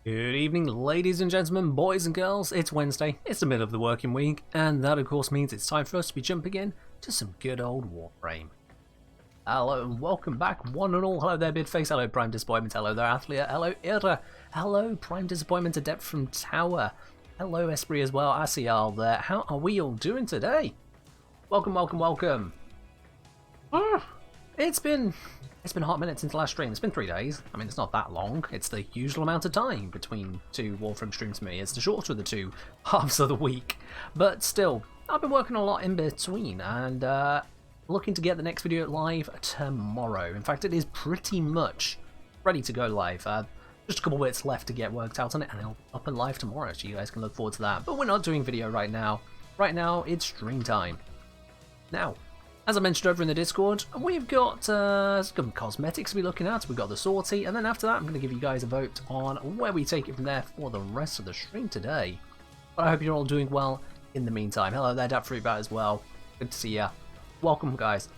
Good evening, ladies and gentlemen, boys and girls. It's Wednesday, it's the middle of the working week, and that of course means it's time for us to be jumping in to some good old Warframe. Hello and welcome back, one and all. Hello there, Bidface. Hello, Prime Disappointment. Hello there, Athlia. Hello, Ira. Hello, Prime Disappointment, Adept from Tower. Hello, Esprit as well. I see y'all there. How are we all doing today? Welcome, welcome, welcome. It's been a hot minute since the last stream. It's been 3 days. I mean, it's not that long. It's the usual amount of time between two Warframe streams for me. It's the shorter of the two halves of the week. But still, I've been working a lot in between and looking to get the next video live tomorrow. In fact, it is pretty much ready to go live. Just a couple bits left to get worked out on it, and it'll be up and live tomorrow, so you guys can look forward to that. But we're not doing video right now. Right now, it's stream time. Now, as I mentioned over in the Discord, we've got some cosmetics to be looking at. We've got the Sortie, and then after that, I'm going to give you guys a vote on where we take it from there for the rest of the stream today. But I hope you're all doing well in the meantime. Hello there, Dap Fruitbat as well. Good to see ya. Welcome, guys.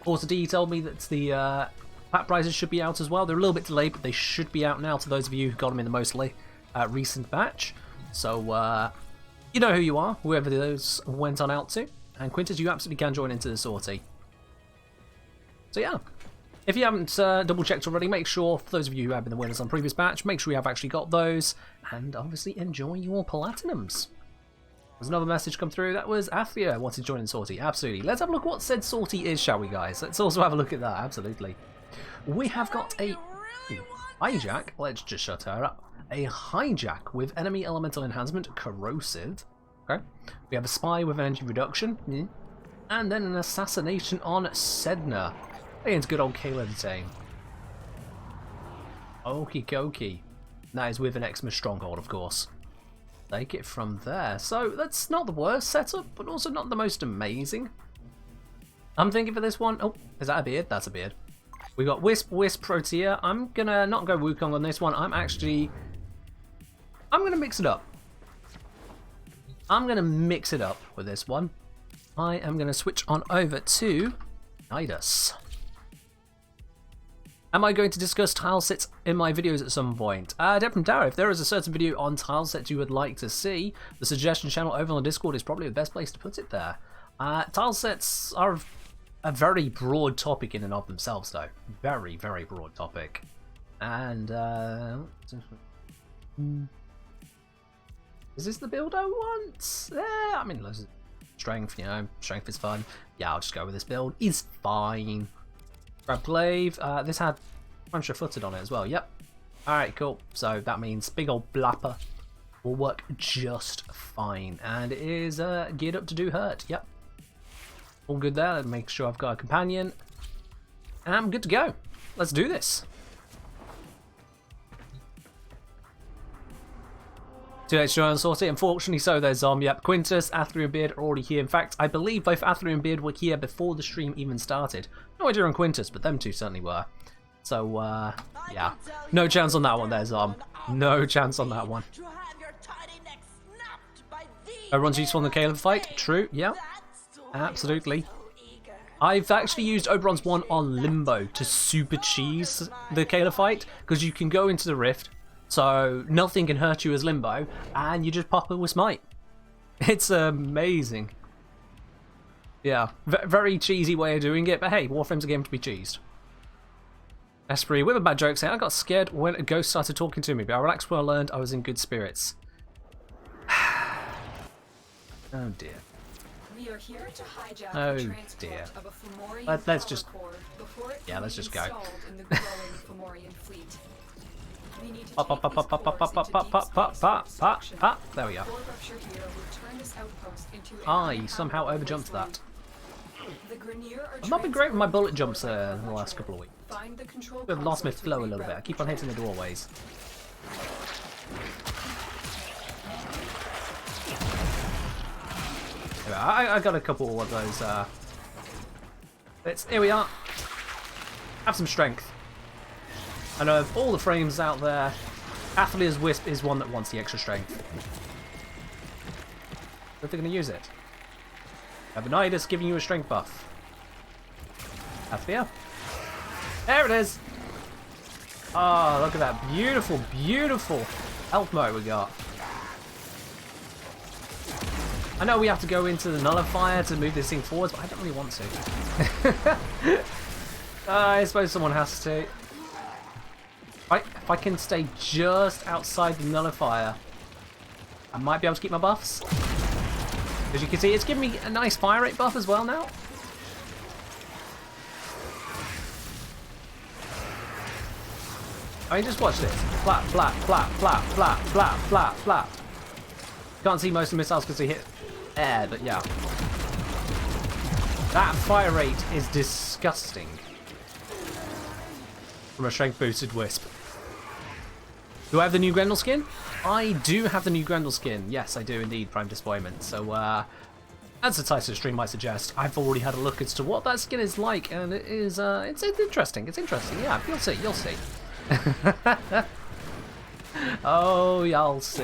Also, D told me that the pack prizes should be out as well. They're a little bit delayed, but they should be out now to those of you who got them in the most recent batch. So, you know who you are, whoever those went on out to. And Quintus, you absolutely can join into the Sortie. So yeah, if you haven't double checked already, make sure, for those of you who have been the winners on previous batch, make sure you have actually got those, and obviously enjoy your platinums. There's another message come through. That was Athia wanted to join in Sortie. Absolutely. Let's have a look what said Sortie is, shall we, guys? Let's also have a look at that. Absolutely. We have got a hijack. Let's just shut her up. A hijack with enemy elemental enhancement, corrosive. Okay. We have a spy with energy reduction, and then an assassination on Sedna. Against good old Kayla the Tame. Okie dokie. That is with an Xmas Stronghold, of course. Take it from there. So that's not the worst setup, but also not the most amazing. I'm thinking for this one. Oh, is that a beard? That's a beard. We got Wisp, Protea. I'm gonna not go Wukong on this one. I'm gonna mix it up. I'm going to mix it up with this one. I am going to switch on over to Nidus. Am I going to discuss tile sets in my videos at some point? Deb from Dara, if there is a certain video on tile sets you would like to see, the suggestion channel over on the Discord is probably the best place to put it there. Tile sets are a very broad topic in and of themselves, though. Very, very broad topic. And, is this the build I want? Yeah, I mean, strength, you know, strength is fun. Yeah, I'll just go with this build. It's fine. Grab Glaive. This had Puncher footed on it as well. Yep. Alright, cool. So that means big old Blapper will work just fine. And it is geared up to do hurt. Yep. All good there. Let's make sure I've got a companion. And I'm good to go. Let's do this. 2H join on Sortie. Unfortunately so there's yep. Quintus, Athria and Beard are already here. In fact, I believe both Athria and Beard were here before the stream even started. No idea on Quintus, but them two certainly were. So, yeah. No chance on that one there, Zom. No chance on that one. Runs useful in the Caleb fight. True, yeah. Absolutely. I've actually used Oberon's one on Limbo to super cheese the Caleb fight, because you can go into the rift, so nothing can hurt you as Limbo, and you just pop it with Smite. It's amazing. Yeah, very cheesy way of doing it, but hey, Warframe's a game to be cheesed. Esprit with a bad joke saying, I got scared when a ghost started talking to me, but I relaxed when I learned I was in good spirits. Oh dear. We are here to hijack oh the transport dear. Of a Fomorian Let's just... yeah, let's just go. In the growing Fomorian fleet. We need to Pop, pop, pop, pop, pop, pop, pop, pop, pop, pop, pop, pop. There we go. I somehow overjumped that. I've not been great with my bullet jumps in the last couple of weeks. I've lost my flow a little bit. I keep on hitting the doorways. Anyway, I got a couple of those. Here we are. Have some strength. And of all the frames out there, Athlia's Wisp is one that wants the extra strength. If they're going to use it. Have an Nidus giving you a strength buff. Athlia. There it is! Oh, look at that beautiful, beautiful health mode we got. I know we have to go into the nullifier to move this thing forwards, but I don't really want to. I suppose someone has to. If I can stay just outside the nullifier, I might be able to keep my buffs. As you can see, it's giving me a nice fire rate buff as well now. I mean, just watch this. Flap, flap, flap, flap, flap, flap, flap, flap. Can't see most of the missiles because they hit air, but yeah. That fire rate is disgusting. From a strength boosted Wisp. Do I have the new Grendel skin? I do have the new Grendel skin. Yes, I do indeed, Prime Disappointment. So, as the title of the stream might suggest, I've already had a look as to what that skin is like, and it is, it's interesting. It's interesting, yeah, you'll see, you'll see. Oh, y'all see.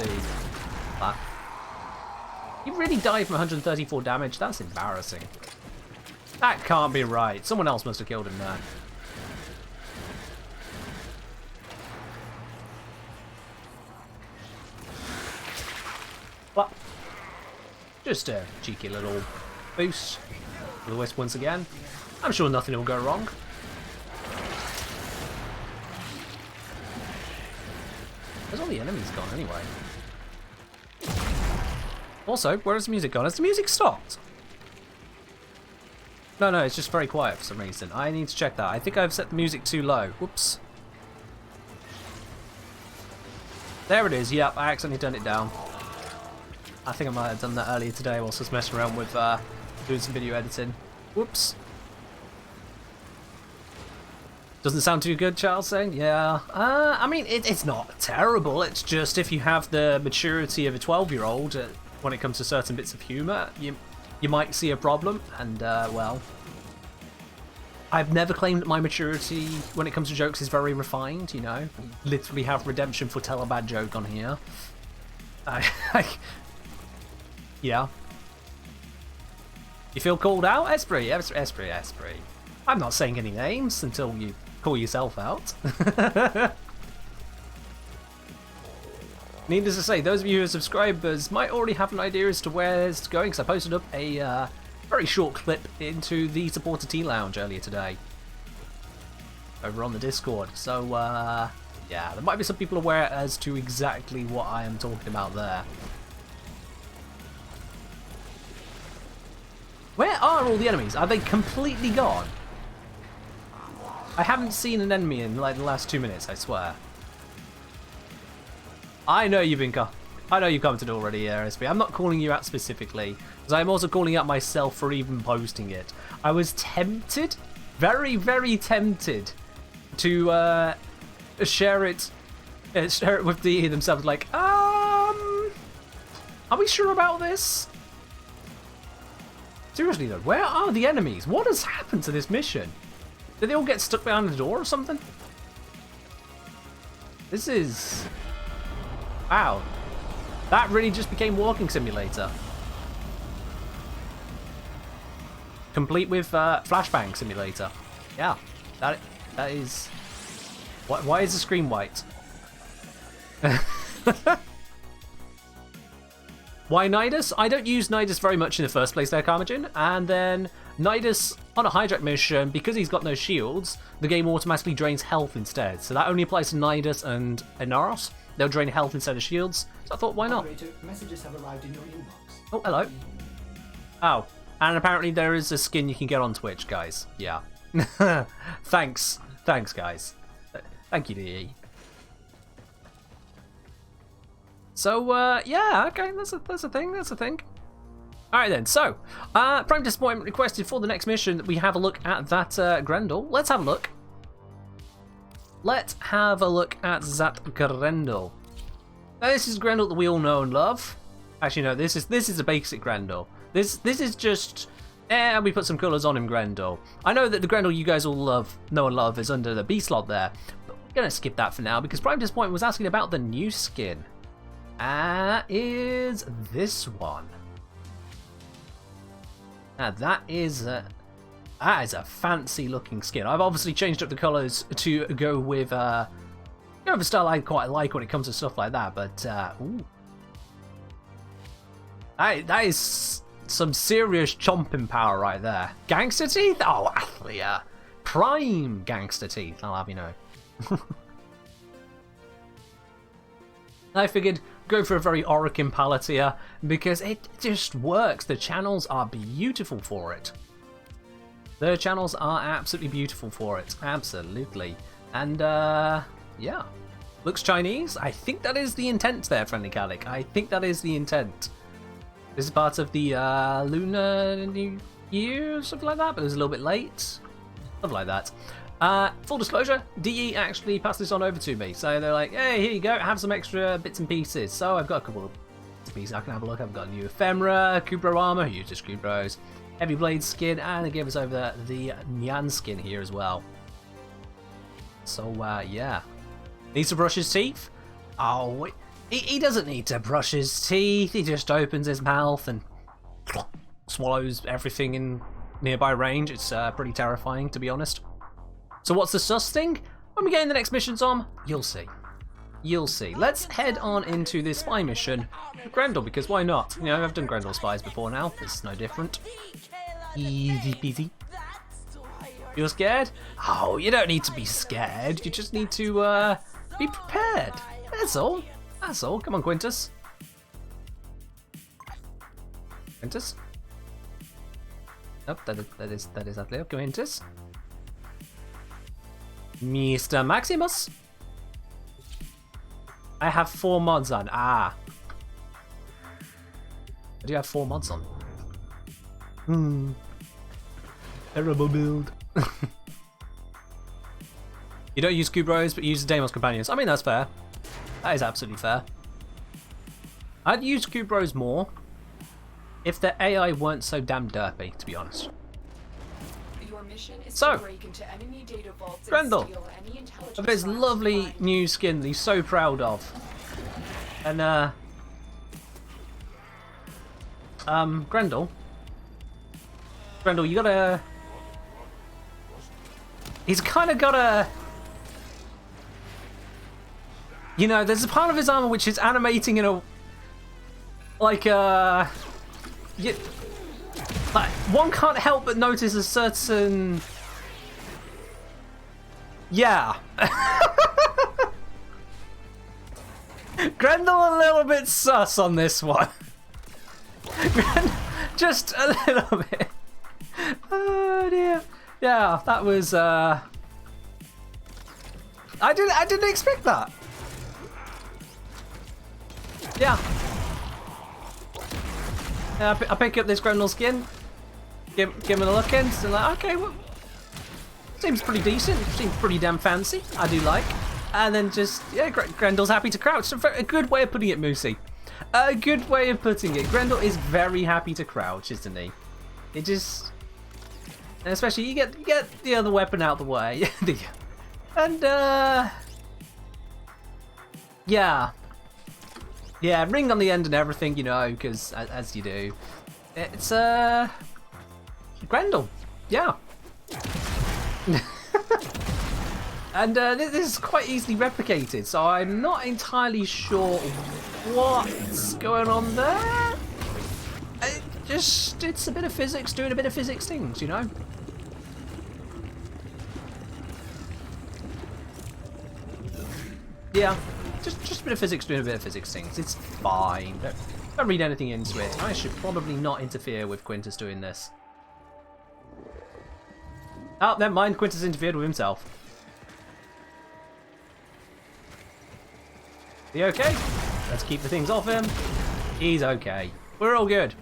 He really died from 134 damage. That's embarrassing. That can't be right. Someone else must have killed him there. Well, just a cheeky little boost for the Wisp once again. I'm sure nothing will go wrong. Where's all the enemies gone anyway? Also, where has the music gone? Has the music stopped? No, it's just very quiet for some reason. I need to check that. I think I've set the music too low. Whoops. There it is. Yep, I accidentally turned it down. I think I might have done that earlier today whilst I was messing around with doing some video editing. Whoops. Doesn't sound too good, Charles saying? Yeah. I mean, it's not terrible. It's just if you have the maturity of a 12-year-old when it comes to certain bits of humour, you might see a problem. And, well, I've never claimed that my maturity when it comes to jokes is very refined, you know. We literally have redemption for tell a bad joke on here. Yeah. You feel called out? Esprit. I'm not saying any names until you call yourself out. Needless to say, those of you who are subscribers might already have an idea as to where it's going, because I posted up a very short clip into the Supporter Tea Lounge earlier today over on the Discord. So, yeah, there might be some people aware as to exactly what I am talking about there. Where are all the enemies? Are they completely gone? I haven't seen an enemy in like the last 2 minutes, I swear. I know you've commented already, RSB. I'm not calling you out specifically, because I'm also calling out myself for even posting it. I was tempted, very, very tempted, to share it with the themselves. Like, are we sure about this? Seriously though, where are the enemies? What has happened to this mission? Did they all get stuck behind the door or something? This is... Wow. That really just became Walking Simulator. Complete with Flashbang Simulator. Yeah, that is... Why is the screen white? Why Nidus? I don't use Nidus very much in the first place there, Carmagin. And then Nidus on a hijack mission, because he's got no shields, the game automatically drains health instead. So that only applies to Nidus and Inaros. They'll drain health instead of shields. So I thought, why not? Messages have arrived in your inbox. Oh, hello. Oh, and apparently there is a skin you can get on Twitch, guys. Yeah. Thanks, guys. Thank you, DE. So, yeah, okay, that's a thing. Alright then, so, Prime Disappointment requested for the next mission that we have a look at that Grendel. Let's have a look. Let's have a look at that Grendel. Now, this is Grendel that we all know and love. Actually, no, this is a basic Grendel. This is just, we put some colours on him Grendel. I know that the Grendel you guys all know and love is under the B slot there, but we're going to skip that for now because Prime Disappointment was asking about the new skin. Is this one. Now that is a fancy looking skin. I've obviously changed up the colours to go with You know, the style I quite like when it comes to stuff like that, but ooh. That is some serious chomping power right there. Gangster teeth? Oh, yeah. Prime gangster teeth, I'll have you know. I figured go for a very Orokin palette here because it just works. The channels are beautiful for it. The channels are absolutely beautiful for it. Absolutely. And, yeah. Looks Chinese. I think that is the intent there, Friendly Calic. I think that is the intent. This is part of the Lunar New Year, something like that, but it was a little bit late. Something like that. Full disclosure, DE actually passed this on over to me. So they're like, hey, here you go, have some extra bits and pieces. So I've got a couple of bits and pieces I can have a look. I've got a new ephemera, Kubro armor, who uses Kubros, heavy blade skin, and they gave us over the Nyan skin here as well. So, yeah. Needs to brush his teeth? Oh, wait. He doesn't need to brush his teeth. He just opens his mouth and swallows everything in nearby range. It's pretty terrifying, to be honest. So what's the sus thing? When we get in the next mission, Tom, you'll see. You'll see. Let's head on into this spy mission with Grendel, because why not? You know, I've done Grendel spies before now. It's no different. Easy peasy. You're scared? Oh, you don't need to be scared. You just need to be prepared. That's all. That's all. Come on, Quintus. Quintus? Nope, that is Atleo. Quintus. Mr. Maximus. I have 4 mods on. Ah. I do have 4 mods on. Terrible build. You don't use Kubros, but you use Deimos companions. I mean, that's fair. That is absolutely fair. I'd use Kubros more if the AI weren't so damn derpy, to be honest. Your mission is So, to break into enemy data vaults Grendel, and steal any intelligence of his files lovely you find. new skin that he's so proud of. And, Grendel, you gotta... He's kind of got a... You know, there's a part of his armor which is animating in a... Like, like, one can't help but notice a certain... Yeah. Grendel a little bit sus on this one. Just a little bit. Oh dear. Yeah, that was I didn't expect that. Yeah. Yeah, I pick up this Grendel skin. Give him a look in. So like, okay, well, seems pretty decent. Seems pretty damn fancy. I do like. And then just, yeah, Grendel's happy to crouch. A good way of putting it, Moosey. A good way of putting it. Grendel is very happy to crouch, isn't he? It just... And especially, you get the other weapon out the way. And, yeah. Yeah, ring on the end and everything, you know, because, as you do. It's, Grendel. Yeah. And this is quite easily replicated, so I'm not entirely sure what's going on there. It's a bit of physics doing a bit of physics things, you know? Yeah, just a bit of physics doing a bit of physics things. It's fine. Don't read anything into it. I should probably not interfere with Quintus doing this. Oh, never mind. Quintus interfered with himself. Is he okay? Let's keep the things off him. He's okay. We're all good.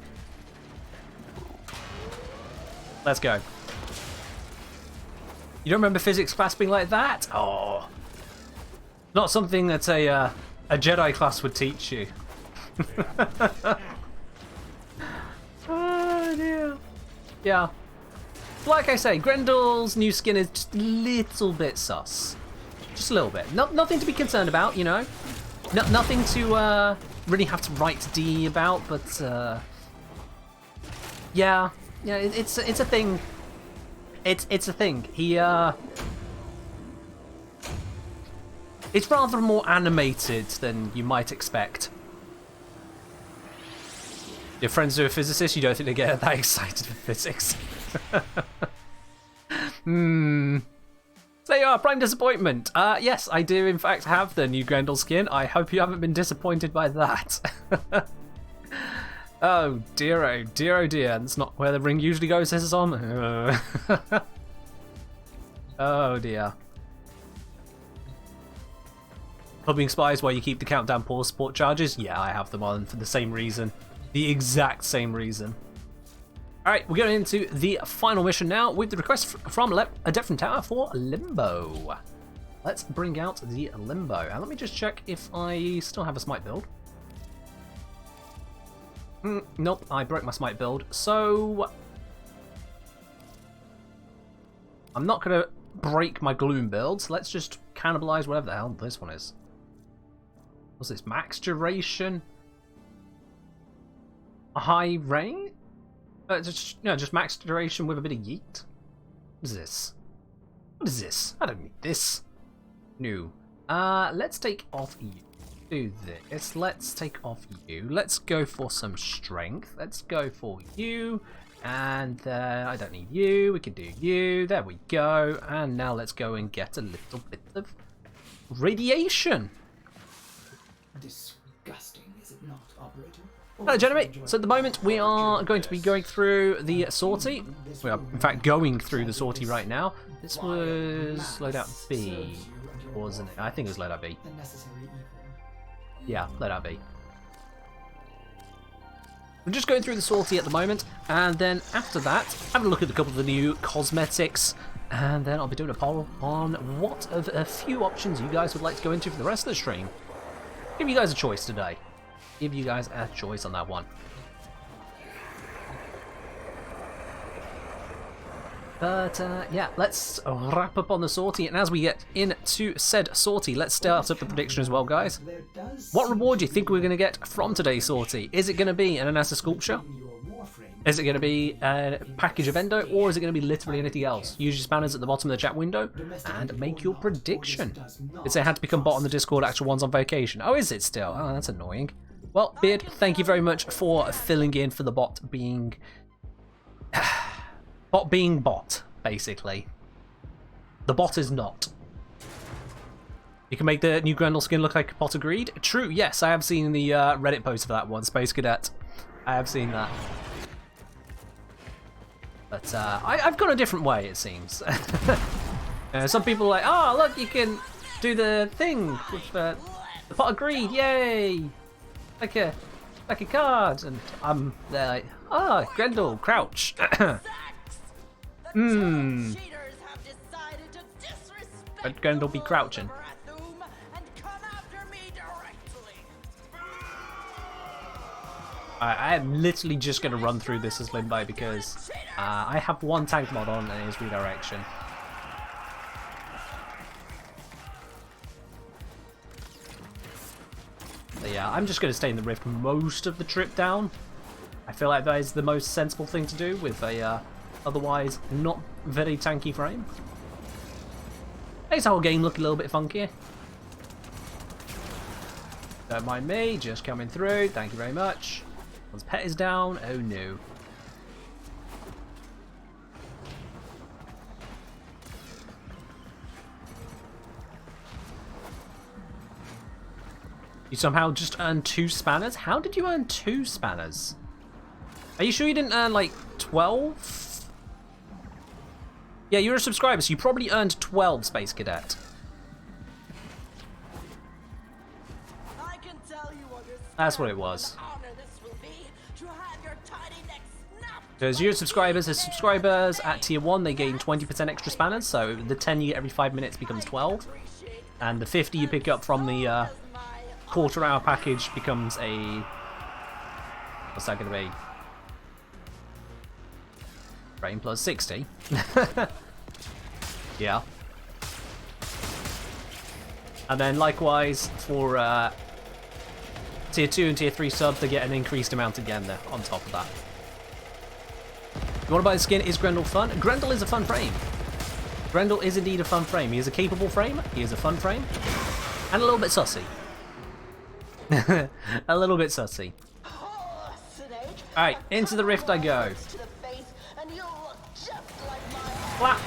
Let's go. You don't remember physics class being like that? Oh. Not something that a Jedi class would teach you. Oh dear. Yeah. Like I say, Grendel's new skin is just a little bit sus. Just a little bit. Nothing to be concerned about, you know. Nothing to really have to write DE about, but yeah, it's a thing. It's a thing. He It's rather more animated than you might expect. Your friends are a physicist, you don't think they get that excited for physics. So you are, prime disappointment. Yes, I do in fact have the new Grendel skin. I hope you haven't been disappointed by that. Oh dear, oh dear, oh dear. That's not where the ring usually goes, this is on. Oh dear. Clubbing spies while you keep the countdown pause support charges? Yeah, I have them on for the same reason. The exact same reason. Alright, we're going into the final mission now with the request from a different tower for Limbo. Let's bring out the Limbo. And let me just check if I still have a Smite build. Nope, I broke my Smite build. So I'm not going to break my Gloom builds. Let's just cannibalize whatever the hell this one is. What's this? Max duration? A high range? Just max duration with a bit of yeet. What is this? What is this? I don't need this. No. Let's take off you. Do this. Let's take off you. Let's go for some strength. Let's go for you. And I don't need you. We can do you. There we go. And now let's go and get a little bit of radiation. Disgusting, is it not, operator? Hello, gentlemen. So at the moment we are going to be going through the Sortie. We are in fact going through the Sortie right now. This was loadout B, wasn't it? I think it was loadout B. Yeah, loadout B. We're just going through the Sortie at the moment, and then after that, have a look at a couple of the new cosmetics, and then I'll be doing a poll on what of a few options you guys would like to go into for the rest of the stream. Give you guys a choice today. Give you guys a choice on that one. But yeah, let's wrap up on the Sortie, and as we get into said Sortie, let's start up the prediction as well, guys. What reward do you think we're going to get from today's Sortie? Is it going to be an Anasa sculpture? Is it going to be a package of endo, or is it going to be literally anything else? Use your spanners at the bottom of the chat window and make your prediction. It said it had to become bot on the Discord, actual one's on vacation. Oh, is it still? Oh, that's annoying. Well, Beard, thank you very much for filling in for the bot being... bot being bot, basically. The bot is not. You can make the new Grendel skin look like bot agreed. True, yes, I have seen the Reddit post for that one, Space Cadet. I have seen that. But I've gone a different way, it seems. Some people are like, oh, look, you can do the thing with the pot of greed, yay! Like a card, and I'm there like, ah, Grendel, crouch. But Grendel be crouching. I am literally just going to run through this as Limbo because I have one tank mod on and it is redirection. So yeah, I'm just going to stay in the Rift most of the trip down. I feel like that is the most sensible thing to do with a otherwise not very tanky frame. Makes the whole game look a little bit funkier. Don't mind me, just coming through. Thank you very much. One's pet is down. Oh no. You somehow just earned 2 spanners? How did you earn 2 spanners? Are you sure you didn't earn like 12? Yeah, you're a subscriber, so you probably earned 12, Space Cadet. That's what it was. Because your subscribers, as subscribers at tier 1, they gain 20% extra spanners, so the 10 you get every 5 minutes becomes 12. And the 50 you pick up from the quarter-hour package becomes a... What's that going to be? Frame plus 60. Yeah. And then likewise for tier 2 and tier 3 subs, they get an increased amount again there on top of that. You want to buy the skin? Is Grendel fun? Grendel is a fun frame. Grendel is indeed a fun frame. He is a capable frame. He is a fun frame. And a little bit sussy. A little bit sussy. Alright, into the rift I go. Blah!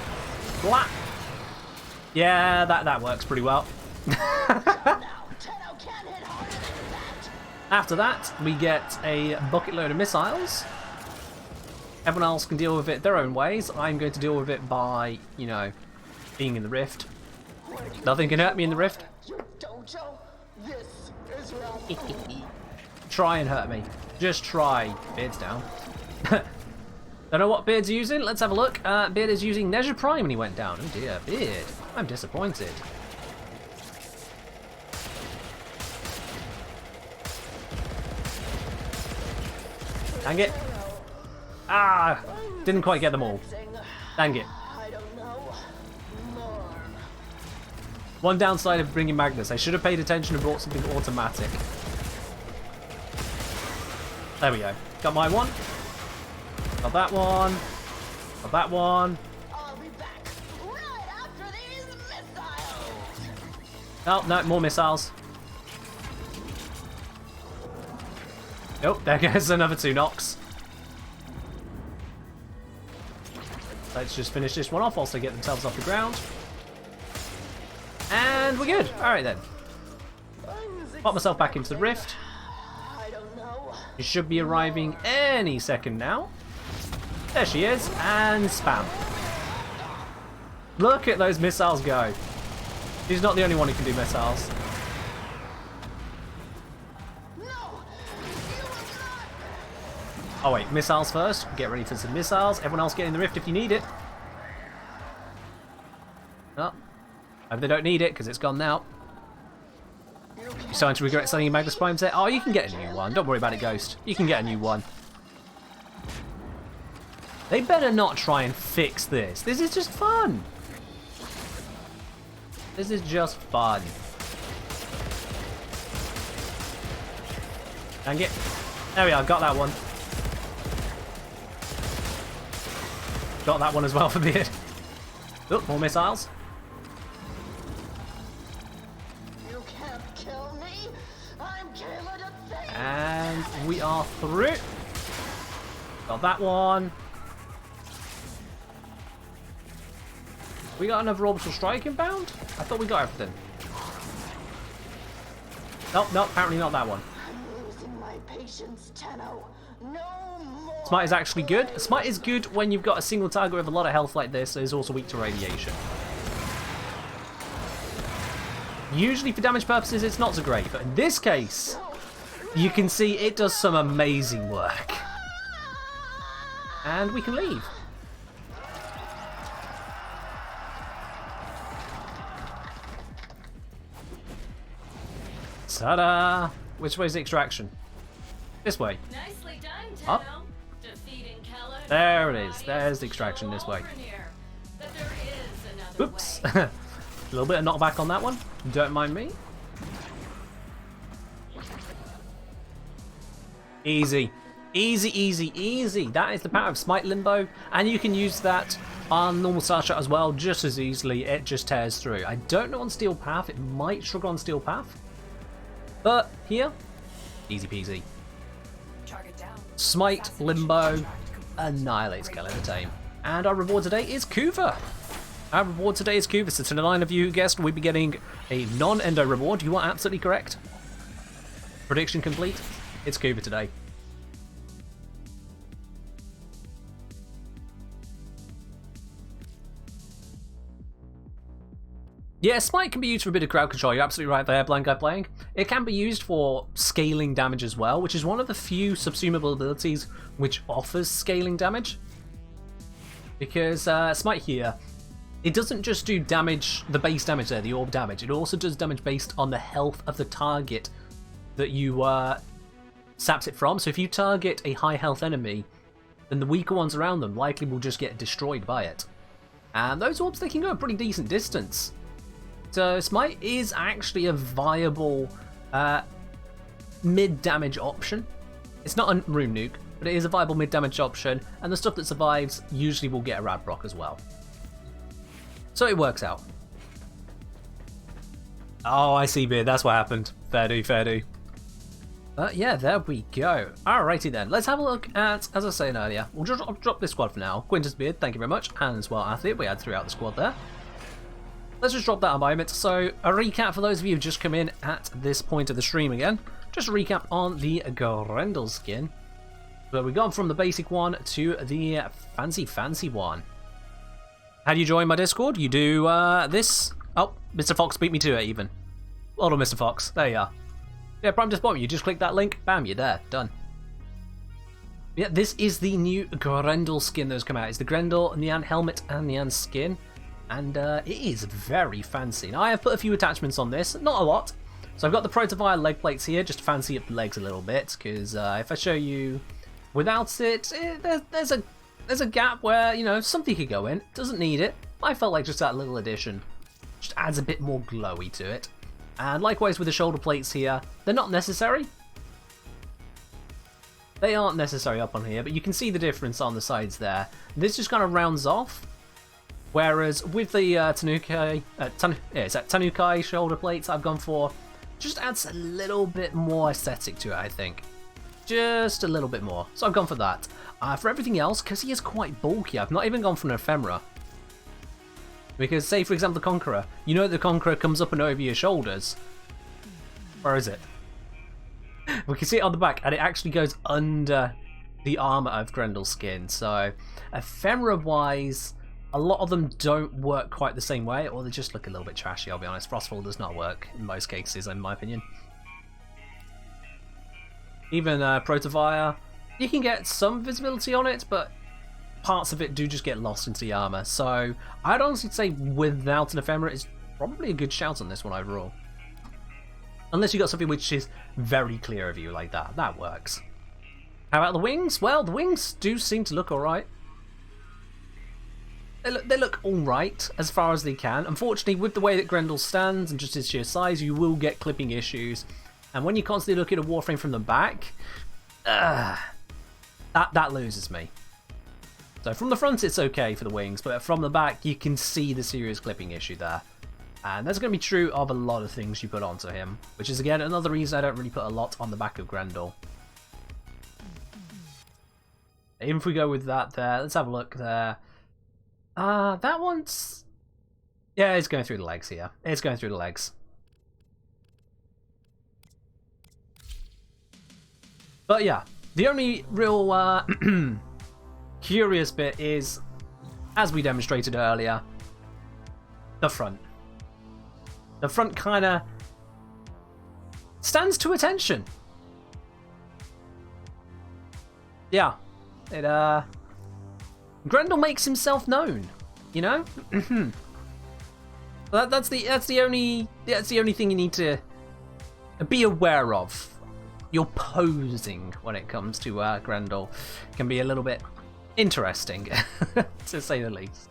Blah! Yeah, that works pretty well. After that, we get a bucket load of missiles. Everyone else can deal with it their own ways. I'm going to deal with it by, you know, being in the rift. Nothing can hurt me in the rift. Try and hurt me. Just try. Beard's down. Don't know what Beard's using. Let's have a look. Beard is using Neja Prime and he went down. Oh dear, Beard. I'm disappointed. Dang it. Ah! Didn't quite get them all. Dang it. One downside of bringing Magnus. I should have paid attention and brought something automatic. There we go. Got my one. Got that one. Got that one. I'll be back right after these missiles. Oh, no, more missiles. Nope, there goes another 2 knocks. Let's just finish this one off whilst they get themselves off the ground. And we're good. Alright then. Pop myself back into the rift. I don't know. She should be arriving any second now. There she is. And spam. Look at those missiles go. She's not the only one who can do missiles. Oh wait, missiles first. Get ready for some missiles. Everyone else get in the rift if you need it. Oh. Hope they don't need it because it's gone now. You're starting to regret selling your Magnus Prime set. Oh, you can get a new one. Don't worry about it, Ghost. You can get a new one. They better not try and fix this. This is just fun. This is just fun. Dang it. There we are. Got that one. Got that one as well for Beard. Look, more missiles. You can't kill me. I'm killing a thing. And we are through. Got that one. We got another orbital strike inbound? I thought we got everything. Nope, nope, apparently not that one. I'm losing my patience, Tenno. No more. Smite is actually good. Smite is good when you've got a single target with a lot of health like this. It's also weak to radiation. Usually for damage purposes it's not so great, but in this case, you can see it does some amazing work. And we can leave. Ta-da! Which way is the extraction? This way. Nicely done, Up. Tenno. Defeating Keller. There it is. There's the extraction this way. But there is another Oops. way. A little bit of knockback on that one. Don't mind me. Easy. Easy, easy, easy. That is the power of Smite Limbo. And you can use that on normal Starshot as well just as easily. It just tears through. I don't know on Steel Path. It might struggle on Steel Path. But here, easy peasy. Target down. Smite, Limbo, annihilates Keller the Tame. And our reward today is Kuva. Our reward today is Kuva. So to the 9 of you who guessed, we'll be getting a non-endo reward. You are absolutely correct. Prediction complete. It's Kuva today. Yeah, Smite can be used for a bit of crowd control. You're absolutely right there, Blind Guy Playing. It can be used for scaling damage as well, which is one of the few subsumable abilities which offers scaling damage. Because Smite here, it doesn't just do damage, the base damage there, the orb damage. It also does damage based on the health of the target that you saps it from. So if you target a high health enemy, then the weaker ones around them likely will just get destroyed by it. And those orbs, they can go a pretty decent distance. So Smite is actually a viable mid-damage option. It's not a rune nuke, but it is a viable mid-damage option, and the stuff that survives usually will get a rad proc as well. So it works out. Oh, I see, Beard. That's what happened. Fair do, fair do. Yeah, there we go. Alrighty then. Let's have a look at, as I was saying earlier, we'll just drop this squad for now. Quintus Beard, thank you very much. And as well, Athlete, we had throughout the squad there. Let's just drop that a moment. So, a recap for those of you who just come in at this point of the stream again. Just a recap on the Grendel Skin. So, we've gone from the basic one to the fancy one. How do you join my Discord? You do this. Oh, Mr. Fox beat me to it even. Hold on, Mr. Fox. There you are. Yeah, Prime Disappointment. You just click that link, bam, you're there. Done. Yeah, this is the new Grendel skin that's come out. It's the Grendel Nyan helmet and Nyan skin. And it is very fancy. Now, I have put a few attachments on this. Not a lot. So I've got the Protavire leg plates here, just to fancy up the legs a little bit. Because if I show you without it, there's a gap where, you know, something could go in. Doesn't need it. I felt like just that little addition just adds a bit more glowy to it. And likewise with the shoulder plates here, they're not necessary. They aren't necessary up on here, but you can see the difference on the sides there. This just kind of rounds off. Whereas with the Tanukai shoulder plates I've gone for, just adds a little bit more aesthetic to it, I think. Just a little bit more. So I've gone for that. For everything else, because he is quite bulky, I've not even gone for an ephemera. Because, say, for example, the Conqueror. You know the Conqueror comes up and over your shoulders. Where is it? We can see it on the back, and it actually goes under the armor of Grendel Skin. So, ephemera-wise, a lot of them don't work quite the same way, or they just look a little bit trashy, I'll be honest. Frostfall does not work in most cases, in my opinion. Even Protavire, you can get some visibility on it, but parts of it do just get lost into the armor. So I'd honestly say without an ephemera is probably a good shout on this one overall. Unless you got something which is very clear of you like that. That works. How about the wings? Well, the wings do seem to look alright. They look alright as far as they can. Unfortunately, with the way that Grendel stands and just his sheer size, you will get clipping issues. And when you constantly look at a Warframe from the back, that loses me. So from the front it's okay for the wings, but from the back you can see the serious clipping issue there. And that's going to be true of a lot of things you put onto him, which is again another reason I don't really put a lot on the back of Grendel. Even if we go with that there, let's have a look there. That one's... yeah, it's going through the legs here. It's going through the legs. But yeah, the only real curious bit is, as we demonstrated earlier, the front. The front kind of stands to attention. Yeah, it Grendel makes himself known, you know. that's the only thing you need to be aware of. Your posing when it comes to Grendel can be a little bit interesting, to say the least.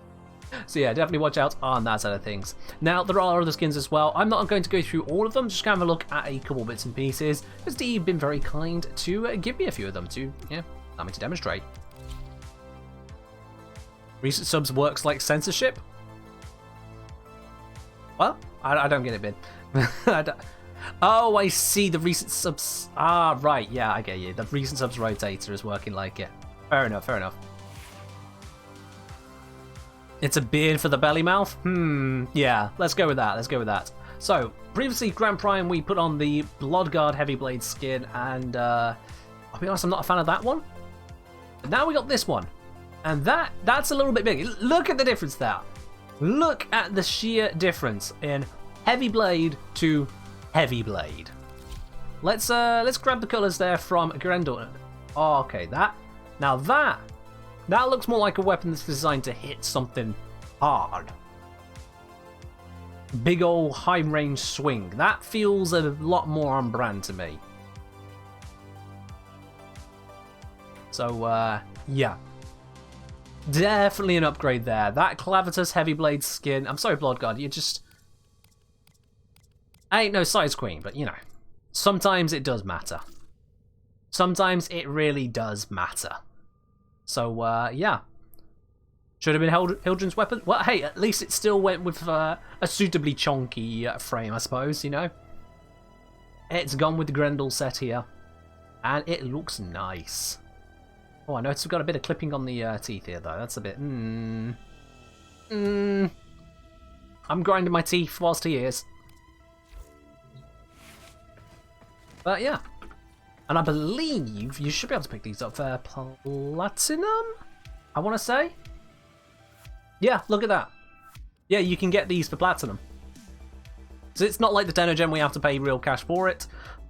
So yeah, definitely watch out on that side of things. Now, there are other skins as well. I'm not going to go through all of them, just kind of a look at a couple bits and pieces, because Dee's been very kind to give me a few of them to, yeah, allow me to demonstrate. Recent subs works like censorship? Well, I don't get it, Ben. Oh, I see, the recent subs... ah, right, yeah, I get you. The recent subs rotator is working like it. Fair enough, fair enough. It's a beard for the belly mouth? Yeah, let's go with that, let's go with that. So, previously, Grand Prime, we put on the Bloodguard Heavy Blade skin, and I'll be honest, I'm not a fan of that one. But now we got this one. And that's a little bit big. Look at the difference there. Look at the sheer difference in Heavy Blade to Heavy Blade. Let's grab the colours there from Grendel. Oh, okay, that looks more like a weapon that's designed to hit something hard. Big ol' high range swing. That feels a lot more on brand to me. So yeah. Definitely an upgrade there. That Clavitus Heavy Blade skin. I'm sorry, Bloodguard, you just... I ain't no size queen, but you know. Sometimes it does matter. Sometimes it really does matter. So, yeah. Should have been Hildren's weapon. Well, hey, at least it still went with a suitably chonky frame, I suppose, you know? It's gone with the Grendel set here. And it looks nice. Oh, I noticed we've got a bit of clipping on the teeth here, though. That's a bit... I'm grinding my teeth whilst he is. But, yeah. And I believe you should be able to pick these up for platinum, I want to say. Yeah, look at that. Yeah, you can get these for platinum. So it's not like the Tenogen we have to pay real cash for it.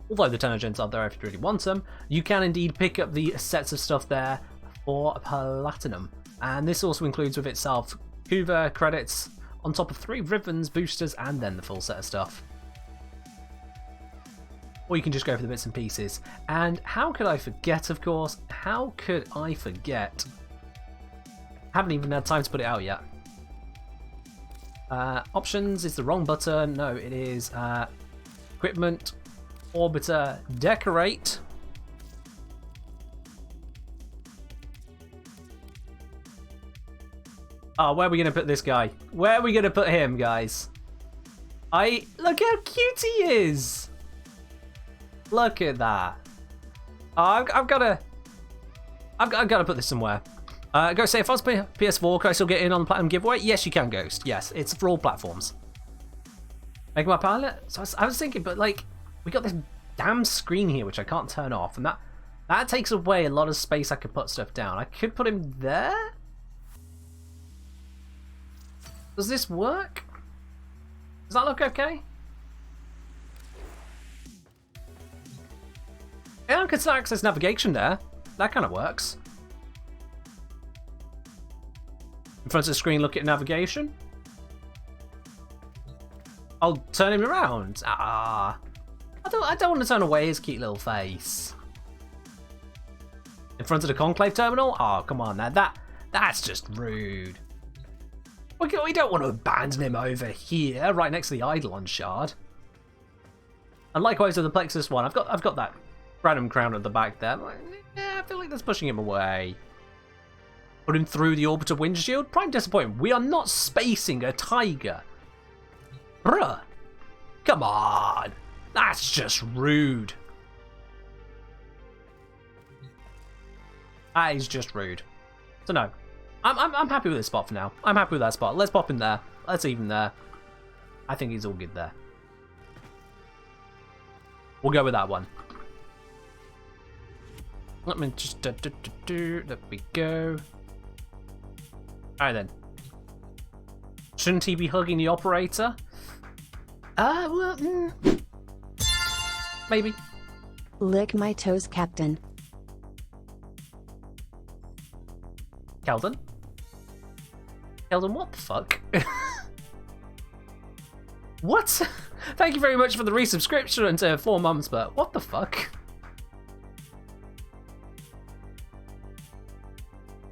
Although the Tenogens are there if you really want them. You can indeed pick up the sets of stuff there for platinum. And this also includes with itself Hoover credits on top of 3 ribbons, boosters, and then the full set of stuff. Or you can just go for the bits and pieces. And how could I forget, of course? How could I forget? Haven't even had time to put it out yet. Options is the wrong button. No, it is equipment, orbiter, decorate. Oh, where are we going to put this guy? Where are we going to put him, guys? Look how cute he is. Look at that. Oh, I've got to put this somewhere. Go say, if I was playing PS4, can I still get in on the Platinum giveaway? Yes, you can, Ghost. Yes, it's for all platforms. Make my pilot? So I was thinking, but like, we got this damn screen here, which I can't turn off, and that takes away a lot of space I could put stuff down. I could put him there? Does this work? Does that look okay? Yeah, I could still access navigation there. That kind of works. In front of the screen, look at navigation. I'll turn him around. I don't want to turn away his cute little face. In front of the Conclave terminal? Oh, come on now. That's just rude. We don't want to abandon him over here, right next to the Eidolon shard. And likewise with the Plexus one, I've got that random crown at the back there. I feel like that's pushing him away. Put him through the orbiter windshield? Prime disappointment. We are not spacing a tiger. Bruh. Come on. That's just rude. That is just rude. So no. I'm happy with this spot for now. I'm happy with that spot. Let's pop in there. Let's even there. I think he's all good there. We'll go with that one. Let me just... There we go. Alright then. Shouldn't he be hugging the operator? Well, maybe. Lick my toes, Captain. Keldon? Keldon, what the fuck? What? Thank you very much for the resubscription to 4 months, but what the fuck?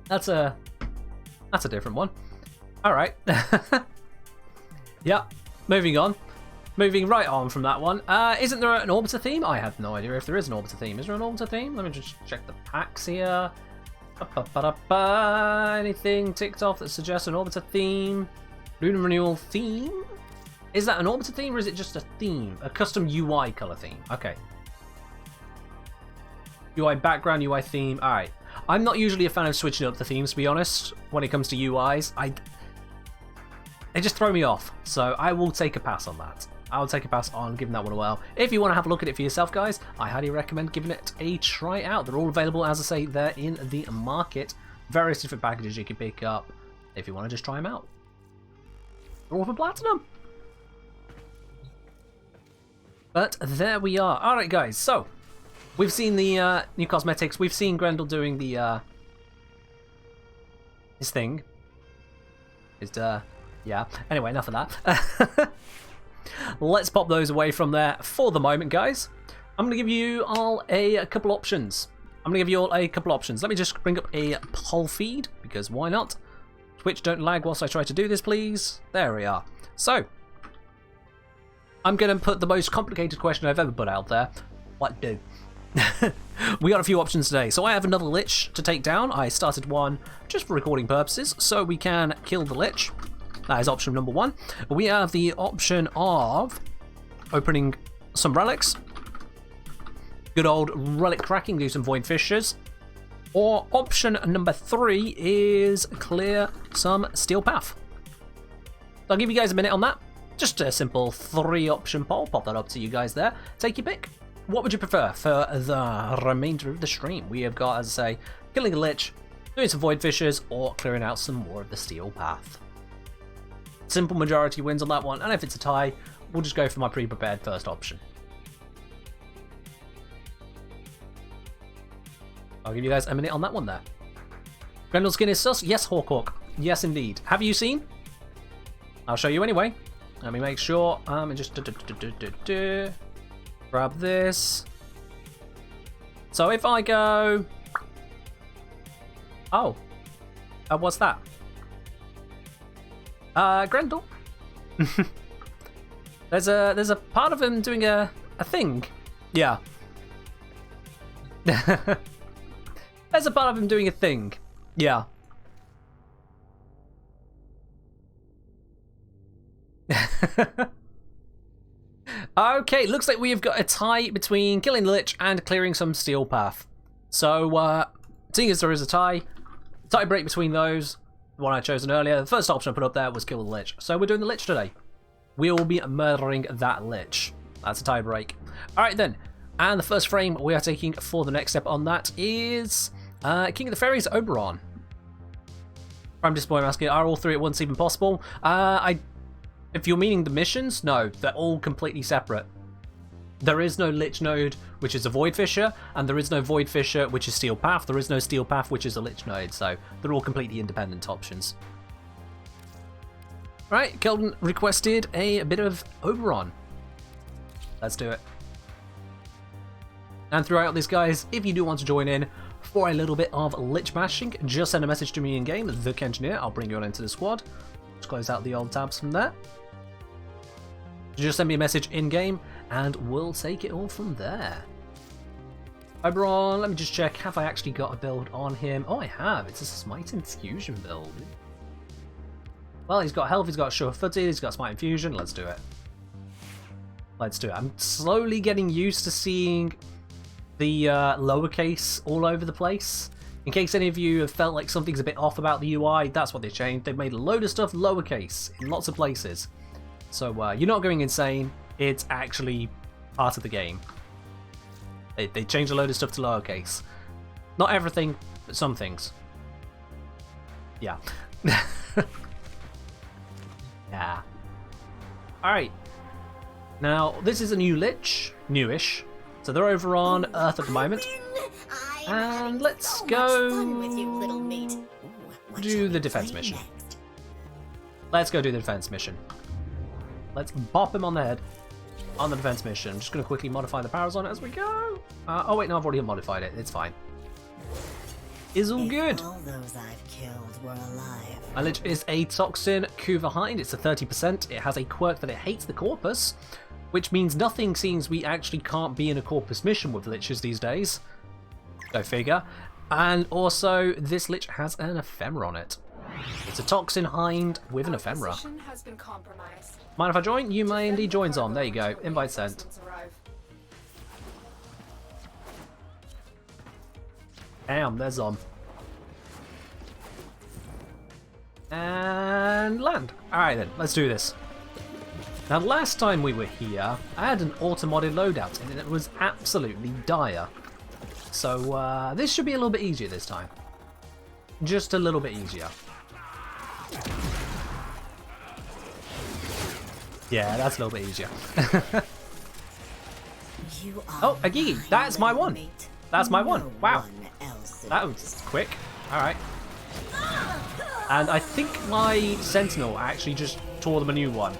That's a different one. Alright. Yeah, moving on. Moving right on from that one. Isn't there an Orbiter theme? I have no idea if there is an Orbiter theme. Is there an Orbiter theme? Let me just check the packs here. Anything ticked off that suggests an Orbiter theme? Lunar Renewal theme? Is that an Orbiter theme or is it just a theme? A custom UI color theme. Okay. UI background, UI theme. Alright. I'm not usually a fan of switching up the themes, to be honest, when it comes to UIs. They just throw me off, so I will take a pass on that. I'll take a pass on giving that one a whirl. If you want to have a look at it for yourself, guys, I highly recommend giving it a try out. They're all available, as I say, they're in the market. Various different packages you can pick up if you want to just try them out. They're all for platinum. But there we are. Alright, guys, so we've seen the new cosmetics. We've seen Grendel doing the his thing. Yeah. Anyway, enough of that. Let's pop those away from there for the moment, guys. I'm going to give you all a couple options. Let me just bring up a poll feed, because why not? Twitch, don't lag whilst I try to do this, please. There we are. So, I'm going to put the most complicated question I've ever put out there. What do? We got a few options today. So I have another Lich to take down. I started one just for recording purposes, so we can kill the Lich. That is option number 1. We have the option of opening some relics. Good old relic cracking, do some void fissures. Or option number 3 is clear some steel path. So I'll give you guys a minute on that. Just a simple 3 option poll. Pop that up to you guys there. Take your pick. What would you prefer for the remainder of the stream? We have got, as I say, killing a Lich, doing some void fissures, or clearing out some more of the steel path. Simple majority wins on that one, and if it's a tie, we'll just go for my pre-prepared first option. I'll give you guys a minute on that one there. Grendel Skin is sus? Yes, Hawk. Yes, indeed. Have you seen? I'll show you anyway. Let me make sure. Just grab this. So if I go... Oh. What's that? Grendel. There's a part of him doing a thing. Yeah. There's a part of him doing a thing. Yeah. Okay, looks like we have got a tie between killing the Lich and clearing some steel path. So, seeing as there is a tie break between those, the one I chosen earlier, the first option I put up there was kill the Lich. So we're doing the Lich today. We will be murdering that Lich. That's a tie break. Alright then, and the first frame we are taking for the next step on that is King of the Fairies, Oberon. I'm disappointed asking, are all 3 at once even possible? If you're meaning the missions, no, they're all completely separate. There is no Lich node, which is a Void Fissure, and there is no Void Fissure, which is Steel Path. There is no Steel Path, which is a Lich node, so they're all completely independent options. Right, Kelvin requested a bit of Oberon. Let's do it. And throughout this, guys, if you do want to join in for a little bit of Lich bashing, just send a message to me in game, the Kengineer. I'll bring you on into the squad. Let's close out the old tabs from there. Just send me a message in-game, and we'll take it all from there. Oberon, let me just check, have I actually got a build on him? Oh, I have. It's a Smite Infusion build. Well, he's got health, he's got sure footed, he's got Smite Infusion. Let's do it. Let's do it. I'm slowly getting used to seeing the lowercase all over the place. In case any of you have felt like something's a bit off about the UI, that's what they changed. They've made a load of stuff lowercase in lots of places. So you're not going insane, it's actually part of the game. They changed a load of stuff to lowercase. Not everything, but some things. Yeah. Yeah. Alright. Now, this is a new Lich. Newish. So they're over on Earth at the moment. And let's go do the defense mission. Let's go do the defense mission. Let's bop him on the head on the defense mission. I'm just going to quickly modify the powers on it as we go. Oh wait, no, I've already modified it. It's fine. Is all good. All those I've killed were alive. My Lich is a Toxin Kuva Hind. It's a 30%. It has a quirk that it hates the Corpus, which means nothing, seems we actually can't be in a Corpus mission with Liches these days. Go figure. And also, this Lich has an Ephemera on it. It's a Toxin Hind with an Ephemera. Position has been compromised. Mind if I join? You may indeed joins on. There you go. Invite sent. Damn, there's on. And land. Alright then, let's do this. Now last time we were here, I had an auto-modded loadout and it was absolutely dire. So this should be a little bit easier this time. Just a little bit easier. Yeah, that's a little bit easier. Oh, a Gigi. That's my one. That's my one. Wow. That was quick. Alright. And I think my Sentinel actually just tore them a new one.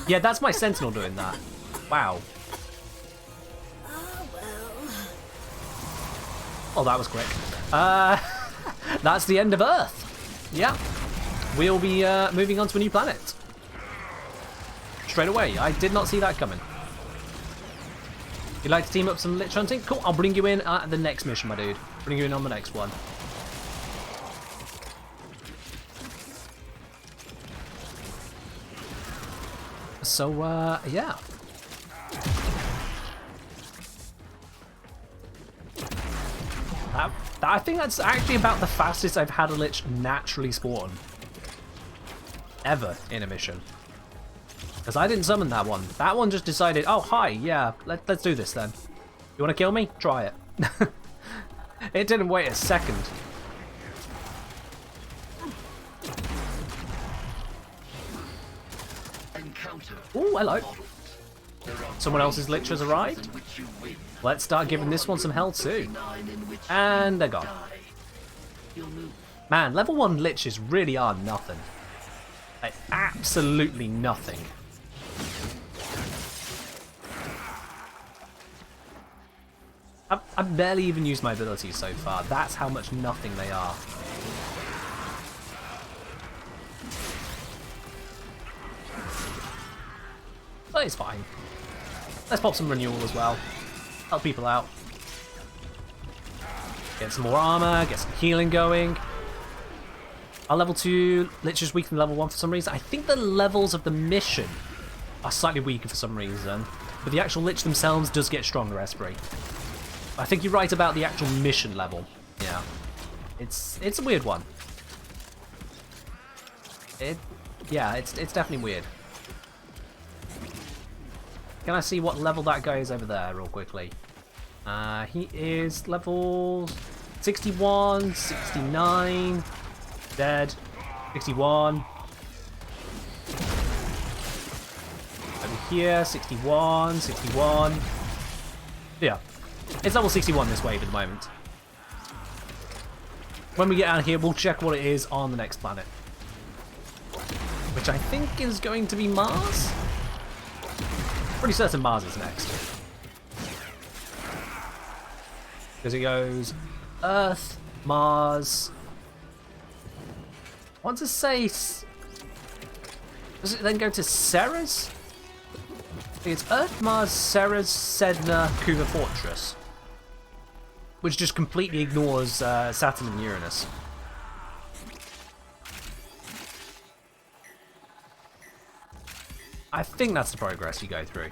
Yeah, that's my Sentinel doing that. Wow. Oh, that was quick. That's the end of Earth. Yeah. We'll be moving on to a new planet. Straight away. I did not see that coming. You'd like to team up some lich hunting? Cool, I'll bring you in at the next mission, my dude. Bring you in on the next one. So, yeah. I think that's actually about the fastest I've had a lich naturally spawn. Ever in a mission. Because I didn't summon that one. That one just decided, oh, hi, yeah, let's do this then. You want to kill me? Try it. It didn't wait a second. Oh, hello. Someone else's lich has arrived. Let's start giving this one some health too. And they're gone. Man, level 1 liches really are nothing. Like, absolutely nothing. I've barely even used my abilities so far. That's how much nothing they are. But it's fine. Let's pop some renewal as well. Help people out. Get some more armor, get some healing going. Our level 2 lich is weaker than level 1 for some reason. I think the levels of the mission are slightly weaker for some reason. But the actual lich themselves does get stronger, Esprit. I think you're right about the actual mission level. Yeah. It's a weird one. Yeah, it's definitely weird. Can I see what level that guy is over there real quickly? He is level 61, 69, dead, 61. Over here, 61, 61. Yeah, it's level 61 this wave at the moment. When we get out of here, we'll check what it is on the next planet. Which I think is going to be Mars? Pretty certain Mars is next. Because it goes Earth, Mars. I want to say... Does it then go to Ceres? I think it's Earth, Mars, Ceres, Sedna, Kuva Fortress. Which just completely ignores Saturn and Uranus. I think that's the progress you go through.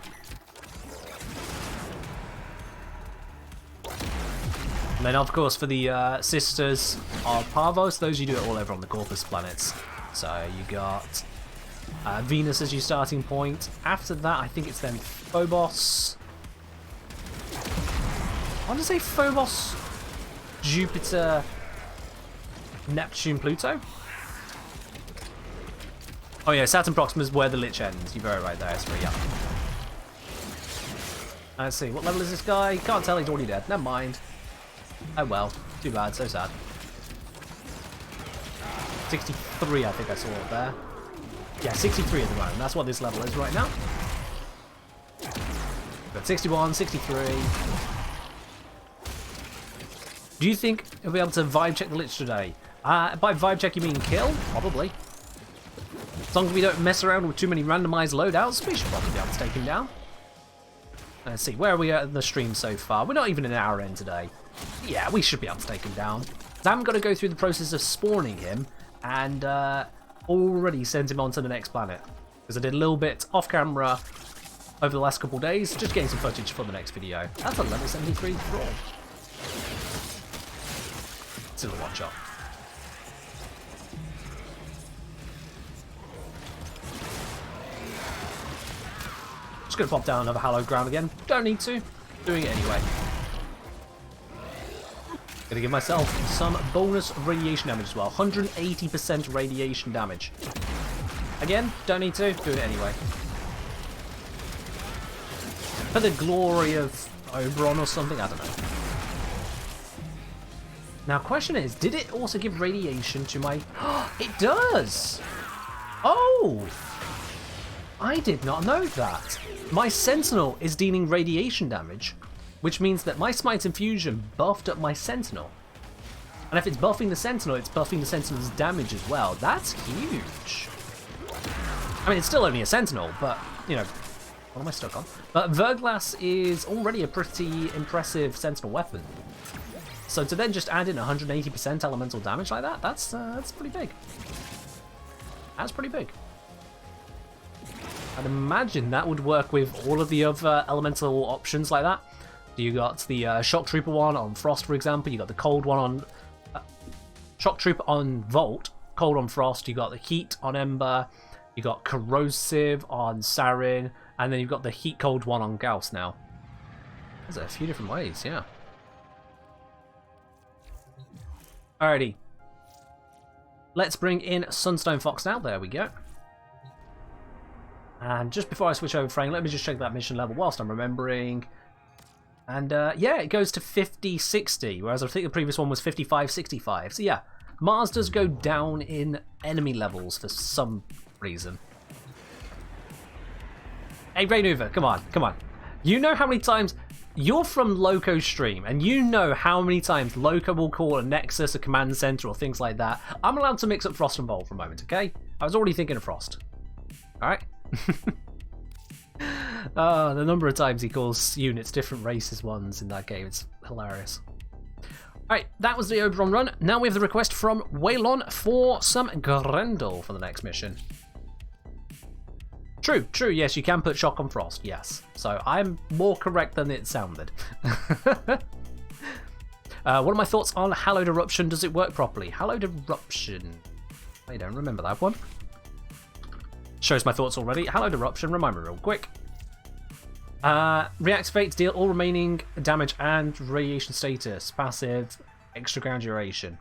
And then, of course, for the sisters are Parvos. Those you do it all over on the Corpus planets. So you got Venus as your starting point. After that, I think it's then Phobos. I want to say Phobos, Jupiter, Neptune, Pluto. Oh yeah, Saturn Proxima is where the lich ends. You're very right there, Esprit, yeah. Let's see, what level is this guy? Can't tell, he's already dead. Never mind. Oh well, too bad, so sad. 63 I think I saw up there. Yeah, 63 at the moment. That's what this level is right now. Got 61, 63. Do you think you'll be able to vibe check the lich today? By vibe check you mean kill? Probably. As long as we don't mess around with too many randomized loadouts, we should probably be able to take him down. Let's see, where are we at in the stream so far? We're not even an hour in today. Yeah, we should be able to take him down. I haven't got to go through the process of spawning him and already send him on to the next planet. Because I did a little bit off camera over the last couple of days, just getting some footage for the next video. That's a level 73 thrall. Still a one shot. Just gonna pop down another hallowed ground again. Don't need to. Doing it anyway. Gonna give myself some bonus radiation damage as well. 180% radiation damage. Again, don't need to. Doing it anyway. For the glory of Oberon or something, I don't know. Now, question is, did it also give radiation to my... It does! Oh! I did not know that. My Sentinel is dealing radiation damage, which means that my Smite Infusion buffed up my Sentinel. And if it's buffing the Sentinel, it's buffing the Sentinel's damage as well. That's huge. I mean, it's still only a Sentinel, but, you know, What am I stuck on? But Verglass is already a pretty impressive sentinel weapon. So to then just add in 180% elemental damage like that, that's pretty big. That's pretty big. I'd imagine that would work with all of the other elemental options like that. You got the Shock Trooper one on Frost, for example. You got the Cold one on Shock Trooper on Volt, Cold on Frost. You got the Heat on Ember. You got Corrosive on Sarin, and then you've got the Heat Cold one on Gauss now. There's a few different ways, yeah. Alrighty. Let's bring in Sunstone Fox now. There we go. And just before I switch over frame, let me just check that mission level whilst I'm remembering. And yeah, it goes to 50-60, whereas I think the previous one was 55-65. So yeah, Mars does go down in enemy levels for some reason. Hey, Raynuva, come on, come on. You know how many times... You're from Loco's stream, and you know how many times Loco will call a Nexus, a command center, or things like that. I'm allowed to mix up Frost and Volt for a moment, okay? I was already thinking of Frost. Alright? The number of times he calls units different races ones in that game, it's hilarious. Alright, that was the Oberon run. Now we have the request from Waylon for some Grendel for the next mission. True, true, yes, you can put Shock on Frost, yes. So I'm more correct than it sounded. What are my thoughts on Hallowed Eruption? Does it work properly? Hallowed Eruption. I don't remember that one. Shows my thoughts already. Hallowed Eruption, remind me real quick. Reactivate to deal all remaining damage and radiation status. Passive, extra ground duration.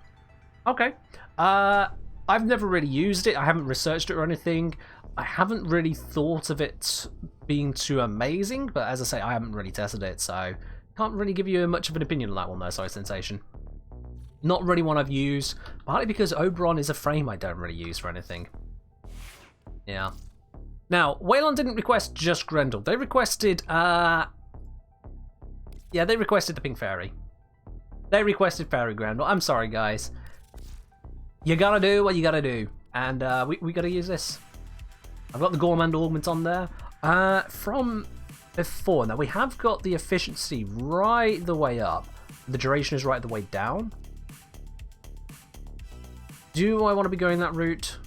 Okay. I've never really used it. I haven't researched it or anything. I haven't really thought of it being too amazing, but as I say, I haven't really tested it, so can't really give you much of an opinion on that one though, sorry, Sensation. Not really one I've used, partly because Oberon is a frame I don't really use for anything. Yeah. Now, Waylon didn't request just Grendel. They requested, yeah, they requested the Pink Fairy. They requested Fairy Grendel. I'm sorry, guys. You gotta do what you gotta do. And we gotta use this. I've got the Gourmand Augment on there. From before, now we have got the efficiency right the way up. The duration is right the way down. Do I want to be going that route?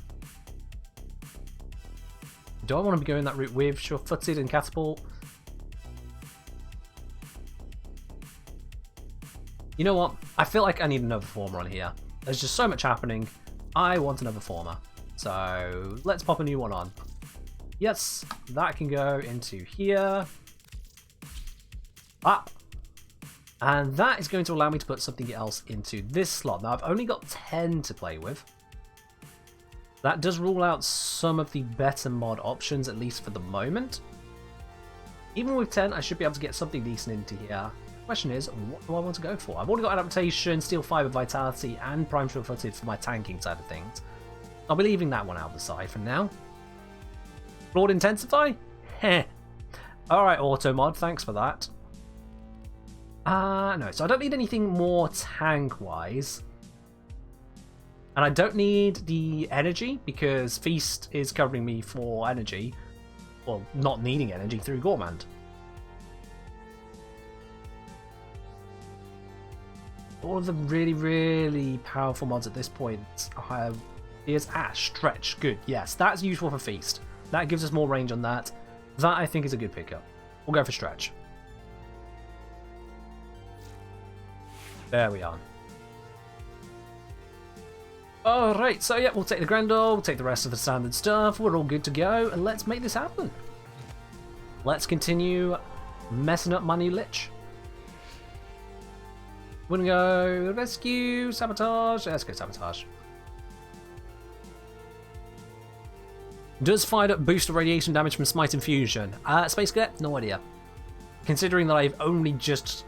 Do I want to be going that route with Sure-Footed and Catapult? You know what? I feel like I need another former on here. There's just so much happening. I want another former. So let's pop a new one on. Yes, that can go into here. Ah! And that is going to allow me to put something else into this slot. Now, I've only got 10 to play with. That does rule out some of the better mod options, at least for the moment. Even with 10, I should be able to get something decent into here. The question is, what do I want to go for? I've already got Adaptation, Steel Fiber Vitality, and Prime Sure-Footed for my tanking side of things. I'll be leaving that one out the side for now. Broad Intensify? Heh. Alright, Auto Mod, thanks for that. No, so I don't need anything more tank-wise. And I don't need the energy, because Feast is covering me for energy. Well, not needing energy through Gourmand. All of the really, really powerful mods at this point have... Here's Ash, Stretch, good, yes, that's useful for Feast. That gives us more range on that. That, I think, is a good pickup. We'll go for Stretch. There we are. Alright, so yeah, we'll take the Grendel, we'll take the rest of the standard stuff, we're all good to go, and let's make this happen. Let's continue messing up my new Lich. We're gonna go Rescue, Sabotage, let's go Sabotage. Does Fired Up boost the radiation damage from Smite Infusion? Space Cadet? No idea. Considering that I've only just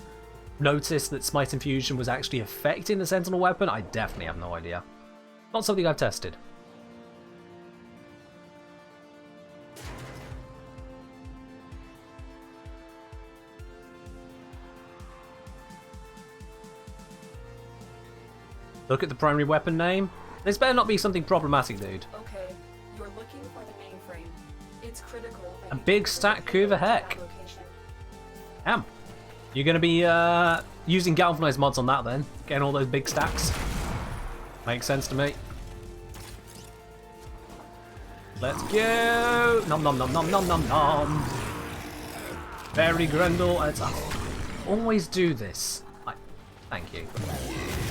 noticed that Smite Infusion was actually affecting the Sentinel weapon, I definitely have no idea. Not something I've tested. Look at the primary weapon name. This better not be something problematic, dude. Okay, you're looking for the mainframe. It's It's critical that A you big get stack, to who the that heck? location. Damn. You're going to be using galvanized mods on that then, getting all those big stacks. Makes sense to me. Let's go! Nom nom nom nom nom nom nom. Very Grendel. Always do this. Thank you.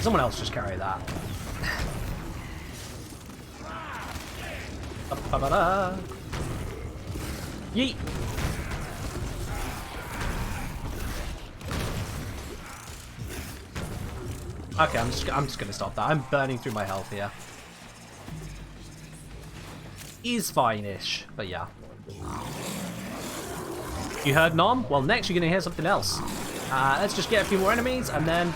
Someone else just carry that. Ba-ba-da. Yeet! Okay, I'm just gonna stop that. I'm burning through my health here. Is fine-ish, but yeah. You heard Nom? Well, next you're gonna hear something else. Let's just get a few more enemies and then.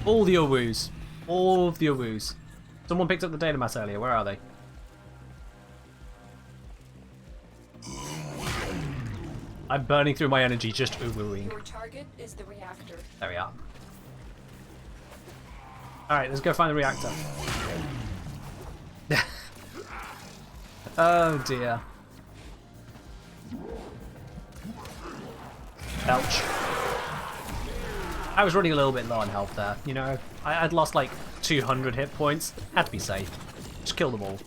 All the Owus. All of the Owus. Someone picked up the data mass earlier. Where are they? I'm burning through my energy just Owuing. Your target is the reactor. There we are. Alright, let's go find the reactor. Oh dear. Ouch. I was running a little bit low on health there, you know. I'd lost like 200 hit points. Had to be safe. Just kill them all.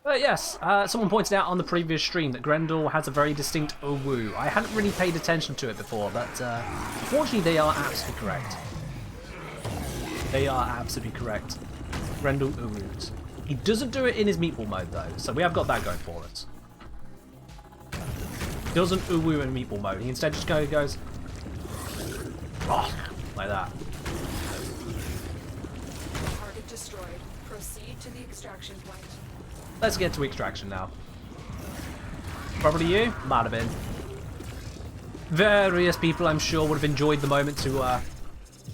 But yes, someone pointed out on the previous stream that Grendel has a very distinct Owu. I hadn't really paid attention to it before, but unfortunately they are absolutely correct. They are absolutely correct. Grendel Owus. He doesn't do it in his meatball mode though, so we have got that going for us. He doesn't Owu in meatball mode. He instead just goes oh, like that. Target destroyed. Proceed to the extraction point. Let's get to extraction now. Probably you? Might have been. Various people, I'm sure, would have enjoyed the moment to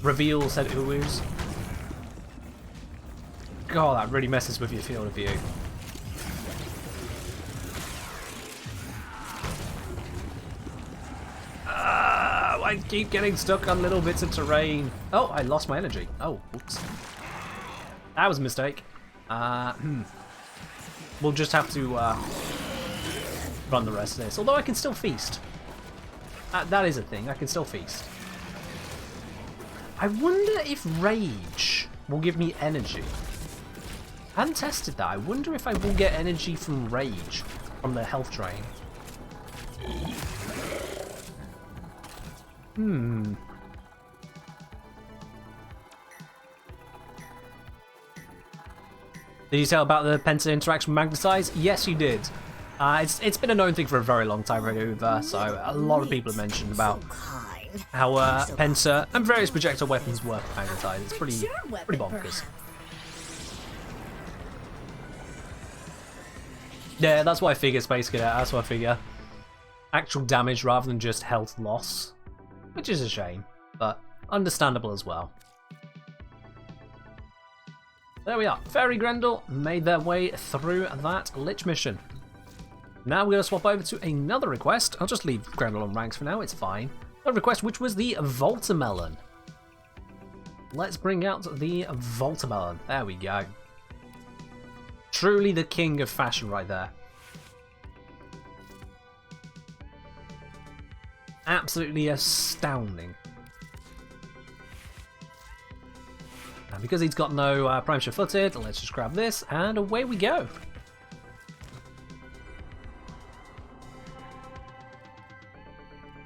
reveal said Owus. God, that really messes with your field of view. I keep getting stuck on little bits of terrain. Oh, I lost my energy. Oh, oops. That was a mistake. We'll just have to run the rest of this. Although I can still feast. That is a thing. I can still feast. I wonder if Rage will give me energy. I hadn't tested that. I wonder if I will get energy from Rage from the health drain. Did you tell about the Penta interaction with Magnetize? Yes, you did. It's been a known thing for a very long time over, so a lot of people have mentioned about how Penta and various projectile weapons work with Magnetize. It's pretty bonkers. Yeah, that's why I figure Space Cadet. That's why I figure actual damage rather than just health loss, which is a shame, but understandable as well. There we are. Fairy Grendel made their way through that Lich mission. Now we're going to swap over to another request. I'll just leave Grendel on ranks for now, it's fine. A request which was the Voltamelon. Let's bring out the Voltamelon. There we go. Truly the king of fashion right there. Absolutely astounding. And because he's got no Prime Shift Footed, let's just grab this, and away we go.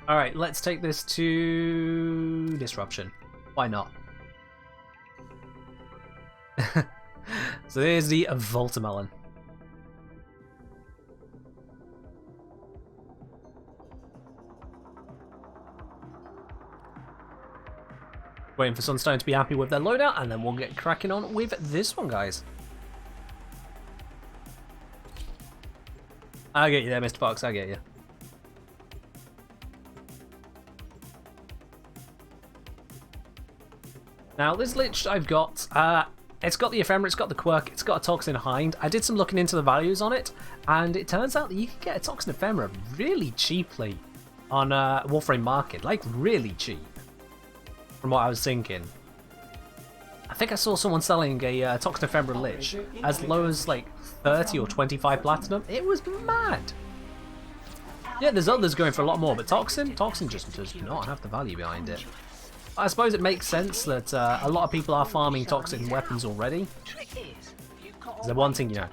Alright, let's take this to Disruption. Why not? So there's the Voltamelon. Waiting for Sunstone to be happy with their loadout, and then we'll get cracking on with this one, guys. I get you there, Mr. Fox, I get you. Now, this Lich I've got, it's got the Ephemera, it's got the Quirk, it's got a Toxin Hind. I did some looking into the values on it, and it turns out that you can get a Toxin Ephemera really cheaply. on Warframe Market, like really cheap, from what I was thinking. I think I saw someone selling a Toxin Ephemeral Lich as low as like 30 or 25 platinum. It was mad. Yeah, there's others going for a lot more, but Toxin just does not have the value behind it. I suppose it makes sense that a lot of people are farming Toxin weapons already. They're wanting, you know,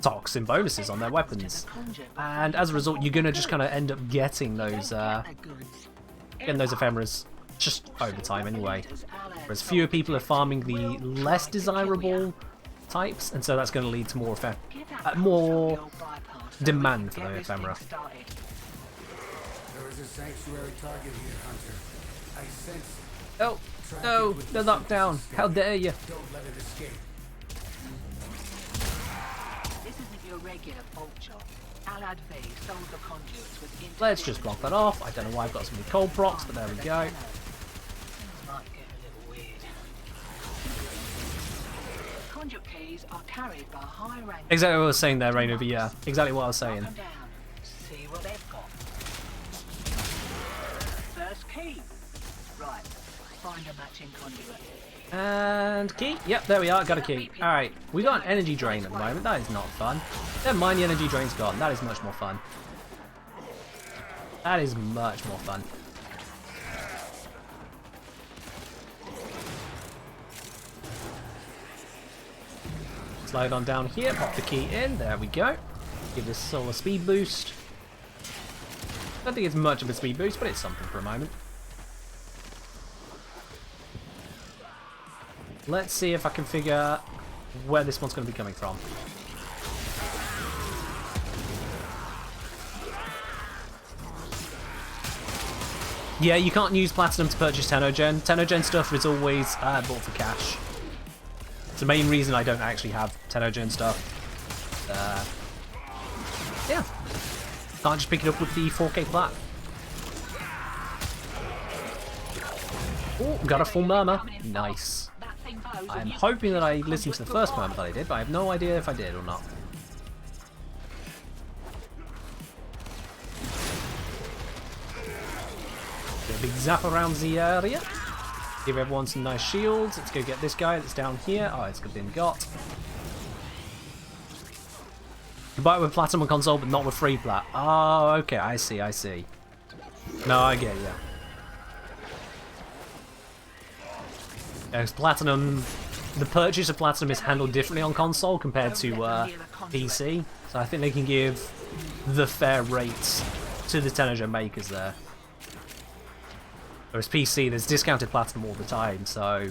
Toxin bonuses on their weapons. And as a result, you're going to just kind of end up getting those ephemeras just over time anyway. Whereas fewer people are farming the less desirable types, and so that's going to lead to more demand for the ephemera. There is a sanctuary target here, Hunter. I sense it. Oh, no, they're knocked down. How dare you? Don't let it escape. This isn't your regular bolt job. Alad Bay sold the conduits with Let's just block that off. I don't know why I've got so many cold procs, but there we go. Might get a little weird. Conduit keys are carried by high rank. Exactly what I was saying there, Rain over. Yeah, exactly what I was saying. Come down. See what they've got. First key. Right. Find a matching conduit. And key. Yep, there we are. Got a key. Alright, we got an energy drain at the moment. That is not fun. Never mind, the energy drain's gone. That is much more fun. That is much more fun. Slide on down here, pop the key in. There we go. Give this solar speed boost. Don't think it's much of a speed boost, but it's something for a moment. Let's see if I can figure where this one's going to be coming from. Yeah, you can't use Platinum to purchase Tenogen. Tenogen stuff is always bought for cash. It's the main reason I don't actually have Tenogen stuff. Yeah. Can't just pick it up with the 4K plat. Oh, got a full murmur. Nice. I'm hoping that I listened to the first murmur that I did, but I have no idea if I did or not. Get a big zap around the area. Give everyone some nice shields. Let's go get this guy that's down here. Oh, it's been got. You buy it with Platinum on console, but not with free plat. Oh, okay. I see, I see. No, I get you. Because Platinum, the purchase of Platinum is handled differently on console compared to PC, so I think they can give the fair rates to the Tenogen makers there. Whereas PC, there's discounted Platinum all the time, so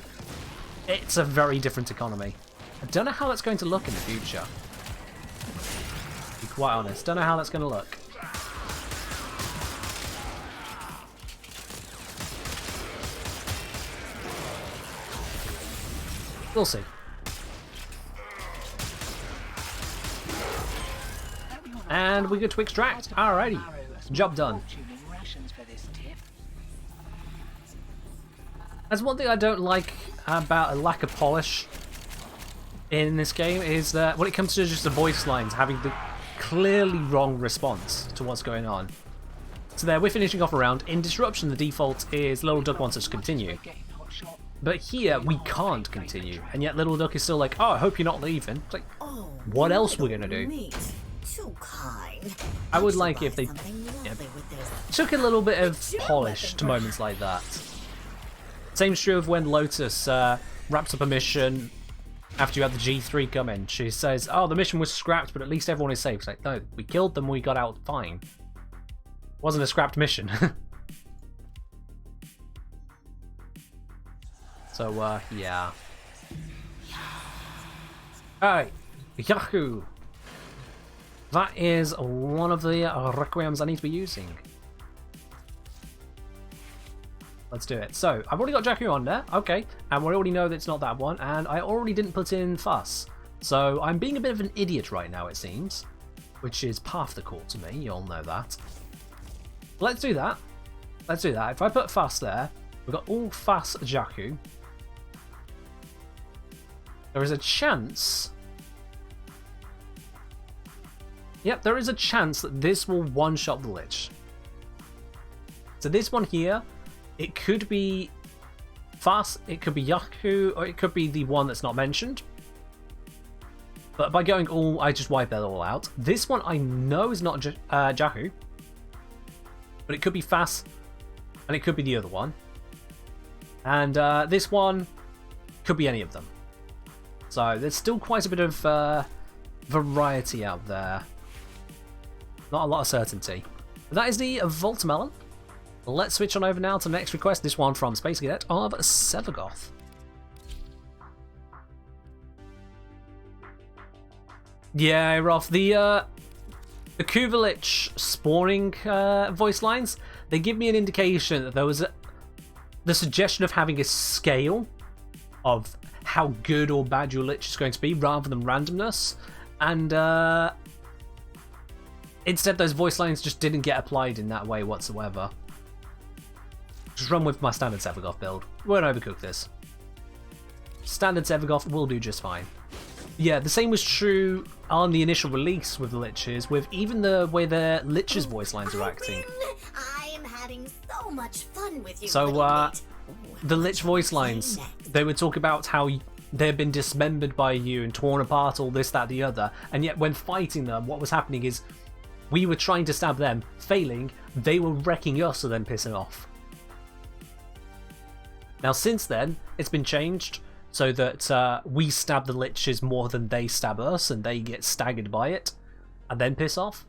it's a very different economy. I don't know how that's going to look in the future. To be quite honest, don't know how that's going to look. We'll see. And we get to extract. Alrighty. Job done. That's one thing I don't like about a lack of polish in this game is that when it comes to just the voice lines having the clearly wrong response to what's going on. So there, we're finishing off a round. In Disruption, the default is Little Duck wants us to continue. But here, we can't continue. And yet Little Duck is still like, oh, I hope you're not leaving. It's like, what else we're going to do? Too kind. I would like if they took a little bit of polish to moments like that. Same's true of when Lotus wraps up a mission after you had the G3 come in. She says, oh, the mission was scrapped, but at least everyone is safe. It's like, no, we killed them, we got out fine. It wasn't a scrapped mission. So, yeah. Alright, Yahoo! That is one of the Requiems I need to be using. Let's do it. So, I've already got Jakku on there, okay, and we already know that it's not that one, and I already didn't put in Fuss. So, I'm being a bit of an idiot right now, it seems, which is half the court to me, you all know that. Let's do that. Let's do that. If I put Fuss there, we've got all Fuss Jakku. There is a chance... Yep, there is a chance that this will one-shot the Lich. So this one here, it could be Fast, it could be Yaku, or it could be the one that's not mentioned. But by going all, I just wipe that all out. This one I know is not Jahu, but it could be Fast, and it could be the other one. And this one could be any of them. So there's still quite a bit of variety out there. Not a lot of certainty. But that is the Voltamelon. Let's switch on over now to the next request. This one from Space Cadet of Sevagoth. Yeah, Roth, the Kuvalich spawning voice lines, they give me an indication that there was the suggestion of having a scale of how good or bad your Lich is going to be rather than randomness. And instead those voice lines just didn't get applied in that way whatsoever. Just run with my standard Sevagoth build. Won't overcook this. Standard Sevagoth will do just fine. Yeah, the same was true on the initial release with the Liches, with even the way the Liches' voice lines are acting. I am having so much fun with you. So, the Lich voice lines, they would talk about how they've been dismembered by you and torn apart, all this, that, the other, and yet when fighting them, what was happening is we were trying to stab them, failing, they were wrecking us and then pissing off. Now since then, it's been changed so that we stab the Liches more than they stab us, and they get staggered by it, and then piss off.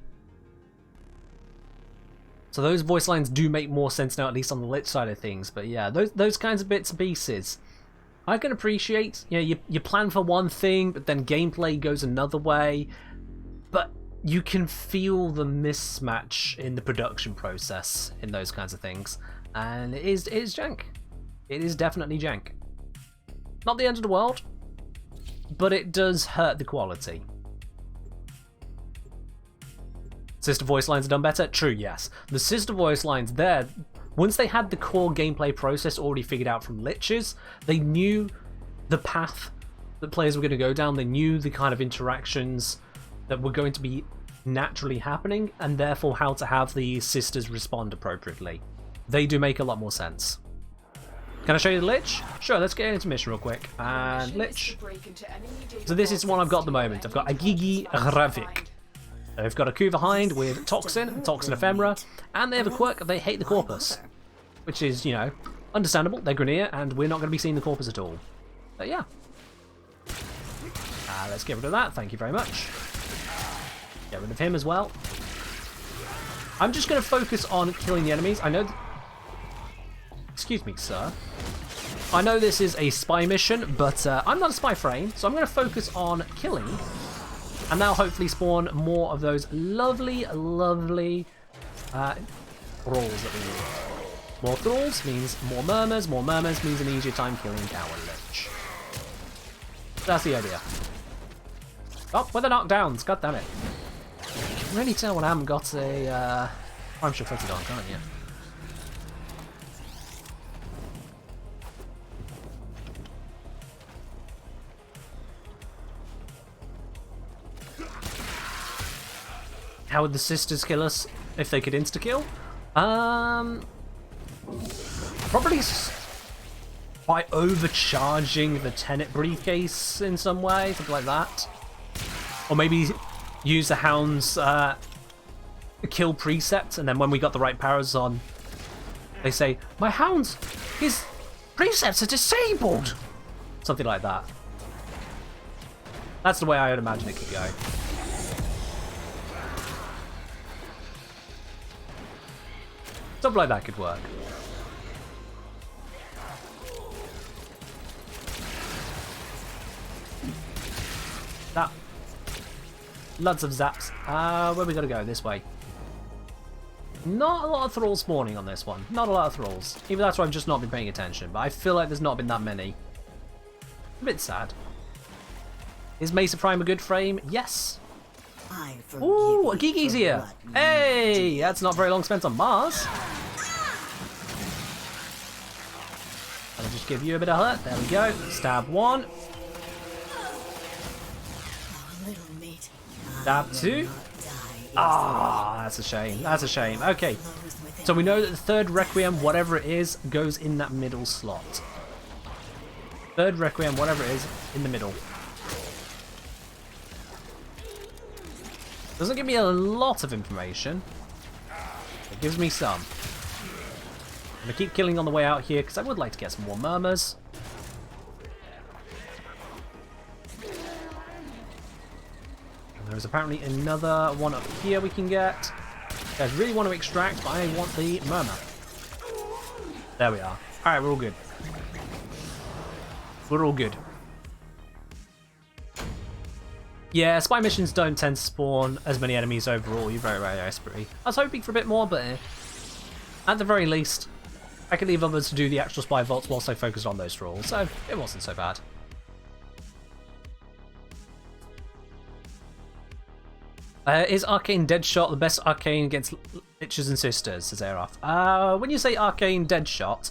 So those voice lines do make more sense now, at least on the Lich side of things. But yeah, those kinds of bits and pieces, I can appreciate. You know, you plan for one thing, but then gameplay goes another way. But you can feel the mismatch in the production process in those kinds of things, and it is jank. It is definitely jank. Not the end of the world, but it does hurt the quality. Sister voice lines are done better? True, yes. The sister voice lines there, once they had the core gameplay process already figured out from Liches, they knew the path that players were going to go down, they knew the kind of interactions that were going to be naturally happening, and therefore how to have the sisters respond appropriately. They do make a lot more sense. Can I show you the Lich? Sure, let's get into mission real quick. And Lich. So this is the one I've got at the moment. I've got a Gigi Ravik. They've got a Kuva Hind with Toxin, Toxin Ephemera, and they have a quirk, they hate the Corpus. Which is, you know, understandable. They're Grenier, and we're not going to be seeing the Corpus at all. But yeah. Let's get rid of that, thank you very much. Get rid of him as well. I'm just going to focus on killing the enemies. I know... Excuse me, sir. I know this is a spy mission, but I'm not a spy frame, so I'm going to focus on killing, and now hopefully spawn more of those lovely, lovely thralls that we need. More thralls means more murmurs means an easier time killing our Lich. That's the idea. Oh, where the knockdowns, god damn it. You can really tell when I haven't got a prime shift footed on, can't you? How would the sisters kill us if they could insta-kill? Probably by overcharging the Tenet briefcase in some way, something like that. Or maybe use the Hound's kill precept, and then when we got the right powers on, they say, my Hound's, his precepts are disabled! Something like that. That's the way I would imagine it could go. Something like that could work. That. Lots of zaps. Where we gotta go? This way. Not a lot of thralls spawning on this one. Not a lot of thralls. Even that's why I've just not been paying attention. But I feel like there's not been that many. A bit sad. Is Mesa Prime a good frame? Yes. Ooh, a Gigi's here! Hey! That's not very long spent on Mars. I'll just give you a bit of hurt. There we go. Stab one. Stab two. Ah, that's a shame. That's a shame. Okay, so we know that the third Requiem, whatever it is, goes in that middle slot. Third Requiem, whatever it is, in the middle. Doesn't give me a lot of information. It gives me some. I'm going to keep killing on the way out here because I would like to get some more murmurs. And there's apparently another one up here we can get. I really want to extract, but I want the murmur. There we are. Alright, we're all good. We're all good. Yeah, spy missions don't tend to spawn as many enemies overall. You're very, very desperate. I was hoping for a bit more, but at the very least, I could leave others to do the actual spy vaults whilst I focused on those for all, so it wasn't so bad. Is Arcane Deadshot the best Arcane against Liches and Sisters, says Aerof? When you say Arcane Deadshot,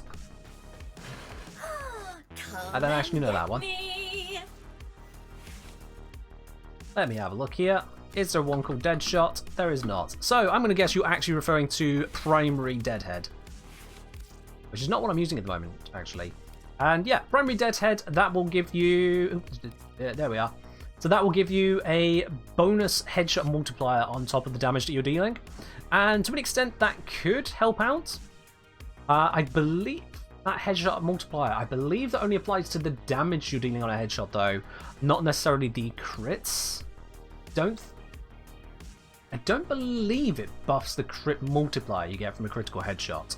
I don't actually know that one. Let me have a look here. Is there one called Deadshot? There is not. So I'm going to guess you're actually referring to Primary Deadhead, which is not what I'm using at the moment, actually. And yeah, Primary Deadhead, that will give you... there we are. So that will give you a bonus headshot multiplier on top of the damage that you're dealing. And to an extent, that could help out. I believe that headshot multiplier, I believe that only applies to the damage you're dealing on a headshot, though. Not necessarily the crits. I don't believe it buffs the crit multiplier you get from a critical headshot.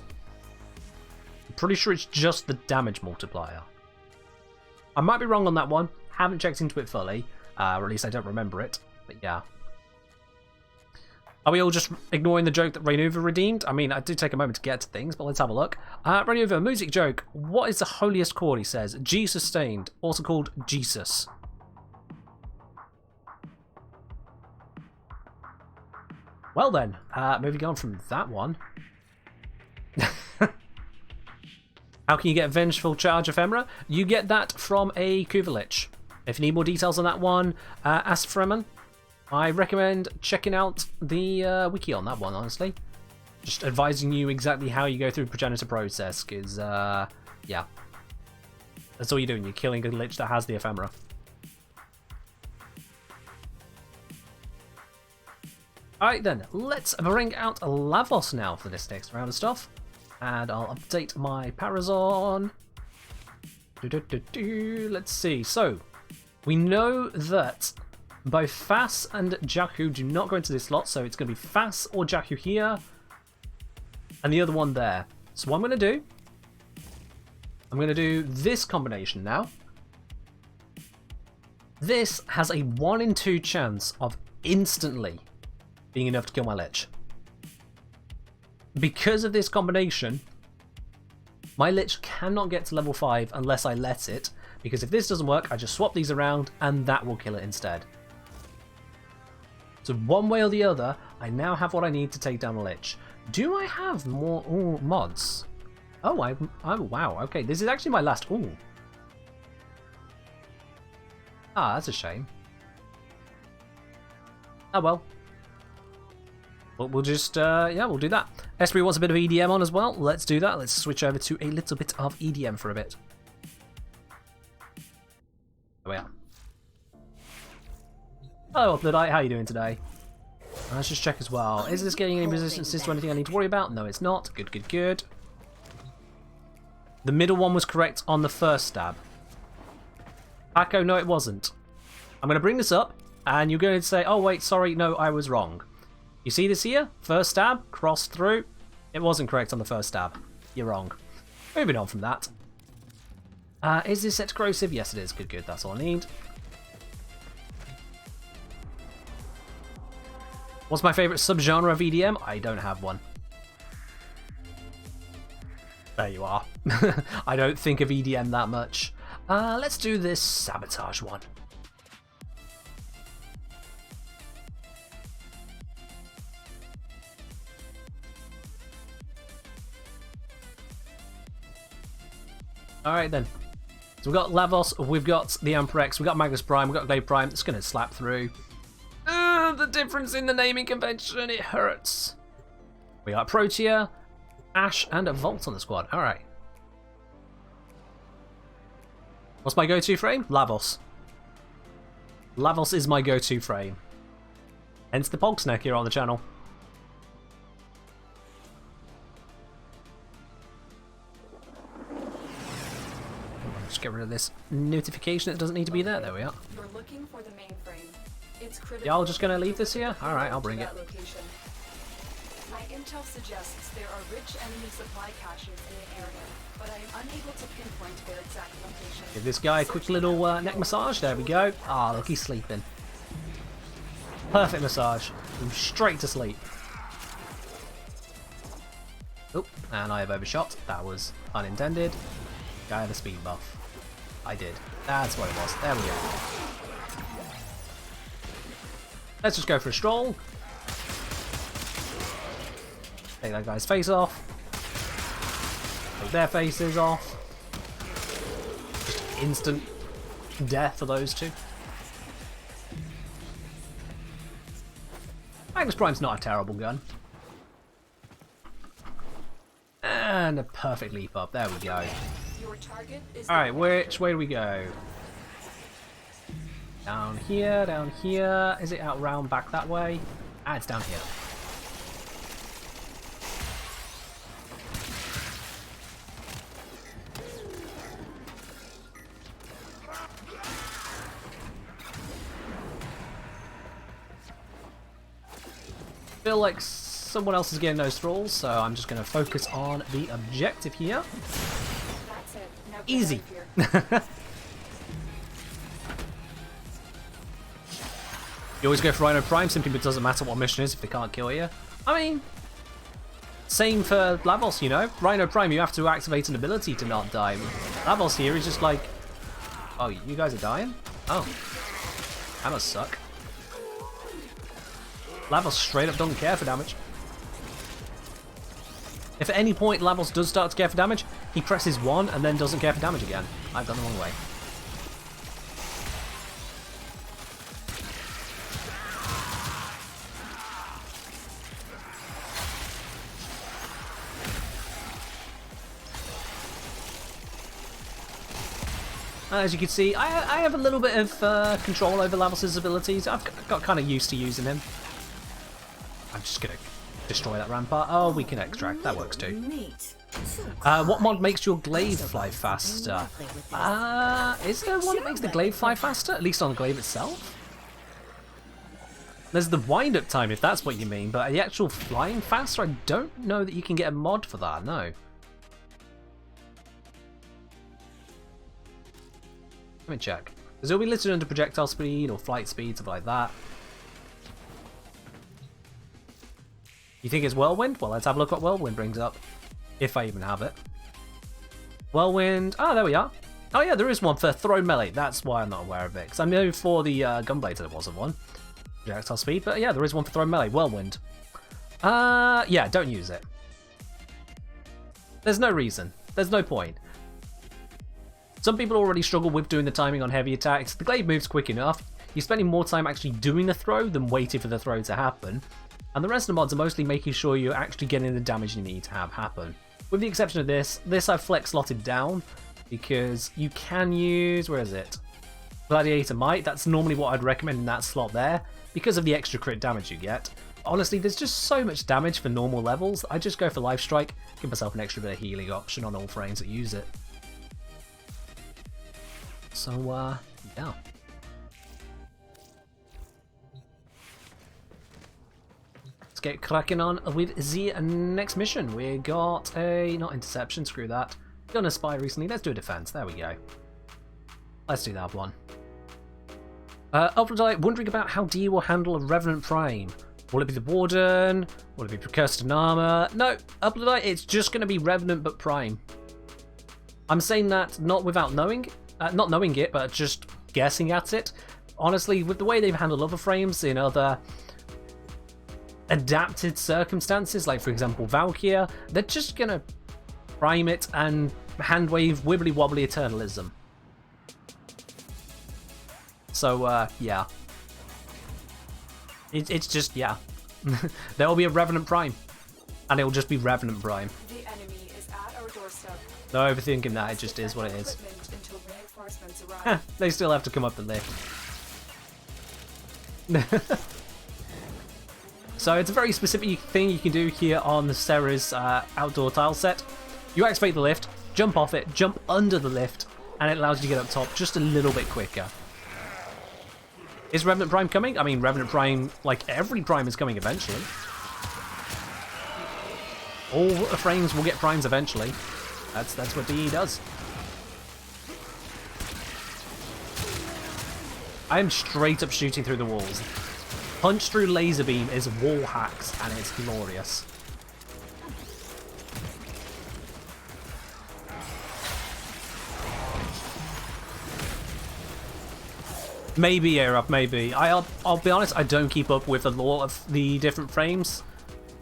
I'm pretty sure it's just the damage multiplier. I might be wrong on that one. Haven't checked into it fully. Or at least I don't remember it. But yeah. Are we all just ignoring the joke that Rainuva redeemed? I mean, I did take a moment to get to things, but let's have a look. Rainuva, music joke. What is the holiest chord, he says? G sustained, also called Jesus. Well then, moving on from that one. How can you get Vengeful Charge Ephemera? You get that from a Kuvalich. If you need more details on that one, ask Fremen. I recommend checking out the wiki on that one, honestly. Just advising you exactly how you go through the progenitor process, because, yeah. That's all you're doing, you're killing a lich that has the ephemera. Alright then, let's bring out Lavos now for this next round of stuff. And I'll update my Parazon. Let's see, so, we know that both Fass and Jakku do not go into this slot, so it's going to be Fass or Jakku here, and the other one there. So what I'm going to do, I'm going to do this combination now. This has a 1 in 2 chance of instantly being enough to kill my Lich. Because of this combination, my Lich cannot get to level 5 unless I let it, because if this doesn't work, I just swap these around and that will kill it instead. So one way or the other, I now have what I need to take down a Lich. Do I have more mods? Oh, wow, okay, this is actually my last... Ooh. Ah, that's a shame. Oh well. We'll just, yeah, we'll do that. Esprit wants a bit of EDM on as well. Let's do that. Let's switch over to a little bit of EDM for a bit. There we are. Hello, Uploadite. How are you doing today? Let's just check as well. Is this getting any resistances to anything I need to worry about? No, it's not. Good, good, good. The middle one was correct on the first stab. Paco, no, it wasn't. I'm going to bring this up, and you're going to say, oh, wait, sorry, no, I was wrong. You see this here? First stab, crossed through. It wasn't correct on the first stab. You're wrong. Moving on from that. Is this set corrosive? Yes, it is. Good, good. That's all I need. What's my favourite subgenre of EDM? I don't have one. There you are. I don't think of EDM that much. Let's do this sabotage one. Alright then. So we've got Lavos, we've got the Amperex, we've got Magus Prime, we've got Glade Prime. It's going to slap through. The difference in the naming convention. It hurts. We got Protea, Ash, and a Volt on the squad. Alright. What's my go-to frame? Lavos. Lavos is my go-to frame. Hence the Pog Snack here on the channel. Just get rid of this notification that doesn't need to be there. There we are. You're looking for the mainframe. It's critical. Y'all just gonna leave this here? Alright, I'll bring it. That location. My intel suggests there are rich enemy supply caches in the area, but I am unable to pinpoint their exact location. Give this guy a quick little neck massage. There we go. Ah, look, he's sleeping. Perfect massage. Move straight to sleep. Oh, and I have overshot. That was unintended. Guy had a speed buff. I did. That's what it was. There we go. Let's just go for a stroll. Take that guy's face off. Take their faces off. Just instant death for those two. Magnus Prime's not a terrible gun. And a perfect leap up. There we go. Your target is Alright, which way do we go? Down here, down here. Is it out round back that way? Ah, it's down here. Feel like someone else is getting those thralls, so I'm just going to focus on the objective here. That's it. Now get Easy. out of here. You always go for Rhino Prime simply because it doesn't matter what mission is if they can't kill you. I mean, same for Lavos, you know? Rhino Prime, you have to activate an ability to not die. Lavos here is just like, oh, you guys are dying? Oh. That must suck. Lavos straight up doesn't care for damage. If at any point Lavos does start to care for damage, he presses 1 and then doesn't care for damage again. I've gone the wrong way. As you can see, I have a little bit of control over Lavos' abilities. I've got kind of used to using him. I'm just going to destroy that rampart. Oh, we can extract. That works too. What mod makes your glaive fly faster? Is there one that makes the glaive fly faster? At least on the glaive itself? There's the wind-up time, if that's what you mean, but the actual flying faster, I don't know that you can get a mod for that, no. Let me check. Because it'll be listed under projectile speed or flight speed, something like that. You think it's Whirlwind? Well, let's have a look what Whirlwind brings up. If I even have it. Whirlwind. Ah, there we are. Oh yeah, there is one for thrown melee. That's why I'm not aware of it. Because I know for the Gunblade there wasn't one. Projectile speed. But yeah, there is one for thrown melee. Whirlwind. Yeah, don't use it. There's no reason. There's no point. Some people already struggle with doing the timing on heavy attacks. The glaive moves quick enough. You're spending more time actually doing the throw than waiting for the throw to happen. And the rest of the mods are mostly making sure you're actually getting the damage you need to have happen. With the exception of this I've flex slotted down because you can use, where is it? Gladiator Might. That's normally what I'd recommend in that slot there because of the extra crit damage you get. Honestly, there's just so much damage for normal levels. I just go for Life Strike, give myself an extra bit of healing option on all frames that use it. So, yeah. Let's get cracking on with the next mission. We got a, not interception, screw that. Done a spy recently, let's do a defense, there we go. Let's do that one. Upload wondering about how D will handle a Revenant Prime. Will it be the Warden? Will it be Precursor Armor? No, Upload, it's just going to be Revenant but Prime. I'm saying that not without knowing. Not knowing it, but just guessing at it. Honestly, with the way they've handled other frames in other adapted circumstances, like for example Valkyria, they're just gonna prime it and handwave wibbly wobbly eternalism. So, yeah. It's just, yeah. There will be a Revenant Prime. And it will just be Revenant Prime. The enemy is at our doorstep. No overthinking that, it just is what it is. Until reinforcements arrive. Heh, they still have to come up the lift. So it's a very specific thing you can do here on the Sarah's outdoor tile set. You activate the lift, jump off it, jump under the lift, and it allows you to get up top just a little bit quicker. Is Revenant Prime coming? I mean, Revenant Prime, like every Prime, is coming eventually. All the frames will get primes eventually. That's what DE does. I am straight up shooting through the walls. Punch through laser beam is wall hacks, and it's glorious. Maybe, yeah, maybe. I'll be honest, I don't keep up with the lore of the different frames,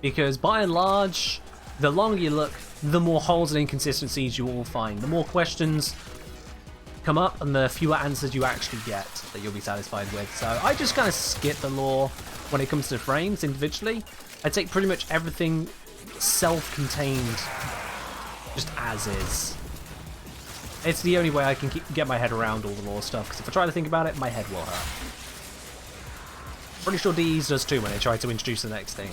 because by and large, the longer you look, the more holes and inconsistencies you will find. The more questions come up, and the fewer answers you actually get that you'll be satisfied with. So I just kind of skip the lore when it comes to frames individually. I take pretty much everything self-contained, just as is. It's the only way I can get my head around all the lore stuff, because if I try to think about it, my head will hurt. Pretty sure DE's does too when they try to introduce the next thing.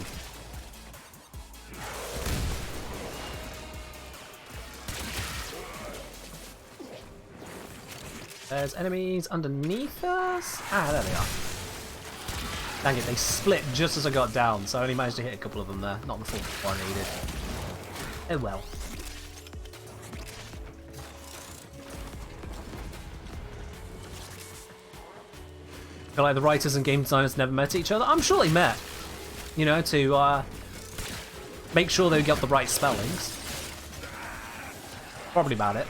There's enemies underneath us. Ah, there they are. Dang it, they split just as I got down, so I only managed to hit a couple of them there. Not the full one I needed. Oh well. I feel like the writers and game designers never met each other. I'm sure they met, you know, to make sure they got the right spellings. Probably about it.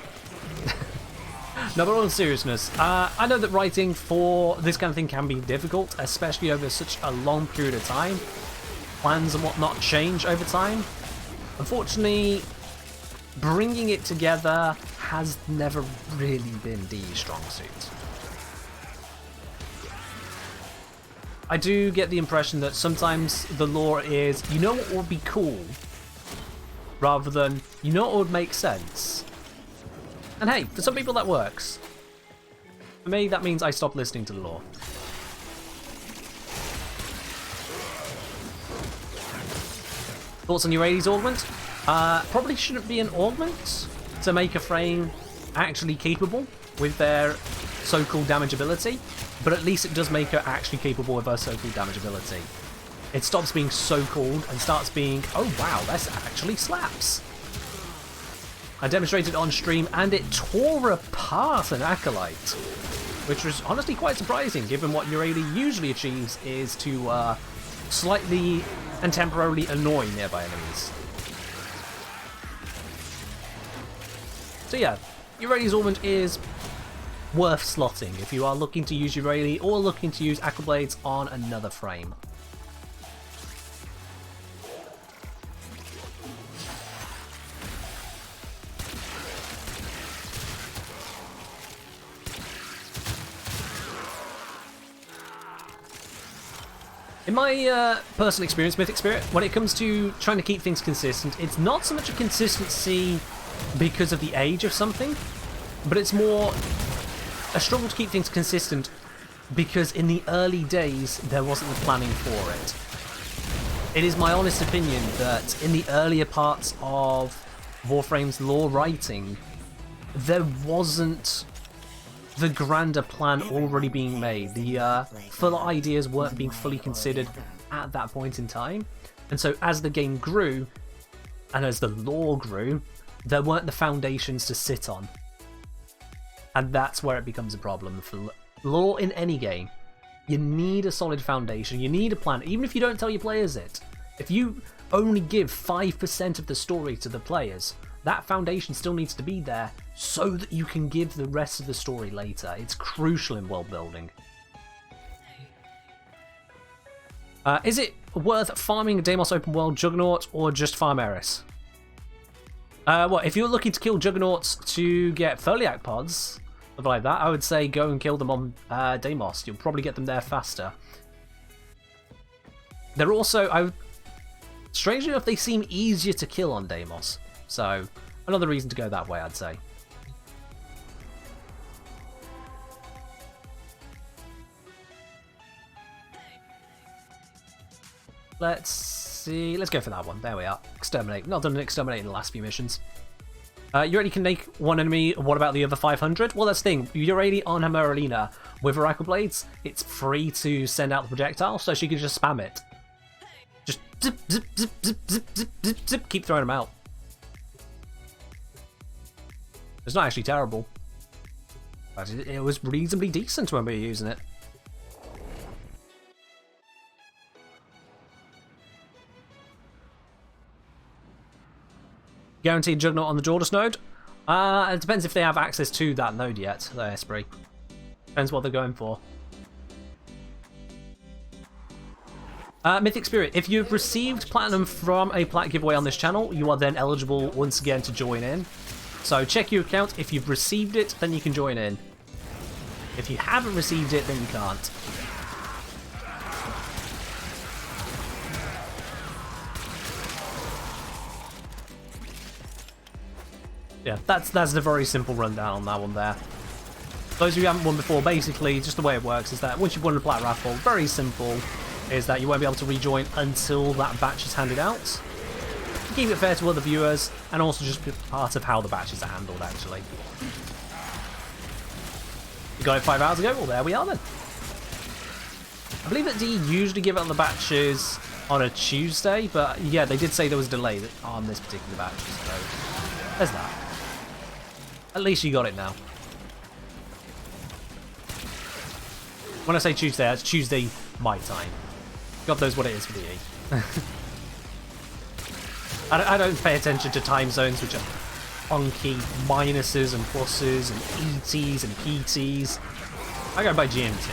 No, but in seriousness, I know that writing for this kind of thing can be difficult, especially over such a long period of time. Plans and whatnot change over time. Unfortunately, bringing it together has never really been DE's strong suit. I do get the impression that sometimes the lore is, you know what would be cool, rather than, you know what would make sense. And hey, for some people that works. For me, that means I stop listening to the lore. Thoughts on your 80s augment? Probably shouldn't be an augment to make a frame actually capable with their so-called damage ability, but at least it does make her actually capable of her so-called damage ability. It stops being so-called and starts being, oh wow, this actually slaps. I demonstrated on stream and it tore apart an Acolyte, which was honestly quite surprising given what Urali usually achieves is to slightly and temporarily annoy nearby enemies. So yeah, Urali's Augment is worth slotting if you are looking to use Urali or looking to use Aquablades on another frame. In my personal experience, Mythic Spirit, when it comes to trying to keep things consistent, it's not so much a consistency because of the age of something, but it's more a struggle to keep things consistent because in the early days there wasn't the planning for it. It is my honest opinion that in the earlier parts of Warframe's lore writing, there wasn't the grander plan already being made. The full ideas weren't being fully considered at that point in time. And so as the game grew, and as the lore grew, there weren't the foundations to sit on. And that's where it becomes a problem. For lore in any game, you need a solid foundation, you need a plan, even if you don't tell your players it. If you only give 5% of the story to the players, that foundation still needs to be there so that you can give the rest of the story later. It's crucial in world building. Is it worth farming a Deimos open world Juggernaut or just farm Eris? Well, if you're looking to kill Juggernauts to get Foliac pods, stuff like that, I would say go and kill them on Deimos. You'll probably get them there faster. They're also, strangely enough, they seem easier to kill on Deimos. So, another reason to go that way, I'd say. Let's see. Let's go for that one. There we are. Exterminate. Not done an exterminate in the last few missions. You already can make one enemy. What about the other 500? Well, that's the thing. You're already on Hammeralina with Oracle Blades. It's free to send out the projectile, so she can just spam it. Just zip, zip, zip, zip, zip, zip, zip, zip. Keep throwing them out. It's not actually terrible. But it was reasonably decent when we were using it. Guaranteed Juggernaut on the Jordis node? It depends if they have access to that node yet, the Esprit. Depends what they're going for. Mythic Spirit. If you've received Platinum from a Plat giveaway on this channel, you are then eligible once again to join in. So check your account. If you've received it, then you can join in. If you haven't received it, then you can't. Yeah, that's the very simple rundown on that one there. Those of you who haven't won before, basically, just the way it works is that once you've won a Plat raffle, very simple, is that you won't be able to rejoin until that batch is handed out. Keep it fair to other viewers, and also just be part of how the batches are handled, actually. You got it 5 hours ago? Well, there we are then. I believe that D usually give out the batches on a Tuesday, but yeah, they did say there was a delay on this particular batch, so there's that. At least you got it now. When I say Tuesday, that's Tuesday my time. God knows what it is for DE. I don't pay attention to time zones, which are funky minuses and pluses and ETs and PTs. I go by GMT.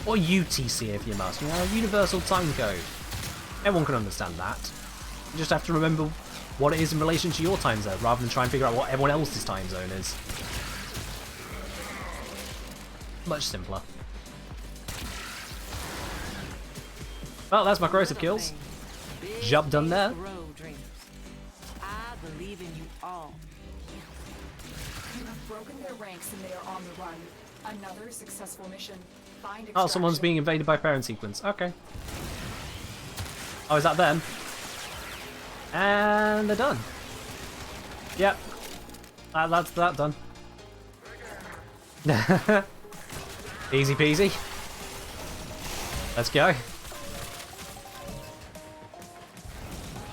Or UTC if you must. You know, Universal Time Code. Everyone can understand that. You just have to remember what it is in relation to your time zone, rather than try and figure out what everyone else's time zone is. Much simpler. Well, that's my corrosive kills. Job done there. I believe in you all. You have broken their ranks and they are on the run. Another successful mission. Find Oh, someone's being invaded by parent sequence. Okay. Oh, is that them? And they're done. Yep. That's that done. Easy peasy. Let's go.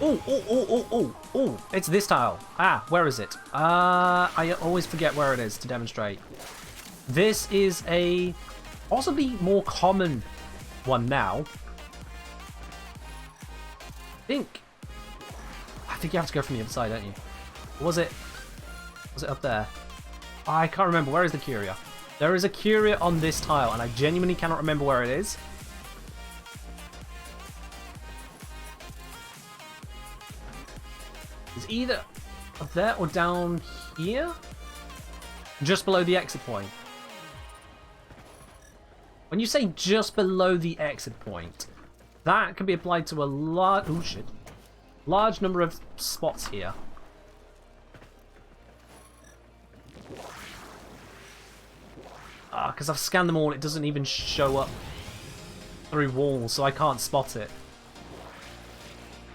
Oh, it's this tile. Ah, where is it? I always forget where it is to demonstrate. This is a possibly more common one now. I think you have to go from the other side, don't you? Or was it up there? I can't remember. Where is the Curia? There is a Curia on this tile, and I genuinely cannot remember where it is. It's either up there or down here? Just below the exit point. When you say just below the exit point, that can be applied to a large... Oh, shit. Large number of spots here. Because I've scanned them all, it doesn't even show up through walls, so I can't spot it.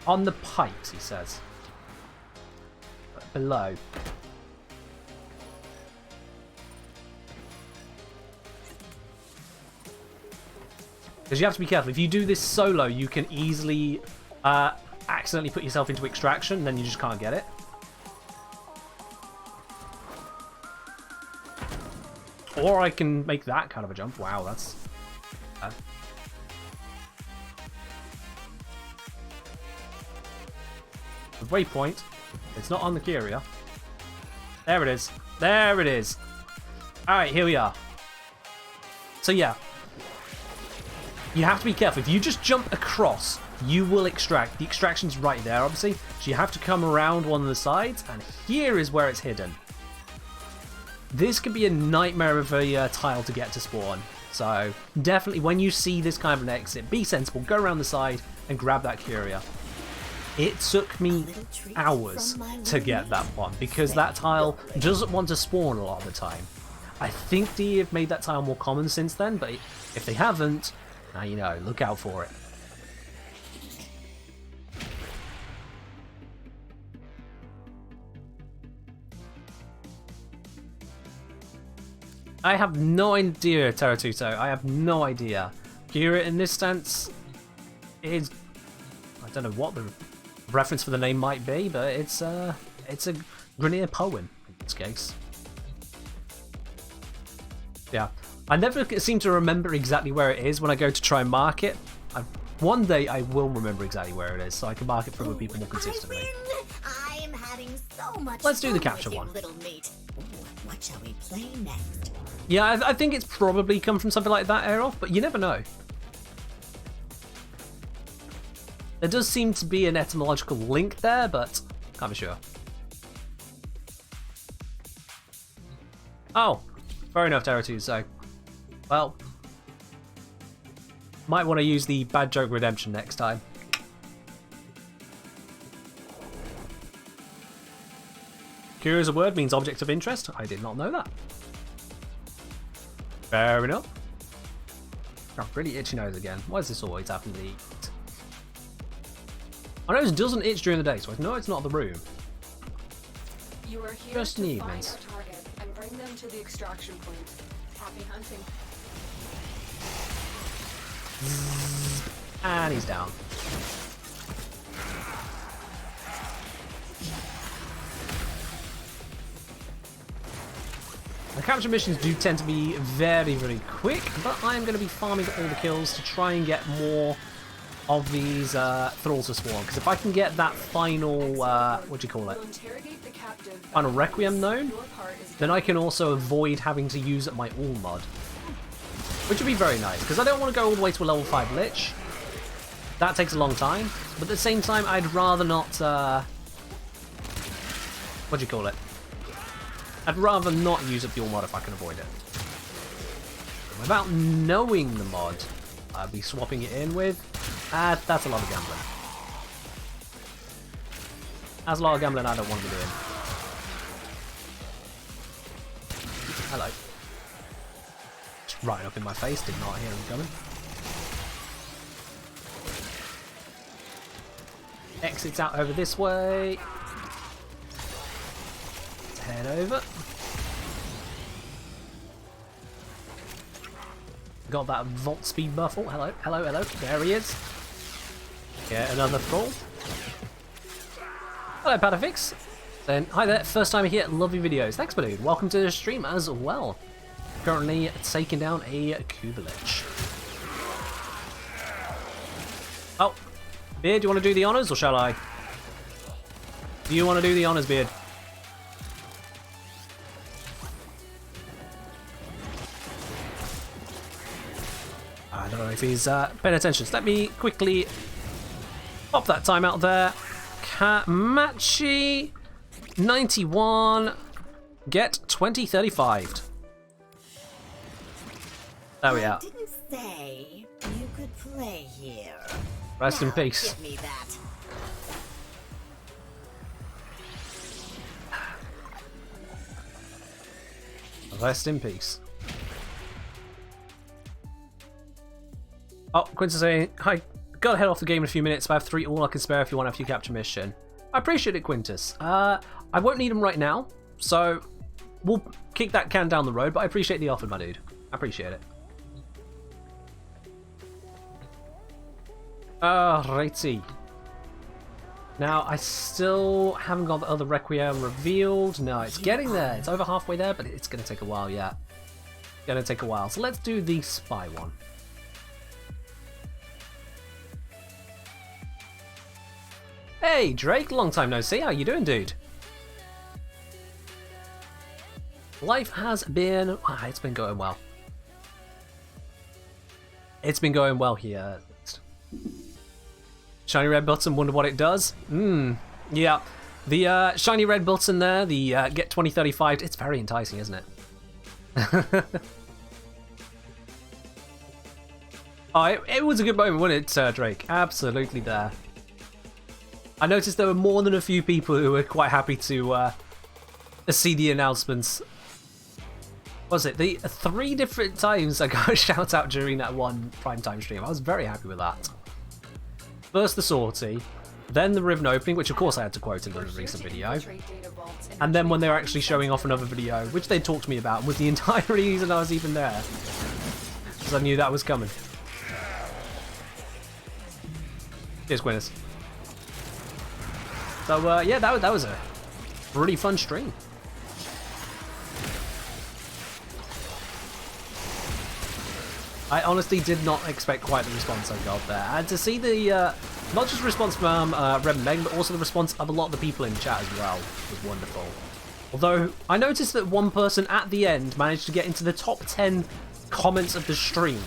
On the pipes, he says. Below. Because you have to be careful. If you do this solo, you can easily accidentally put yourself into extraction, and then you just can't get it. Or I can make that kind of a jump. Wow, that's bad. The waypoint. It's not on the Curia. There it is. There it is. Alright, here we are. So yeah. You have to be careful. If you just jump across, you will extract. The extraction's right there, obviously. So you have to come around one of the sides, and here is where it's hidden. This could be a nightmare of a tile to get to spawn. So definitely when you see this kind of an exit, be sensible, go around the side and grab that Curia. It took me hours to get that one because that tile doesn't want to spawn a lot of the time. I think they have made that tile more common since then, but if they haven't, now you know, look out for it. I have no idea, Terratuto. I have no idea. Curia in this stance is... I don't know what the reference for the name might be, but it's a Grenier poem in this case. Yeah. I never seem to remember exactly where it is when I go to try and mark it. One day I will remember exactly where it is, so I can mark it for other people more consistently. I am having so much Let's do the fun capture with you, one. little meat. Ooh, what shall we play next? Yeah, I think it's probably come from something like that, Aerof, but you never know. There does seem to be an etymological link there, but can't be sure. Oh, fair enough, Terratu, so... Well... Might want to use the bad joke redemption next time. Curious a word means object of interest? I did not know that. Fair enough. Oh, really itchy nose again. Why does this always happen to eat? My nose doesn't itch during the day, so I know it's not the room. You are here Just to in the find evenings. our target and bring them to the extraction point. Happy hunting. And he's down. The capture missions do tend to be very, very quick, but I am going to be farming all the kills to try and get more of these thralls to spawn. Because if I can get that final, what do you call it? We'll interrogate the captive. Final Requiem known, Your part is then I can also avoid having to use my all mod. Which would be very nice, because I don't want to go all the way to a level 5 Lich. That takes a long time, but at the same time I'd rather not, what do you call it? I'd rather not use up your mod if I can avoid it. Without knowing the mod, I'd be swapping it in with, that's a lot of gambling. That's a lot of gambling I don't want to be doing. Hello. Just right up in my face, did not hear him coming. Exits out over this way. Let's head over. Got that vault speed buff. Oh, hello, hello, hello. There he is. Get another thrall. Hello, Patafix. Then, hi there, first time here, love your videos. Thanks, dude. Welcome to the stream as well. Currently taking down a Kubelich. Oh, Beard, do you want to do the honours or shall I? Do you want to do the honours, Beard? I don't know if he's paying attention. So let me quickly pop that timeout there. Kamachi 91. Get 2035. There we are. I didn't say you could play here. Rest in Now, peace. Give me that. Rest in peace. Oh, Quintus saying, hi, gotta head off the game in a few minutes, but I have 3 all I can spare if you want a few capture mission. I appreciate it, Quintus. I won't need them right now, so we'll kick that can down the road, but I appreciate the offer, my dude. I appreciate it. Alrighty. Now, I still haven't got the other Requiem revealed. No, it's getting there. It's over halfway there, but it's going to take a while, yeah. Going to take a while. So let's do the spy one. Hey, Drake, long time no see. How you doing, dude? Life has been... it's been going well. It's been going well here. Shiny red button, wonder what it does? Yeah. The shiny red button there, the get 2035, it's very enticing, isn't it? Oh, it was a good moment, wasn't it, Drake? Absolutely there. I noticed there were more than a few people who were quite happy to see the announcements. What was it? The 3 different times I got a shout out during that one primetime stream. I was very happy with that. First the Sortie, then the Riven opening, which of course I had to quote in the recent video. And then when they were actually showing off another video, which they talked to me about, was the entire reason I was even there. Because I knew that was coming. Cheers, Gwyneth. So yeah, that was a really fun stream. I honestly did not expect quite the response I got there, and to see the not just response from Rem and Meg, but also the response of a lot of the people in chat as well was wonderful. Although I noticed that one person at the end managed to get into the top 10 comments of the stream.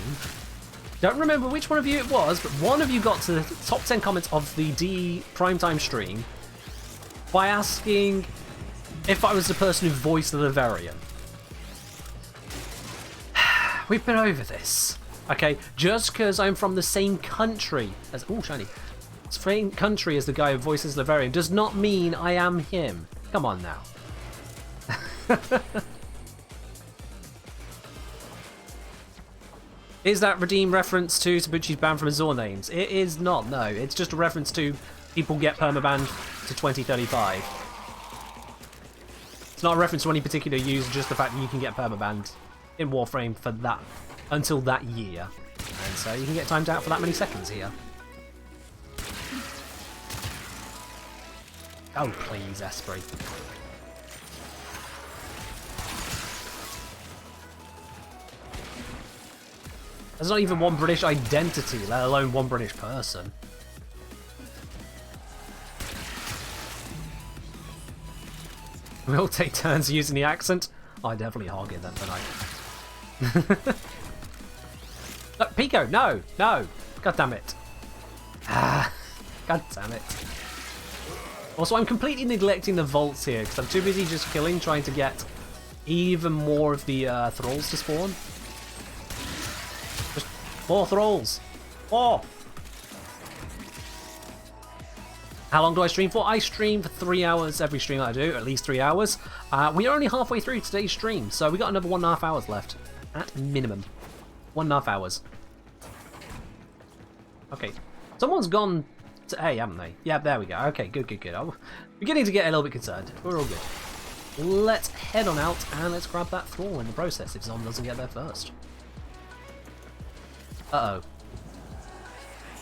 Don't remember which one of you it was, but one of you got to the top 10 comments of the D primetime stream by asking if I was the person who voiced the Liverian. We've been over this. Okay, just because I'm from the same country as... Oh, shiny. Same country as the guy who voices Liverian does not mean I am him. Come on now. Is that redeem reference to Sabuchi's ban from Azor names? It is not, no. It's just a reference to people get permabanned to 2035. It's not a reference to any particular user, just the fact that you can get permabanned in Warframe for that until that year. And so you can get timed out for that many seconds here. Oh, please, Esprit. There's not even one British identity, let alone one British person. We all take turns using the accent. I definitely hog it then, don't I? Look, Pico, no, no. God damn it. Ah, God damn it. Also, I'm completely neglecting the vaults here because I'm too busy just killing, trying to get even more of the thralls to spawn. Just more thralls. More. How long do I stream for? I stream for 3 hours every stream that I do, at least 3 hours. We are only halfway through today's stream, so we got another 1.5 hours left. At minimum. 1.5 hours. Okay. Someone's gone to A, haven't they? Yeah, there we go. Okay, good, good, good. I'm beginning to get a little bit concerned. We're all good. Let's head on out and let's grab that thrall in the process if someone doesn't get there first. Uh-oh.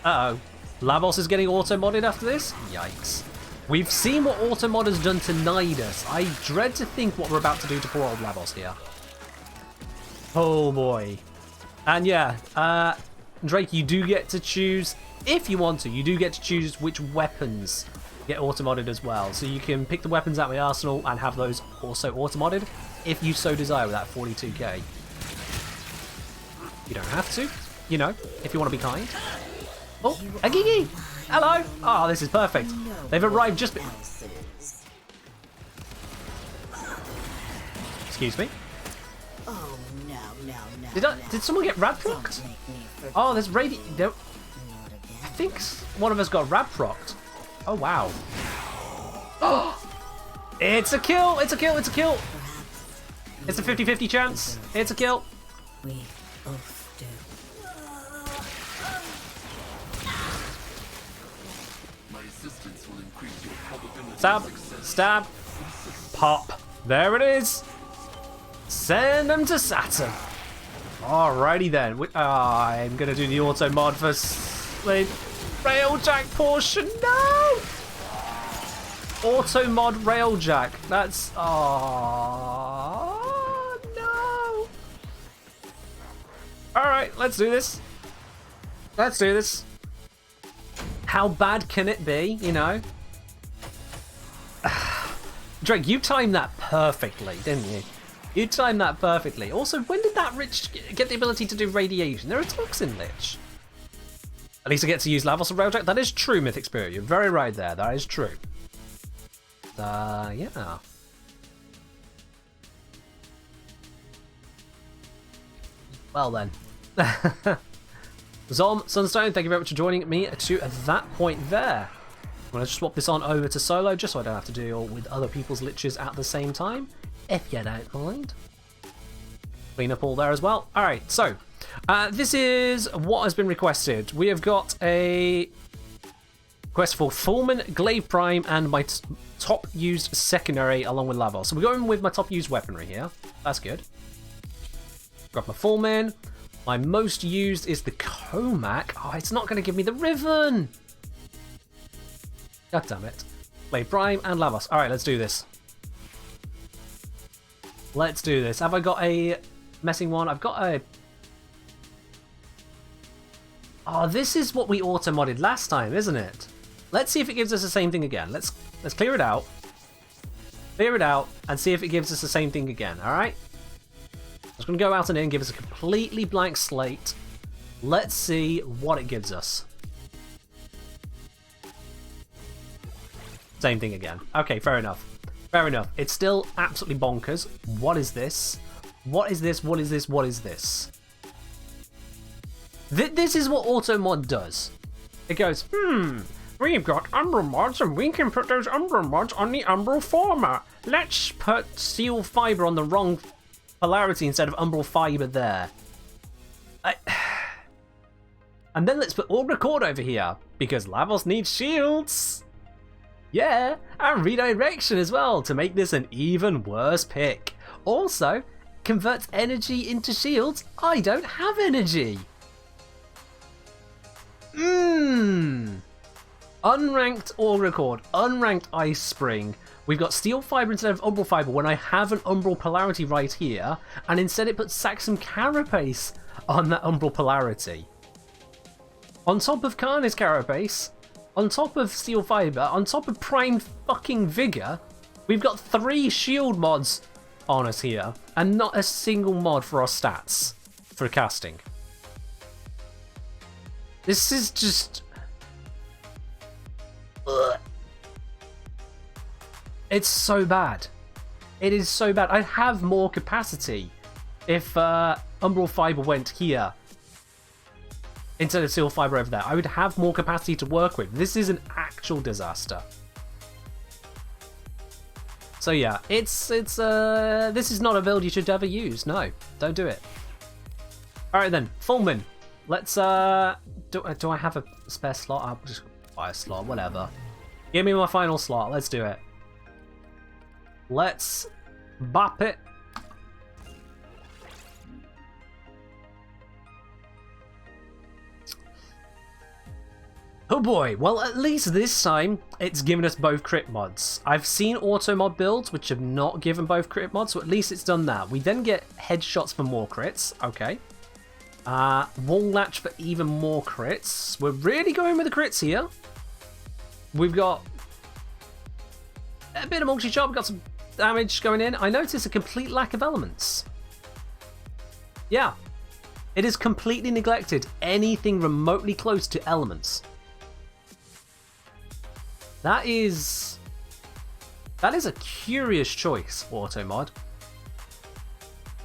Uh-oh. Lavos is getting auto-modded after this? Yikes. We've seen what auto-mod has done to Nidus. I dread to think what we're about to do to poor old Lavos here. Oh boy. And yeah, Drake, you do get to choose, if you want to, you do get to choose which weapons get auto-modded as well. So you can pick the weapons out of the arsenal and have those also auto-modded, if you so desire with that 42k. You don't have to, you know, if you want to be kind. Oh, a Gigi! Hello! Oh, this is perfect. They've arrived just... Excuse me? Oh, no. Did someone get rad procced? Oh, there's radi... I think one of us got rad procced. Oh, wow. Oh! It's a kill! It's a kill! It's a kill! It's a 50-50 chance. It's a kill. We both do. Stab, stab, pop. There it is. Send them to Saturn. Alrighty then. I'm going to do the auto mod for the Railjack portion. No! Auto mod Railjack. That's... Oh, no. Alright, let's do this. Let's do this. How bad can it be, you know? Drake, you timed that perfectly, didn't you? You timed that perfectly. Also, when did that Lich get the ability to do radiation? They're a toxin Lich. At least I get to use Lavos and Railjack. That is true, Mythic Spirit. You're very right there. That is true. Yeah. Well then. Zom, Sunstone, thank you very much for joining me to that point there. I'm going to swap this on over to solo just so I don't have to deal with other people's liches at the same time, if you don't mind. Clean up all there as well. Alright, so this is what has been requested. We have got a quest for Fulman, Glaive Prime, and my top used secondary along with Lavos. So we're going with my top used weaponry here. That's good. Grab my Fulman. My most used is the Comac. Oh, it's not going to give me the Riven. God damn it. Glaive Prime and Lavos. Alright, let's do this. Let's do this. Have I got a messing one? I've got a... Oh, this is what we auto-modded last time, isn't it? Let's see if it gives us the same thing again. Let's clear it out. Clear it out and see if it gives us the same thing again, alright? I'm just going to go out and in, give us a completely blank slate. Let's see what it gives us. Same thing again. Okay, fair enough. Fair enough. It's still absolutely bonkers. What is this? What is this? What is this? What is this? This is what auto mod does. It goes, we've got Umbral mods and we can put those Umbral mods on the Umbral format. Let's put Steel Fiber on the wrong polarity instead of Umbral Fiber there. And then let's put Aura Cord over here because Lavos needs shields. Yeah, and redirection as well to make this an even worse pick. Also, converts energy into shields. I don't have energy. Unranked Aura Cord, unranked Ice Spring. We've got Steel Fiber instead of Umbral Fiber when I have an Umbral Polarity right here, and instead it puts Saxum Carapace on that Umbral Polarity. On top of Karna's Carapace, on top of Steel Fiber, on top of Prime fucking Vigor, we've got 3 shield mods on us here, and not a single mod for our stats for casting. This is just... Ugh. It's so bad. It is so bad. I'd have more capacity if Umbral Fiber went here instead of Steel Fiber over there. I would have more capacity to work with. This is an actual disaster. So yeah, it's this is not a build you should ever use. No, don't do it. All right then, Fulman. Let's do I have a spare slot? I'll just buy a slot, whatever. Give me my final slot. Let's do it. Let's bop it. Oh boy, well at least this time it's given us both crit mods. I've seen auto mod builds which have not given both crit mods, so at least it's done that. We then get headshots for more crits, okay. Wall latch for even more crits. We're really going with the crits here. We've got a bit of multi-shot, we've got some damage going in. I notice a complete lack of elements. Yeah, it has completely neglected anything remotely close to elements. That is a curious choice, auto mod.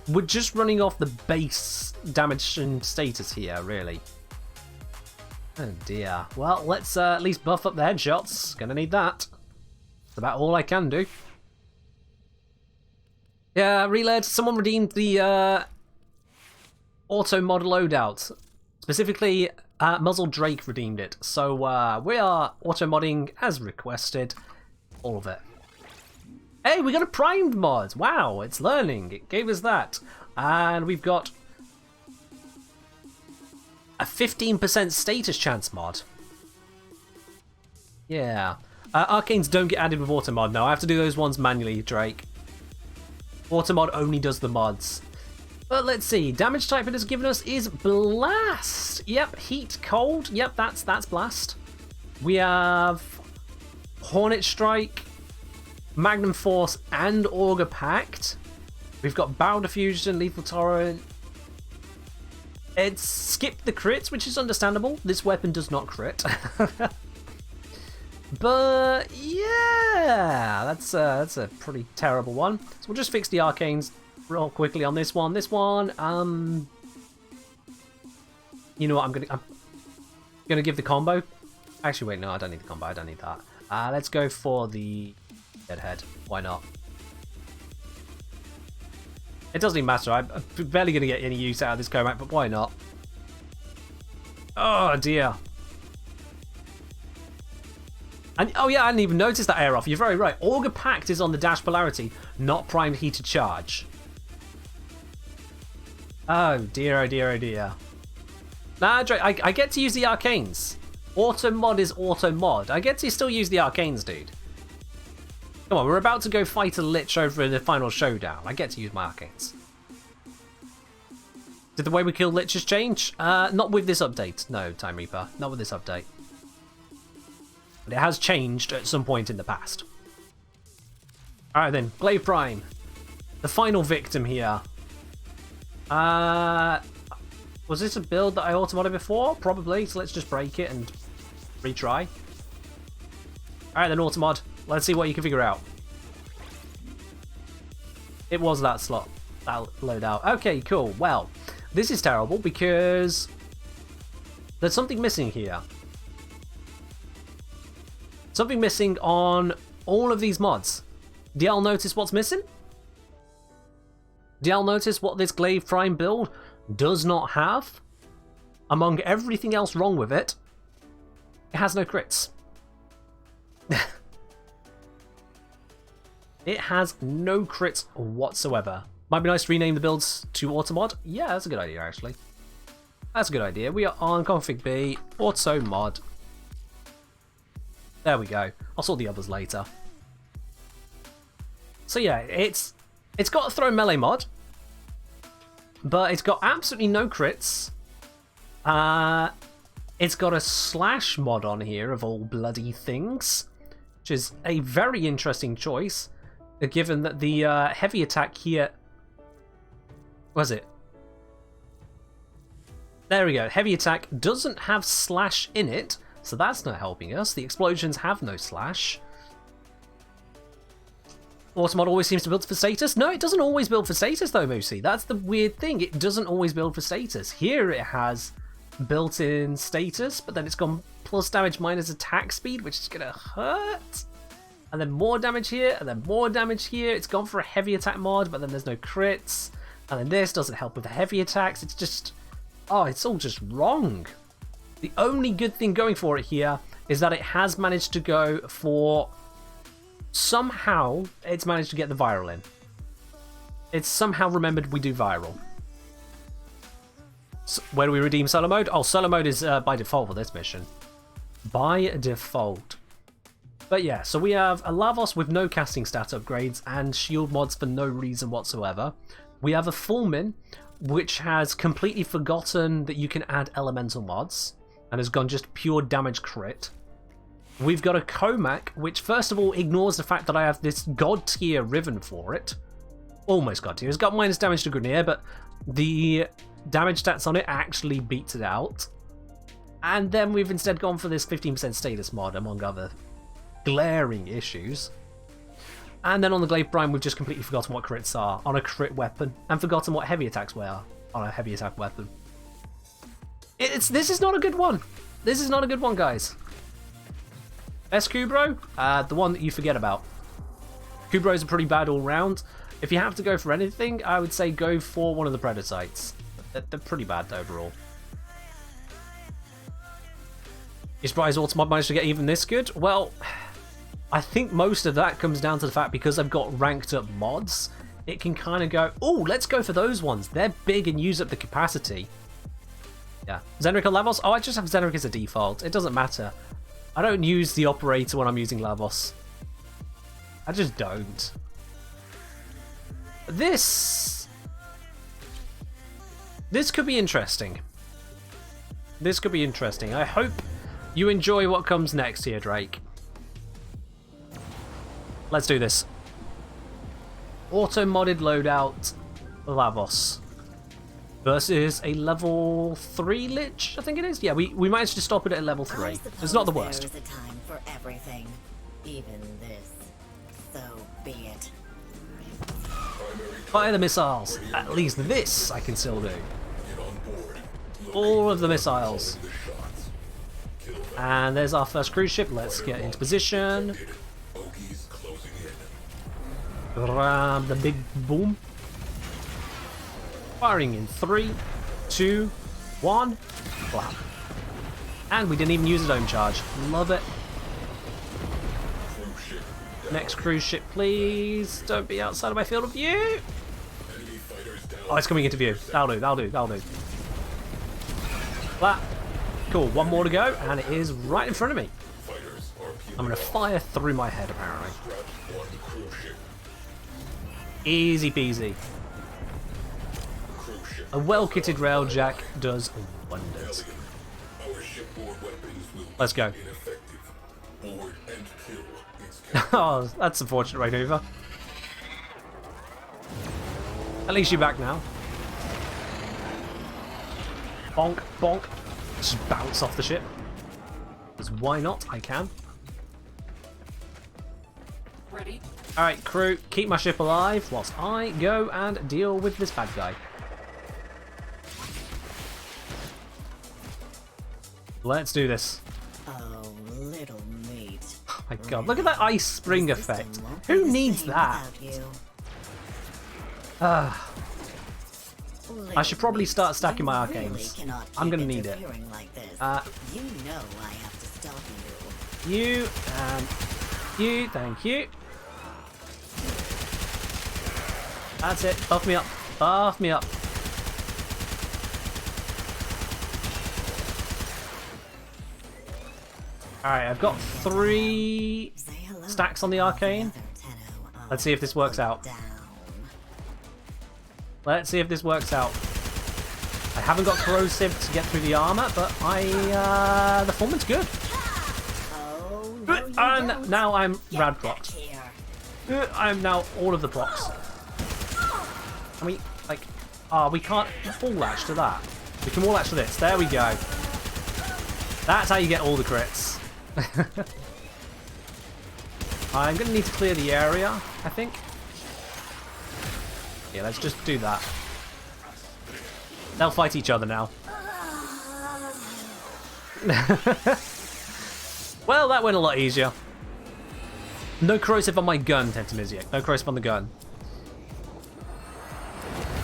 We're just running off the base damage and status here, really. Oh dear. Well, let's at least buff up the headshots. Gonna need that. That's about all I can do. Yeah, Reled, someone redeemed the auto mod loadout. Specifically, Muzzle Drake redeemed it. So we are auto modding as requested. All of it. Hey, we got a primed mod! Wow, it's learning. It gave us that. And we've got a 15% status chance mod. Yeah. Arcanes don't get added with automod. No, I have to do those ones manually, Drake. Automod only does the mods. But let's see. Damage type it has given us is Blast. Yep, Heat, Cold. Yep, that's Blast. We have Hornet Strike, Magnum Force, and Auger Pact. We've got Bow Diffusion, Lethal Torrent. It's skipped the crits, which is understandable. This weapon does not crit. But yeah, that's a pretty terrible one. So we'll just fix the arcanes real quickly on this one. This one, You know what? I'm gonna give the combo. Actually, wait, no, I don't need the combo. I don't need that. Let's go for the deadhead. Why not? It doesn't even matter. I'm barely gonna get any use out of this Comac, but why not? Oh dear. And oh yeah, I didn't even notice that air off. You're very right. Augur Pact is on the dash polarity, not primed heated charge. Oh dear, oh dear, oh dear. Nah, Drake, I get to use the arcanes. Auto mod is auto mod. I get to still use the arcanes, dude. Come on, we're about to go fight a lich over in the final showdown. I get to use my arcanes. Did the way we kill liches change? Not with this update. No, Time Reaper. Not with this update. But it has changed at some point in the past. Alright then, Glaive Prime. The final victim here. Was this a build that I auto-modded before? Probably, so let's just break it and retry. Alright then, auto-mod. Let's see what you can figure out. It was that slot. That loadout. Okay, cool. Well, this is terrible because there's something missing here. Something missing on all of these mods. Do y'all notice what's missing? Do y'all notice what this Glaive Prime build does not have? Among everything else wrong with it, it has no crits. It has no crits whatsoever. Might be nice to rename the builds to Automod. Yeah, that's a good idea, actually. That's a good idea. We are on config B, auto mod. There we go. I'll sort the others later. So yeah, it's got a throw melee mod, but it's got absolutely no crits. It's got a slash mod on here of all bloody things, which is a very interesting choice, given that the heavy attack here... Was it? There we go. Heavy attack doesn't have slash in it, so that's not helping us. The explosions have no slash. Automod always seems to build for status. No, it doesn't always build for status though, Moosey. That's the weird thing. It doesn't always build for status. Here it has built-in status, but then it's gone plus damage minus attack speed, which is gonna hurt. And then more damage here, and then more damage here. It's gone for a heavy attack mod, but then there's no crits. And then this doesn't help with the heavy attacks. It's just... oh, it's all just wrong. The only good thing going for it here is that it has managed to go for... somehow, it's managed to get the viral in. It's somehow remembered we do viral. So, where do we redeem solo mode? Oh, solo mode is by default for this mission. By default. But yeah, so we have a Lavos with no casting stat upgrades and shield mods for no reason whatsoever. We have a Fulmin, which has completely forgotten that you can add elemental mods and has gone just pure damage crit. We've got a Comac, which first of all ignores the fact that I have this god tier Riven for it. Almost god tier. It's got minus damage to Grenier, but the damage stats on it actually beats it out. And then we've instead gone for this 15% status mod, among other glaring issues. And then on the Glaive Prime, we've just completely forgotten what crits are on a crit weapon, and forgotten what heavy attacks were on a heavy attack weapon. This is not a good one. This is not a good one, guys. Best Kubro? The one that you forget about. Kubros are pretty bad all round. If you have to go for anything, I would say go for one of the Predacites. They're pretty bad overall. You surprised Automod managed to get even this good? Well, I think most of that comes down to the fact because I've got ranked up mods, it can kind of go, oh, let's go for those ones. They're big and use up the capacity. Yeah. Zenrik or Lavos? Oh, I just have Zenrik as a default. It doesn't matter. I don't use the operator when I'm using Lavos. I just don't. This could be interesting. This could be interesting. I hope you enjoy what comes next here, Drake. Let's do this. Auto-modded loadout Lavos versus a level 3 Lich, I think it is. Yeah, we managed to stop it at level 3. It's not the worst. There is a time for everything, even this. So be it. Fire the missiles. At least this I can still do. all of the missiles. And there's our first cruise ship. Let's get into position. Grab the big boom. Firing in 3, 2, 1. Flap. And we didn't even use a dome charge. Love it. Next cruise ship, please. Don't be outside of my field of view. Oh, it's coming into view. That'll do, that'll do, that'll do. Flap. Cool, one more to go, and it is right in front of me. I'm going to fire through my head, apparently. Easy peasy. A well-kitted railjack does wonders. Let's go. Oh, that's unfortunate, Rainhoover. At least you're back now. Bonk, bonk. Just bounce off the ship. Because why not? I can. Ready? Alright, crew, keep my ship alive whilst I go and deal with this bad guy. Let's do this. Oh, little mate. Oh my god, look at that ice spring effect. Who needs that? I should probably start stacking my arcanes. I'm gonna need it. You know I have to stop you. You and you, thank you. That's it, buff me up, buff me up. Alright, I've got 3 stacks on the arcane. Let's see if this works out. Let's see if this works out. I haven't got corrosive to get through the armor, but the performance good. And now I'm rad procs. I'm now all of the procs. And we, like, we can't full latch to that. We can wall latch to this. There we go. That's how you get all the crits. I'm going to need to clear the area, I think. Yeah, let's just do that. They'll fight each other now. Well, that went a lot easier. No corrosive on my gun, Tentamiziac. No corrosive on the gun.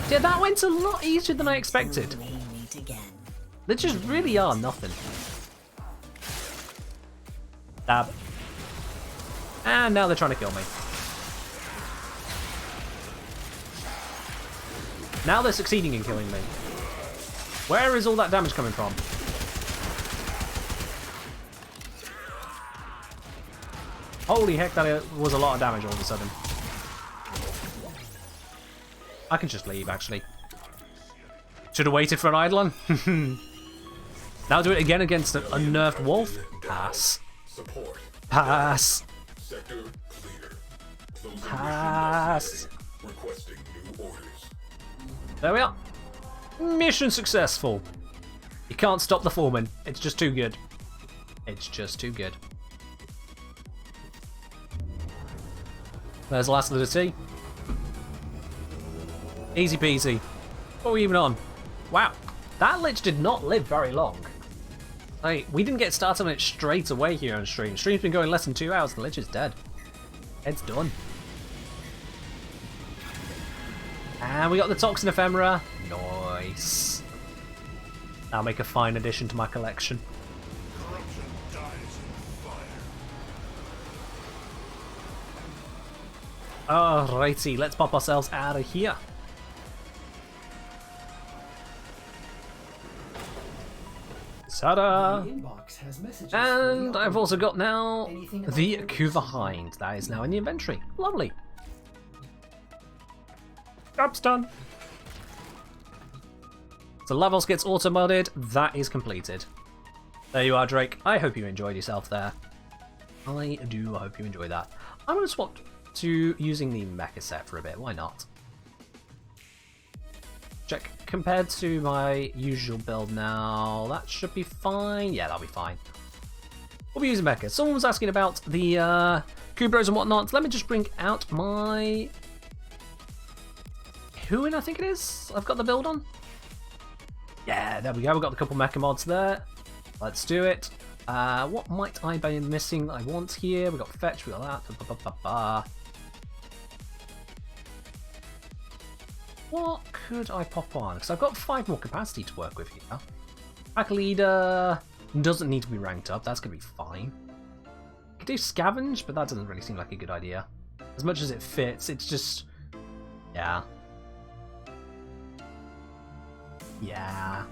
Yeah, that went a lot easier than I expected. They just really are nothing. Stab. And now they're trying to kill me. Now they're succeeding in killing me. Where is all that damage coming from? Holy heck, that was a lot of damage all of a sudden. I can just leave, actually. Should have waited for an Eidolon. Now do it again against an unnerved wolf. Pass. Pass. Pass. There we are. Mission successful. You can't stop the foreman. It's just too good. It's just too good. There's the last of the tea. Easy peasy. What are we even on? Wow. That lich did not live very long. Like, we didn't get started on it straight away here on stream. Stream's been going less than 2 hours. The lich is dead. It's done. And we got the Toxin Ephemera. Nice. That'll make a fine addition to my collection. Alrighty, let's pop ourselves out of here. Ta-da! And I've also got now the Kuva Hind. That is now in the inventory. Lovely. Job's done. So Lavos gets auto-modded. That is completed. There you are, Drake. I hope you enjoyed yourself there. I do hope you enjoyed that. I'm going to swap to using the mecha set for a bit. Why not? Check. Compared to my usual build now, that should be fine. Yeah, that'll be fine. We'll be using mecha. Someone was asking about the Kubros and whatnot. Let me just bring out my Huin, I think it is. I've got the build on. Yeah, there we go. We've got a couple mecha mods there. Let's do it. What might I be missing that I want here? We've got fetch, we got that. What could I pop on? Because I've got 5 more capacity to work with here. Pack leader doesn't need to be ranked up. That's going to be fine. I could do scavenge, but that doesn't really seem like a good idea. As much as it fits, it's just... Yeah. Yeah.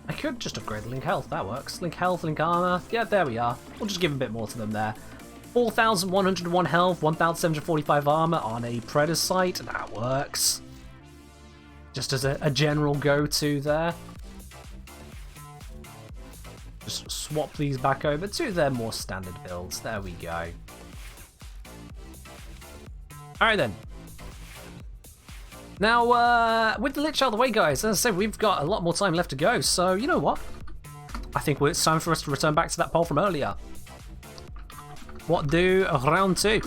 I could just upgrade the Link Health. That works. Link Health, Link Armor. Yeah, there we are. We'll just give a bit more to them there. 4,101 health, 1,745 armor on a Predator site. That works. Just as a general go-to there. Just swap these back over to their more standard builds. There we go. Alright then. Now, with the Lich out of the way, guys, as I said, we've got a lot more time left to go. So, you know what? I think it's time for us to return back to that poll from earlier. What do round 2?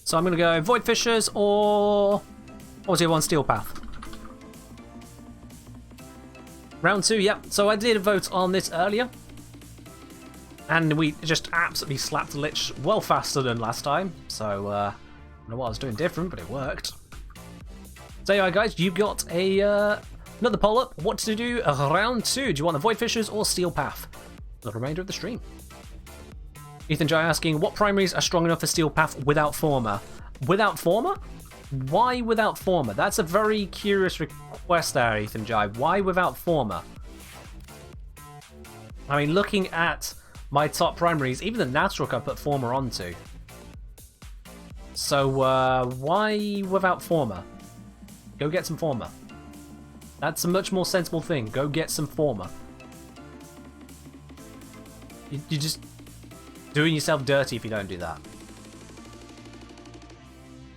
So I'm going to go Void Fishers or... What was the other one? Steel Path. Round 2, yep. So I did a vote on this earlier. And we just absolutely slapped the Lich well faster than last time. So, I don't know what I was doing different, but it worked. So anyway, guys, you got a... Another poll up. What to do round 2? Do you want the Void Fishers or Steel Path? The remainder of the stream. Ethan J asking, what primaries are strong enough for Steel Path without Former? Without Former? Why without Former? That's a very curious request there, Ethan J. Why without Former? I mean, looking at my top primaries, even the natural I put Former onto. So, why without Former? Go get some Former. That's a much more sensible thing. Go get some Former. You're just doing yourself dirty if you don't do that.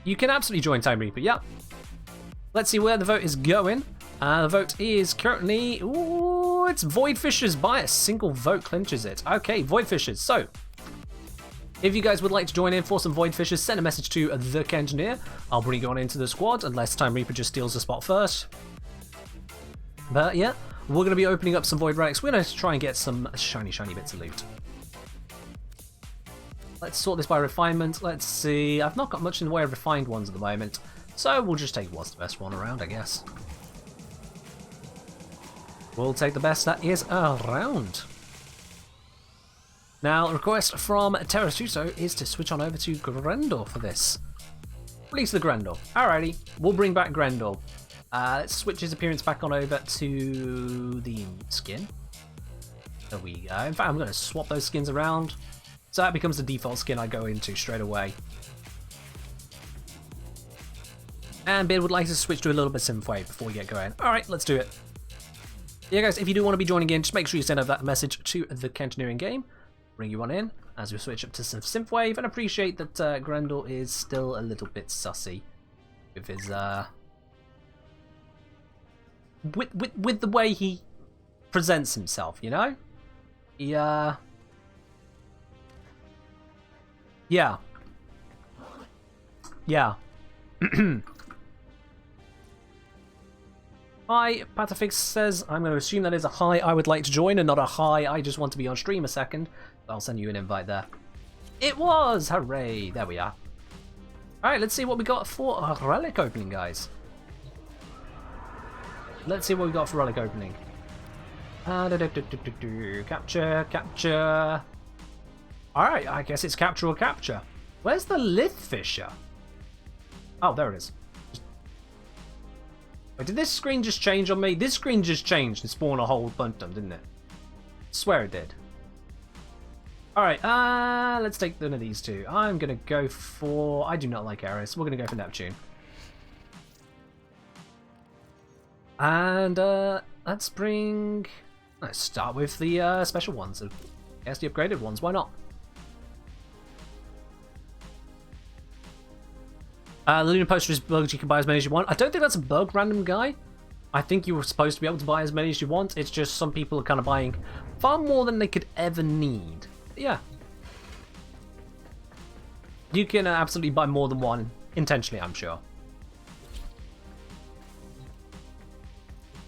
You can absolutely join Time Reaper, yeah. Let's see where the vote is going. The vote is currently... Ooh, it's Void Fishers by a single vote clinches it. Okay, Void Fishers. So, if you guys would like to join in for some Void Fishers, send a message to the Engineer. I'll bring you on into the squad, unless Time Reaper just steals the spot first. But yeah, we're going to be opening up some Void Relics. We're going to try and get some shiny bits of loot. Let's sort this by refinement. Let's see. I've not got much in the way of refined ones at the moment. So we'll just take what's the best one around, I guess. We'll take the best that is around. Now, a request from Terrasuso is to switch on over to Grendel for this. Release the Grendel. Alrighty, we'll bring back Grendel. Let's switch his appearance back on over to the skin. There we go. In fact, I'm going to swap those skins around. So that becomes the default skin I go into straight away. And Beard would like to switch to a little bit of Synthwave before we get going. Alright, let's do it. Yeah, guys, if you do want to be joining in, just make sure you send over that message to the Cantoneering game. Bring you on in as we switch up to some Synthwave. And appreciate that Grendel is still a little bit sussy with his... With the way he presents himself, you know? He, Yeah. Yeah. Hi, Patafix says, I'm going to assume that is a hi I would like to join and not a hi I just want to be on stream a second. I'll send you an invite there. It was! Hooray! There we are. Alright, let's see what we got for a relic opening, guys. Let's see what we got for relic opening. Capture, capture. Alright, I guess it's capture or capture. Where's the Lith Fisher? Oh, there it is. Wait, did this screen just change on me? This screen just changed and spawned a whole bunch of them, didn't it? I swear it did. Alright, let's take one of these two. I'm gonna go for... I do not like Ares. We're gonna go for Neptune. And, let's bring... Let's start with the special ones. I guess the upgraded ones, why not? The Lunar Poster is bugged, you can buy as many as you want. I don't think that's a bug, random guy. I think you were supposed to be able to buy as many as you want. It's just some people are kind of buying far more than they could ever need. But yeah. You can absolutely buy more than one, intentionally, I'm sure.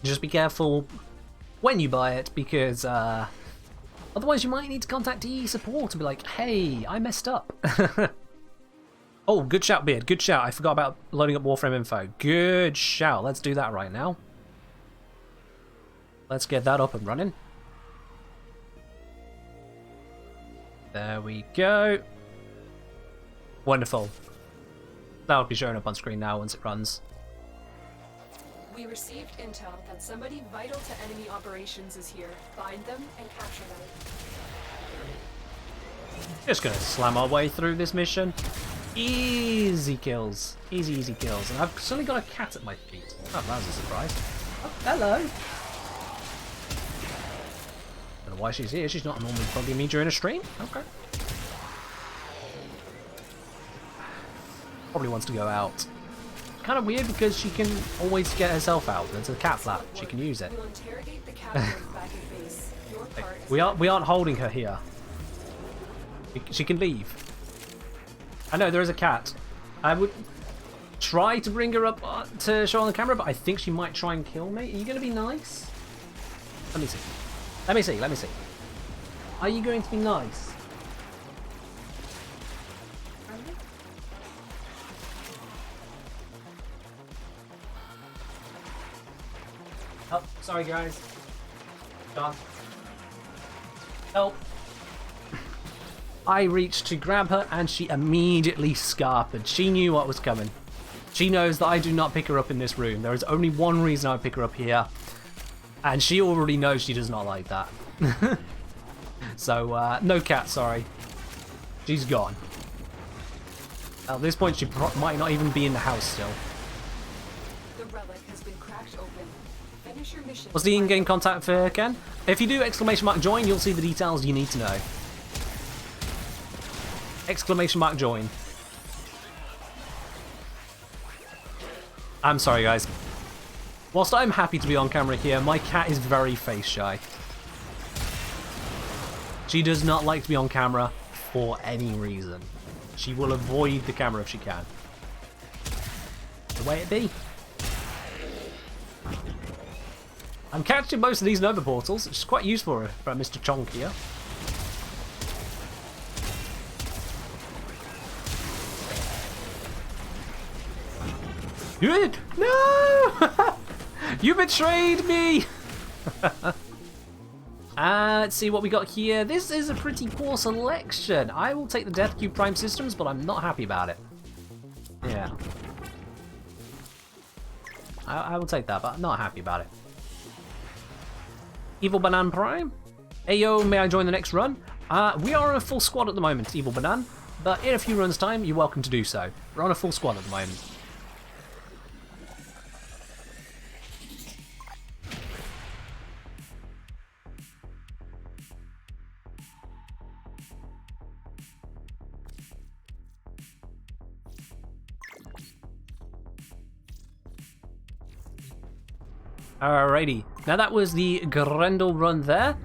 Just be careful when you buy it, because otherwise you might need to contact EE support and be like, hey, I messed up. Oh, good shout, Beard. Good shout. I forgot about loading up Warframe info. Good shout. Let's do that right now. Let's get that up and running. There we go. Wonderful. That'll be showing up on screen now once it runs. We received intel that somebody vital to enemy operations is here. Find them and capture them. Just gonna slam our way through this mission. Easy kills. Easy, easy kills. And I've suddenly got a cat at my feet. Oh, that was a surprise. Oh, hello. Don't know why she's here. She's not normally bugging me during a stream. Okay. Probably wants to go out. Kind of weird because she can always get herself out. There's a cat flap. She can use it. We'll interrogate the captain back at base. Your part is We aren't holding her here. She can leave. I know there is a cat. I would try to bring her up to show on the camera, but I think she might try and kill me. Are you going to be nice? Let me see. Let me see. Let me see. Are you going to be nice? Oh, sorry guys. Gone. Help. I reached to grab her and she immediately scarpered. She knew what was coming. She knows that I do not pick her up in this room. There is only one reason I pick her up here. And she already knows she does not like that. So, no cat, sorry. She's gone. At this point, she might not even be in the house still. the relic has been cracked open. Finish your mission. What's the in-game contact for Ken? If you do exclamation mark join, you'll see the details you need to know. Exclamation mark join. I'm sorry, guys. Whilst I'm happy to be on camera here, my cat is very face shy. She does not like to be on camera for any reason. She will avoid the camera if she can. The way it be. I'm catching most of these Nova portals, which is quite useful for Mr. Chonk here. Good! No! You betrayed me! Let's see what we got here. This is a pretty poor selection. I will take the Death Cube Prime Systems, but I'm not happy about it. Yeah. I will take that, but I'm not happy about it. Evil Banan Prime? Ayo, may I join the next run? We are on a full squad at the moment, Evil Banan, but in a few runs' time, you're welcome to do so. We're on a full squad at the moment. Alrighty, now that was the Grendel run there.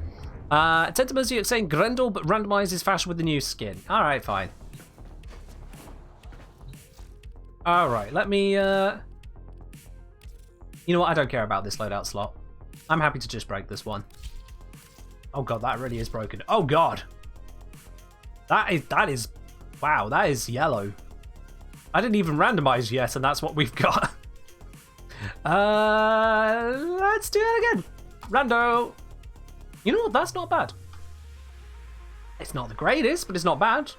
Tentamus saying Grendel, but randomizes faster with the new skin. Alright, fine. Alright, let me, You know what, I don't care about this loadout slot. I'm happy to just break this one. Oh god, that really is broken. Oh god! That is, wow, that is yellow. I didn't even randomize yet, and that's what we've got. Let's do it again. Rando. You know what? That's not bad. It's not the greatest, but it's not bad.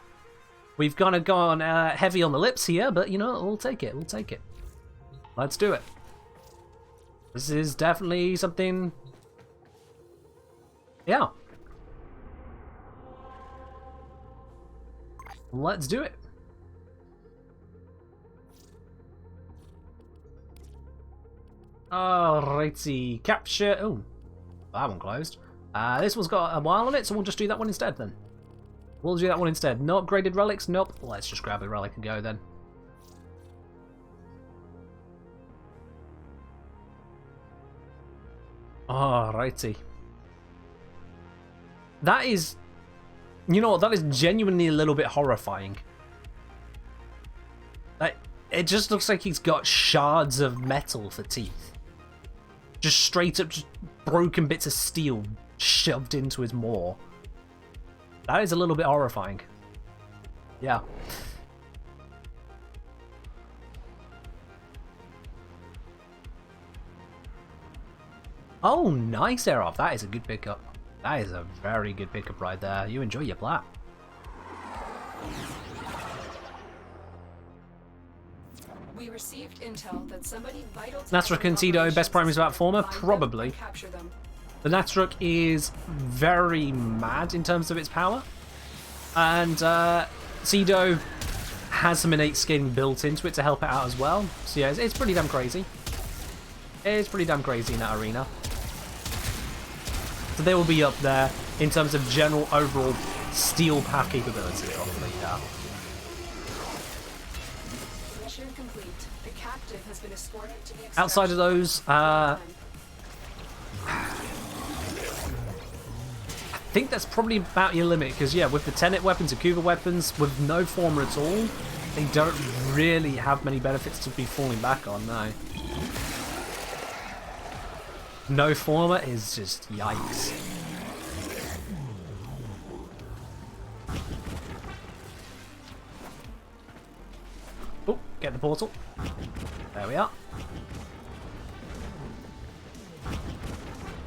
We've kind of gone heavy on the lips here, but you know, we'll take it. We'll take it. Let's do it. This is definitely something. Yeah. Let's do it. Alrighty, capture. Oh, that one closed. This one's got a while on it, so we'll just do that one instead then. We'll do that one instead. No upgraded relics? Nope. Let's just grab a relic and go then. Alrighty. That is... You know what? That is genuinely a little bit horrifying. Like, it just looks like he's got shards of metal for teeth. Just straight up, just broken bits of steel shoved into his maw. That is a little bit horrifying. Yeah. Oh, nice, Aerof. That is a good pickup. That is a very good pickup right there. You enjoy your plat. We received intel that somebody vital to Natruk and Tito, best primaries about former? Probably. capture them. The Natruk is very mad in terms of its power. And Cedo has some innate skin built into it to help it out as well. So yeah, it's pretty damn crazy. It's pretty damn crazy in that arena. So they will be up there in terms of general overall steel path capability, probably, yeah. Mission complete. The captive has been escorted to the Outside of those, I think that's probably about your limit, because yeah, with the Tenet weapons, Akuva weapons, with no former at all, they don't really have many benefits to be falling back on, no. No former is just yikes. Oh, get the portal. There we are.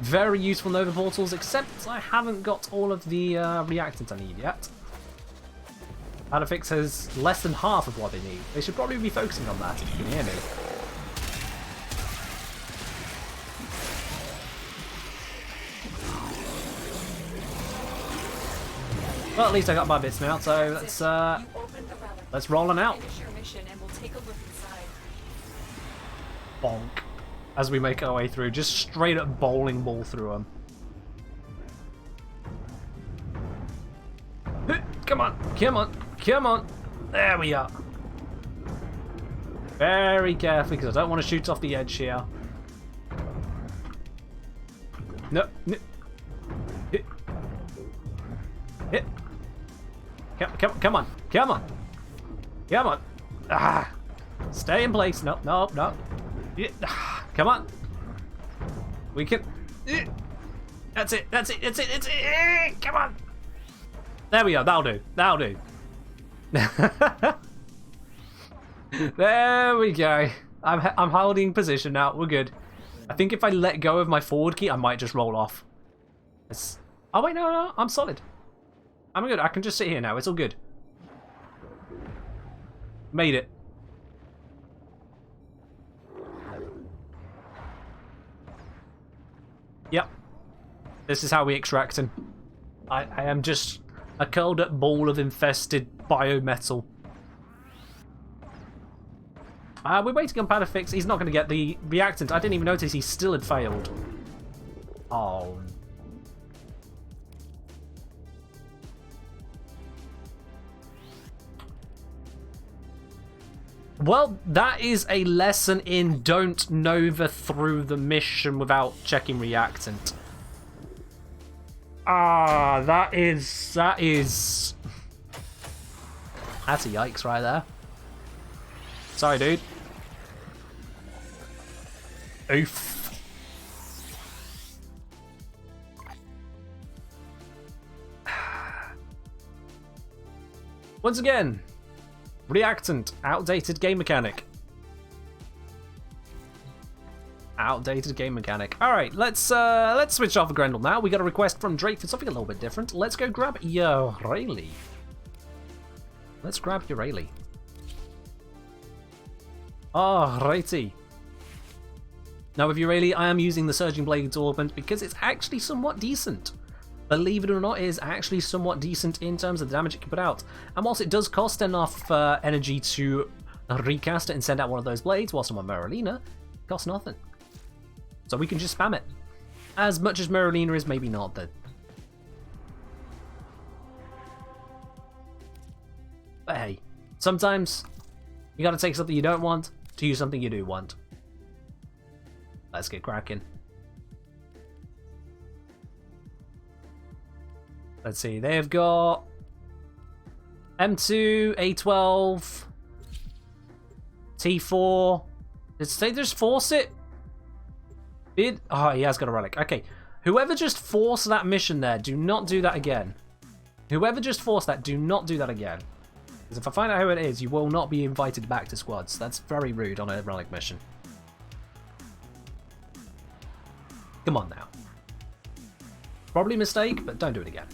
Very useful Nova portals, except I haven't got all of the reactants I need yet. Adafix has less than half of what they need. They should probably be focusing on that, if you can hear me. Well, at least I got my bits now, so let's roll on out. Finish your mission and we'll take a look inside. Bonk. As we make our way through, just straight up bowling ball through them. Come on, come on, come on. There we are. Very carefully, because I don't want to shoot off the edge here. No, no. Hit. Hit. Come on, come on. Come on. Ah. Stay in place. No, no, no. Yeah. Come on. We can. That's it. That's it. That's it. That's it. Come on. There we go. That'll do. That'll do. There we go. I'm holding position now. We're good. I think if I let go of my forward key, I might just roll off. Oh wait, no, no. I'm solid. I'm good. I can just sit here now. It's all good. Made it. Yep. This is how we extract him. I am just a curled up ball of infested biometal. We're waiting on Padafix. He's not going to get the reactant. I didn't even notice he still had failed. Oh. Well, that is a lesson in don't Nova through the mission without checking reactant. Ah, that's a yikes right there. Sorry, dude. Oof. Once again, reactant, outdated game mechanic. Outdated game mechanic. All right, let's switch off of Grendel now. We got a request from Drake for something a little bit different. Let's go grab Uraili. Let's grab Uraili. Alrighty. Now with Uraili, I am using the Surging Blades Ornament because it's actually somewhat decent. Believe it or not, it is actually somewhat decent in terms of the damage it can put out. And whilst it does cost enough energy to recast it and send out one of those blades whilst I'm on Merolina, it costs nothing. So we can just spam it. As much as Merolina is, maybe not, though. But hey, sometimes you gotta take something you don't want to use something you do want. Let's get cracking. Let's see, they've got M2, A12, T4. Did it say just force it? Bid? Oh, he has got a relic. Okay. Whoever just forced that mission there, do not do that again. Whoever just forced that, do not do that again. Because if I find out who it is, you will not be invited back to squads. That's very rude on a relic mission. Come on now. Probably a mistake, but don't do it again.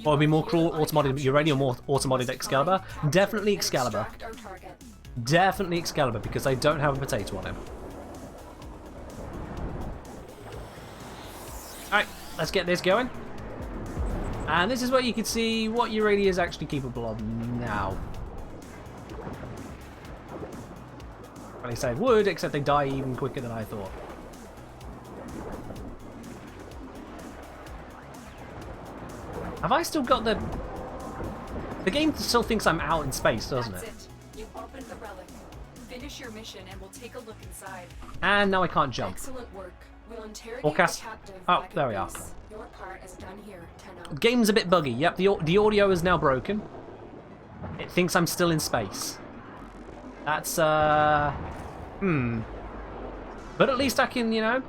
Or be more cruel, automodded uranium or automodded Excalibur? Definitely Excalibur. Definitely Excalibur, because I don't have a potato on him. Alright, let's get this going. And this is where you can see what Urania is actually capable of now. At least I would, except they die even quicker than I thought. Have I still got the... The game still thinks I'm out in space, doesn't it? That's it. You opened the relic. Finish your mission and we'll take a look inside. And now I can't jump. Excellent work. We'll interrogate Forecast. the captive. Oh, back there at we are. base. Your part is done here, Tenno. Game's a bit buggy. Yep, the audio is now broken. It thinks I'm still in space. That's, But at least I can, you know,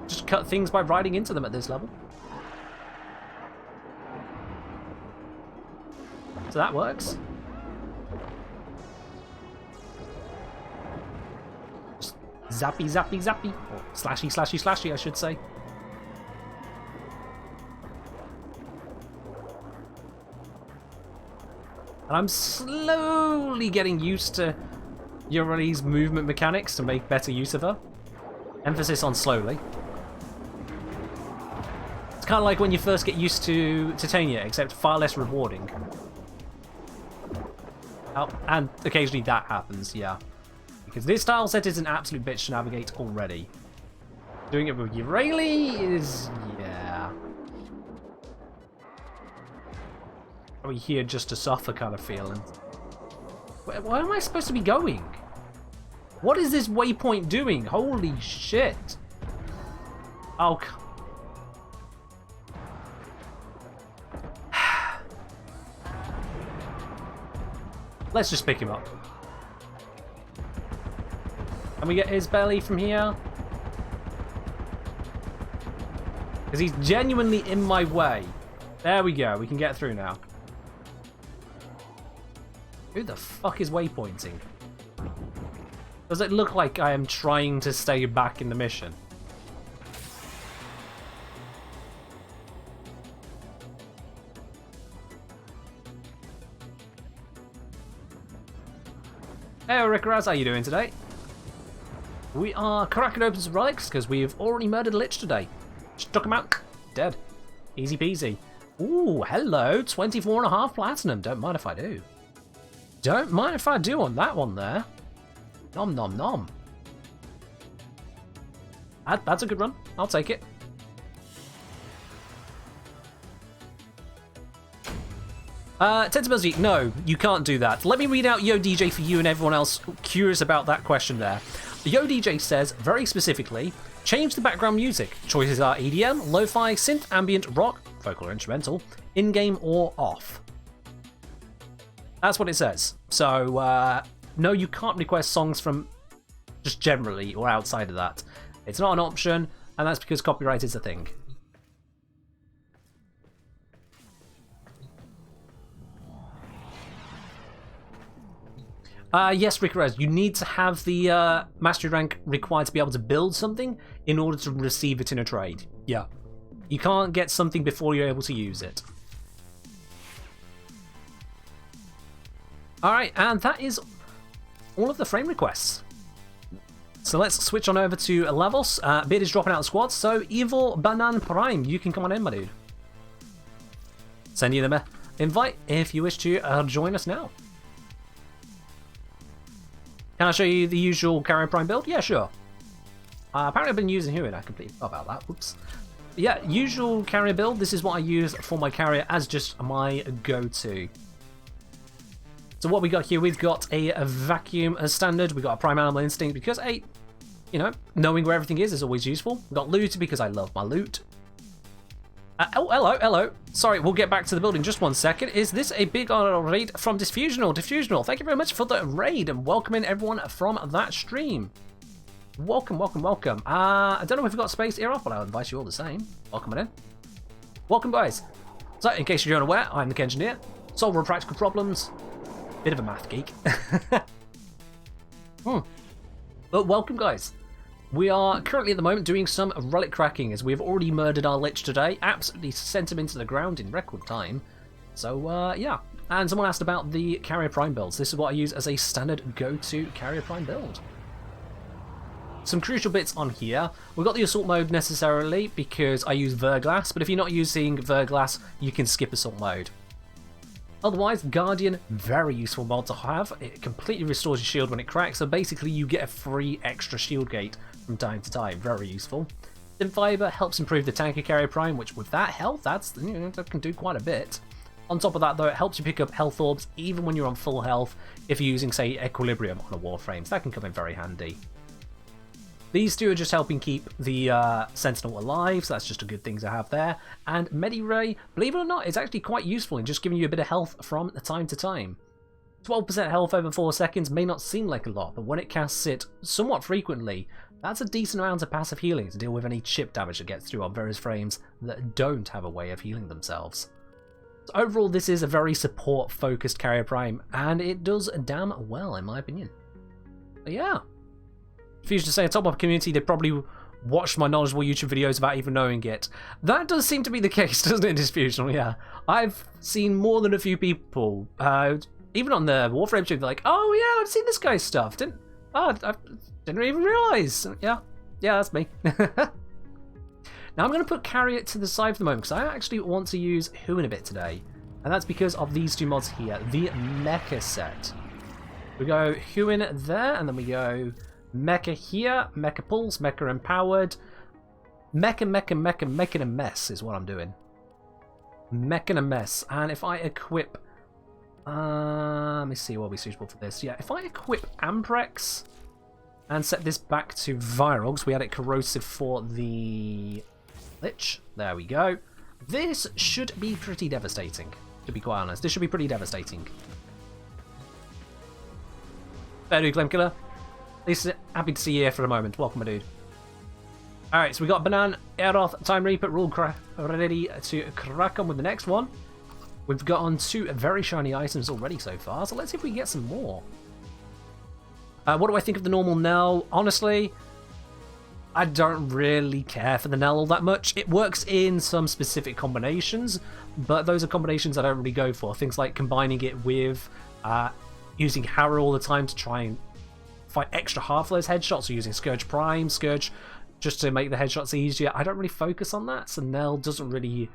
just cut things by riding into them at this level. So that works. Just zappy, zappy, zappy. Or slashy, slashy, slashy, I should say. And I'm slowly getting used to Urani's movement mechanics to make better use of her. Emphasis on slowly. It's kind of like when you first get used to Titania, except far less rewarding. Oh, and occasionally that happens, yeah. Because this tile set is an absolute bitch to navigate already. Doing it with Urali is... yeah. Are we here just to suffer kind of feeling? Where am I supposed to be going? What is this waypoint doing? Holy shit. Oh, let's just pick him up. Can we get his belly from here? Because he's genuinely in my way. There we go. We can get through now. Who the fuck is waypointing? Does it look like I am trying to stay back in the mission? Hey Rick Raz, how you doing today? We are cracking open some relics because we've already murdered a Lich today. Stuck him out. Dead. Easy peasy. Ooh, hello. 24.5 platinum. Don't mind if I do. Don't mind if I do on that one there. Nom nom nom. That's a good run. I'll take it. Tensability, no, you can't do that. Let me read out Yo DJ for you and everyone else curious about that question there. Yo DJ says, very specifically, change the background music. Choices are EDM, lo-fi, synth, ambient, rock, vocal or instrumental, in-game or off. That's what it says. So, no, you can't request songs from just generally or outside of that. It's not an option, and that's because copyright is a thing. Yes, Rick Rez, you need to have the mastery rank required to be able to build something in order to receive it in a trade. Yeah. You can't get something before you're able to use it. Alright, and that is all of the frame requests. So let's switch on over to levels. Beard is dropping out of squads, so Evil Banan Prime, you can come on in, my dude. Send you the invite if you wish to join us now. Can I show you the usual Carrier Prime build? Yeah, sure. Apparently I've been using who and I completely forgot about that. Whoops. Yeah, usual carrier build. This is what I use for my carrier as just my go-to. So what we got here, we've got a vacuum as standard. We've got a prime animal instinct because, hey, you know, knowing where everything is always useful. We've got loot because I love my loot. Oh, hello, hello. Sorry, we'll get back to the building just 1 second. Is this a big raid from Diffusional? Diffusional, thank you very much for the raid and welcoming everyone from that stream. Welcome, welcome, welcome. I don't know if we've got space here off, but I'll invite you all the same. Welcome on in. Welcome, guys. So, in case you're unaware, I'm the Engineer, solver of practical problems, bit of a math geek. But welcome, guys. We are currently at the moment doing some relic cracking as we have already murdered our Lich today, absolutely sent him into the ground in record time. So, yeah. And someone asked about the Carrier Prime builds. This is what I use as a standard go-to Carrier Prime build. Some crucial bits on here. We've got the Assault mode necessarily because I use Verglass, but if you're not using Verglass, you can skip Assault mode. Otherwise, Guardian, very useful mod to have. It completely restores your shield when it cracks, so basically you get a free extra shield gate from time to time. Very useful. Thin Fiber helps improve the tanker Carrier Prime, which with that health, that can do quite a bit. On top of that, though, it helps you pick up health orbs even when you're on full health if you're using, say, Equilibrium on a Warframe, so that can come in very handy. These two are just helping keep the Sentinel alive, so that's just a good thing to have there. And Medi-Ray, believe it or not, is actually quite useful in just giving you a bit of health from time to time. 12% health over 4 seconds may not seem like a lot, but when it casts it somewhat frequently, that's a decent amount of passive healing to deal with any chip damage that gets through on various frames that don't have a way of healing themselves. So overall, this is a very support-focused Carrier Prime, and it does damn well, in my opinion. But yeah. If you used to say a top-up community, they probably watched my knowledgeable YouTube videos without even knowing it. That does seem to be the case, doesn't it, Diffusional? Yeah. I've seen more than a few people, even on the Warframe stream, they're like, oh yeah, I've seen this guy's stuff. I didn't even realise. Yeah, that's me. Now I'm going to put Carrier to the side for the moment, because I actually want to use Who in a bit today. And that's because of these two mods here, the Mecha set. We go Who in there, and then we go Mecha here, Mecha Pulse, Mecha Empowered. Mecha a mess is what I'm doing. Mecha a mess. And if I equip... let me see what will be suitable for this. Yeah, if I equip Amprex and set this back to Viral, because we had it corrosive for the Lich. There we go. This should be pretty devastating, to be quite honest. This should be pretty devastating. Fair do, Glemkiller. At least happy to see you here for a moment. Welcome, my dude. Alright, so we got Banan, Aeroth, Time Reaper, ready to crack on with the next one. We've got on 2 very shiny items already so far, so let's see if we can get some more. What do I think of the normal Knell? Honestly, I don't really care for the Knell all that much. It works in some specific combinations, but those are combinations I don't really go for. Things like combining it with using Harrow all the time to try and fight extra half of those headshots, or using Scourge Prime, Scourge, just to make the headshots easier. I don't really focus on that, so Knell doesn't really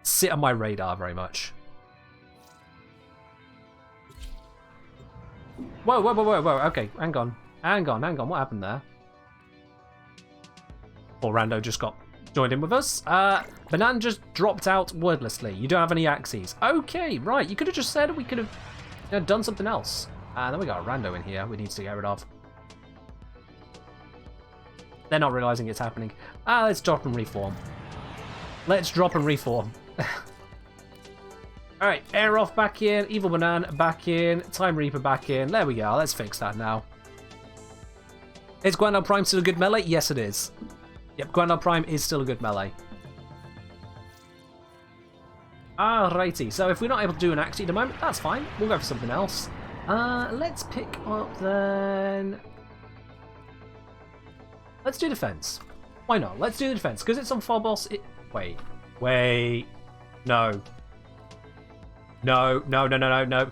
sit on my radar very much. Whoa, okay, hang on, what happened there? Poor Rando just got joined in with us. Banan just dropped out wordlessly. You don't have any axes. Okay, right, you could have just said we could have done something else. And then we got a Rando in here we need to get rid of. They're not realising it's happening. Let's drop and reform. Alright, Aeroth back in, Evil Banan back in, Time Reaper back in. There we go, let's fix that now. Is Grendel Prime still a good melee? Yes, it is. Yep, Grendel Prime is still a good melee. Alrighty, so if we're not able to do an axe at the moment, that's fine. We'll go for something else. Let's pick up then... Let's do defense. Why not? Let's do the defense, because it's on Phobos. Wait. No.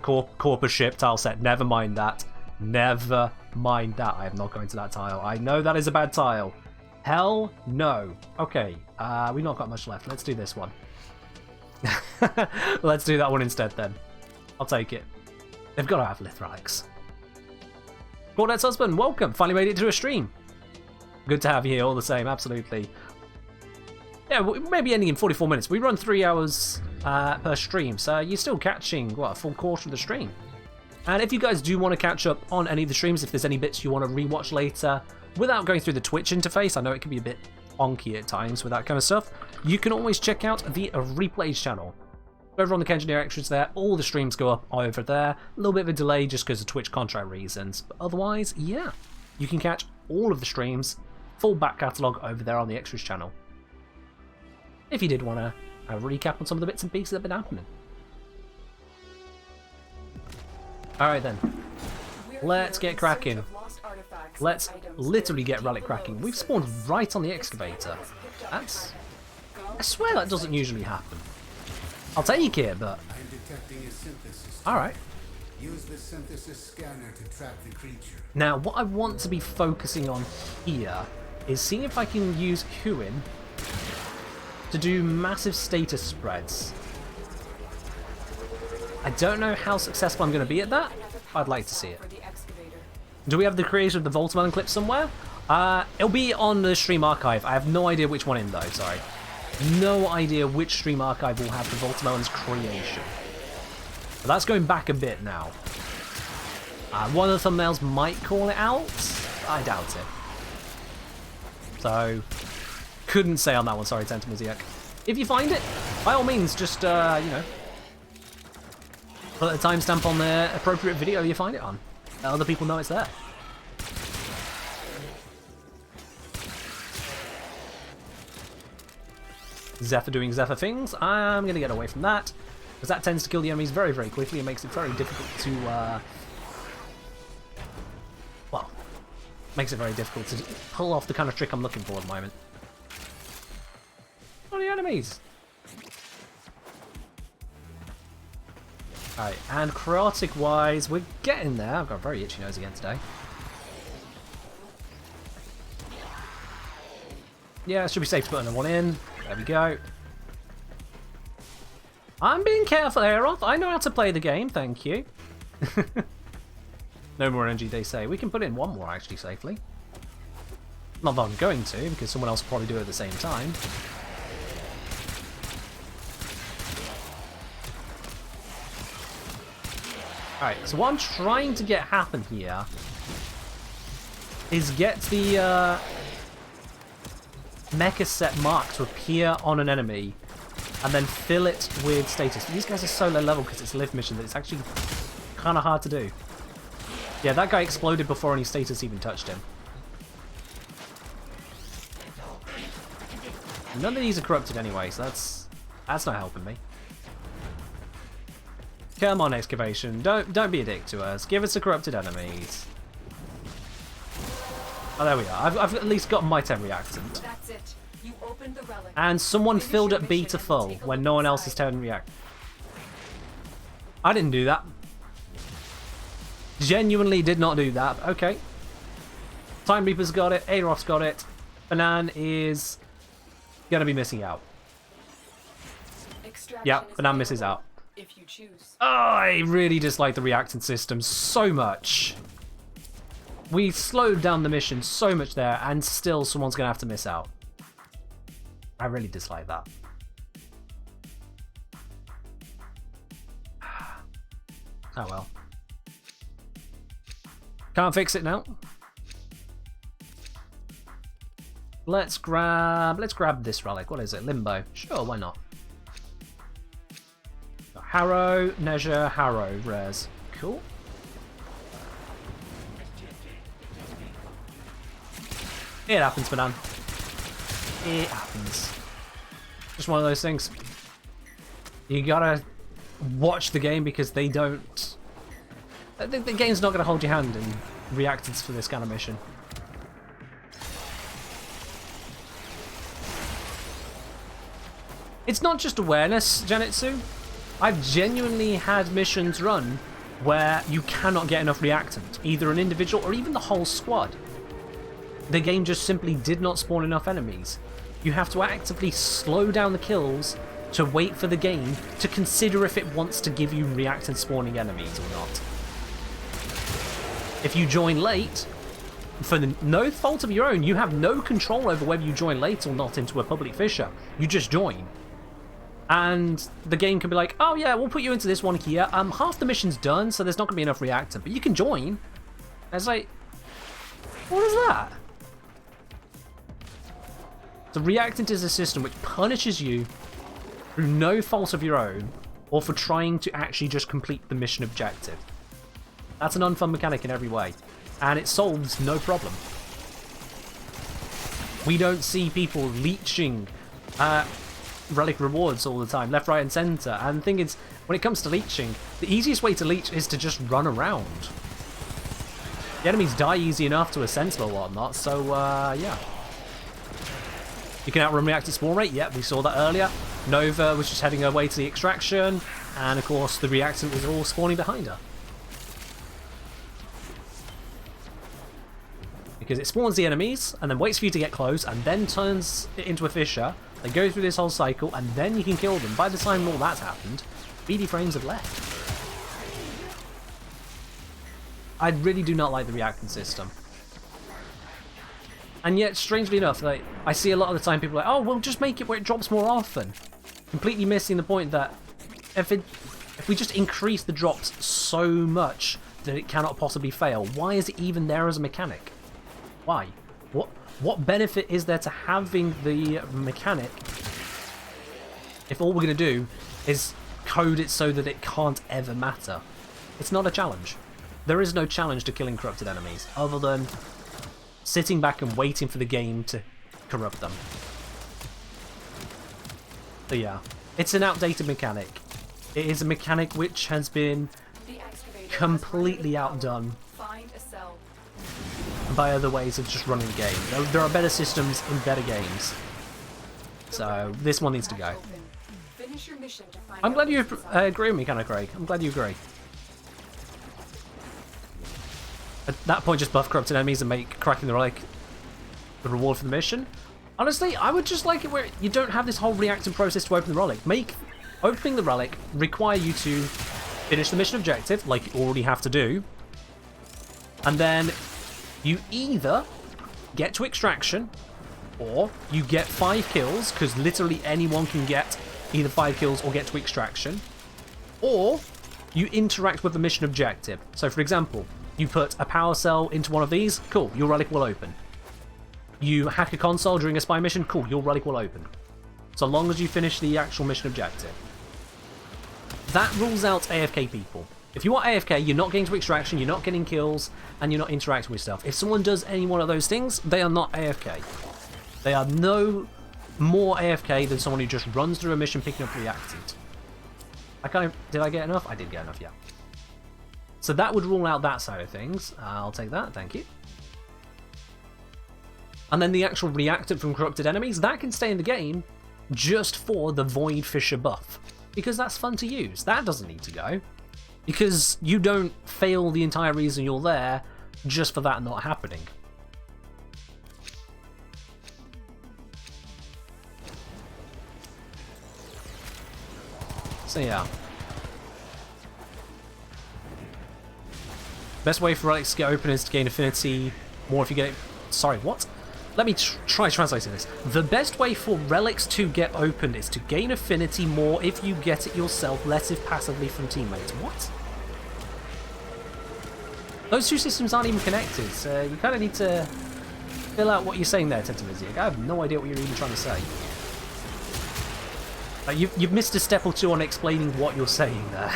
Corpus ship tile set. Never mind that. I am not going to that tile. I know that is a bad tile. Hell no. Okay, we've not got much left. Let's do this one. Let's do that one instead then. I'll take it. They've got to have Lithralics. Claudette's husband, welcome. Finally made it to a stream. Good to have you here all the same, absolutely. Yeah, we may be ending in 44 minutes. We run 3 hours per stream, so you're still catching, what, a full quarter of the stream. And if you guys do want to catch up on any of the streams, if there's any bits you want to rewatch later, without going through the Twitch interface, I know it can be a bit wonky at times with that kind of stuff, you can always check out the replays channel. Over on the Engineer Extras there, all the streams go up over there. A little bit of a delay just because of Twitch contract reasons. But otherwise, yeah, you can catch all of the streams, full back catalogue over there on the Extras channel. If you did want to recap on some of the bits and pieces that have been happening. Alright then, let's get cracking. Let's literally get relic cracking. We've spawned right on the excavator. That's... I swear that doesn't usually happen. I'll take it, but... I'm detecting a synthesis. Alright. Use the synthesis scanner to track the creature. Now, what I want to be focusing on here is seeing if I can use Huin to do massive status spreads. I don't know how successful I'm going to be at that. I'd like to see it. Do we have the creator of the Voltamelon clip somewhere? It'll be on the stream archive. I have no idea which one in though, sorry. No idea which stream archive will have the Voltamelon's creation. But that's going back a bit now. One of the thumbnails might call it out. I doubt it. So, couldn't say on that one, sorry, Tentamiziak. If you find it, by all means, just, you know, put a timestamp on the appropriate video you find it on. Let other people know it's there. Zephyr doing Zephyr things. I'm going to get away from that, because that tends to kill the enemies very, very quickly and makes it very difficult to, well, makes it very difficult to pull off the kind of trick I'm looking for at the moment. What are the enemies? Alright, and chaotic-wise, we're getting there. I've got a very itchy nose again today. Yeah, it should be safe to put another one in. There we go. I'm being careful, Aeroth. I know how to play the game, thank you. No more energy, they say. We can put in one more, actually, safely. Not that I'm going to, because someone else will probably do it at the same time. Alright, so what I'm trying to get happen here is get the mecha set mark to appear on an enemy and then fill it with status. These guys are so low level because it's a lift mission that it's actually kind of hard to do. Yeah, that guy exploded before any status even touched him. None of these are corrupted anyway, so that's not helping me. Come on, excavation. Don't be a dick to us. Give us the corrupted enemies. Oh, there we are. I've at least got my 10 reactant. That's it. You opened the relic. And someone filled up B to full when no one else is turning react. I didn't do that. Genuinely did not do that. Okay. Time Reaper's got it. Aeroth's got it. Banan is gonna be missing out. Yeah, Banan misses out. If you choose. Oh, I really dislike the reactant system so much. We slowed down the mission so much there, and still someone's going to have to miss out. I really dislike that. Oh well. Can't fix it now. Let's grab this relic. What is it? Limbo. Sure, why not? Harrow, Neja, Harrow, rares. Cool. It happens, Banan. It happens. Just one of those things. You gotta watch the game because they don't... The game's not gonna hold your hand in reactants for this kind of mission. It's not just awareness, Genitsu. I've genuinely had missions run where you cannot get enough reactant, either an individual or even the whole squad. The game just simply did not spawn enough enemies. You have to actively slow down the kills to wait for the game to consider if it wants to give you reactant spawning enemies or not. If you join late, for no fault of your own, you have no control over whether you join late or not into a public fissure. You just join. And the game can be like, oh yeah, we'll put you into this one here. Half the mission's done, so there's not going to be enough reactant, but you can join. And it's like, what is that? So reactant is a system which punishes you through no fault of your own, or for trying to actually just complete the mission objective. That's an unfun mechanic in every way, and it solves no problem. We don't see people leeching relic rewards all the time, left, right, and center. And the thing is, when it comes to leeching, the easiest way to leech is to just run around. The enemies die easy enough to a sentinel or whatnot, so yeah. You can outrun reactor spawn rate, yep, we saw that earlier. Nova was just heading her way to the extraction, and of course the reactant was all spawning behind her. Because it spawns the enemies, and then waits for you to get close, and then turns it into a fissure. They go through this whole cycle, and then you can kill them. By the time all that's happened, BD frames have left. I really do not like the reactant system. And yet, strangely enough, like, I see a lot of the time people are like, oh, well, just make it where it drops more often. Completely missing the point that if we just increase the drops so much that it cannot possibly fail, why is it even there as a mechanic? Why? What benefit is there to having the mechanic if all we're going to do is code it so that it can't ever matter? It's not a challenge. There is no challenge to killing corrupted enemies other than sitting back and waiting for the game to corrupt them. So yeah, it's an outdated mechanic. It is a mechanic which has been completely outdone by other ways of just running the game. There are better systems in better games. So this one needs to go. I'm glad you agree with me, kind of, Craig. I'm glad you agree. At that point, just buff corrupted enemies and make cracking the relic the reward for the mission. Honestly, I would just like it where you don't have this whole reactive process to open the relic. Make opening the relic require you to finish the mission objective, like you already have to do, and then you either get to extraction, or you get 5 kills, because literally anyone can get either 5 kills or get to extraction, or you interact with the mission objective. So for example, you put a power cell into one of these, cool, your relic will open. You hack a console during a spy mission, cool, your relic will open. So long as you finish the actual mission objective. That rules out AFK people. If you are AFK, you're not getting to extraction, you're not getting kills, and you're not interacting with stuff. If someone does any one of those things, they are not AFK. They are no more AFK than someone who just runs through a mission picking up reactant. Did I get enough? I did get enough, yeah. So that would rule out that side of things. I'll take that, thank you. And then the actual reactant from corrupted enemies, that can stay in the game just for the Void Fissure buff. Because that's fun to use. That doesn't need to go. Because you don't fail the entire reason you're there just for that not happening. So yeah. Best way for relics to get open is to gain affinity more if you get it... Sorry, what? Let me try translating this. The best way for relics to get opened is to gain affinity more if you get it yourself, less if passively from teammates. What? Those two systems aren't even connected, so you kind of need to fill out what you're saying there, Tentamizic. I have no idea what you're even trying to say. You've missed a step or two on explaining what you're saying there.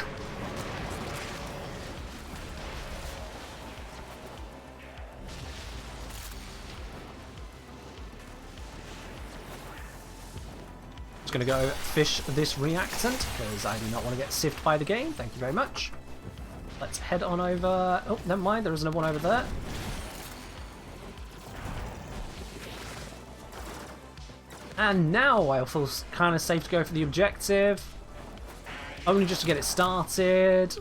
Going to go fish this reactant because I do not want to get sieved by the game. Thank you very much. Let's head on over. Oh, never mind. There is another one over there. And now I feel kind of safe to go for the objective. Only just to get it started.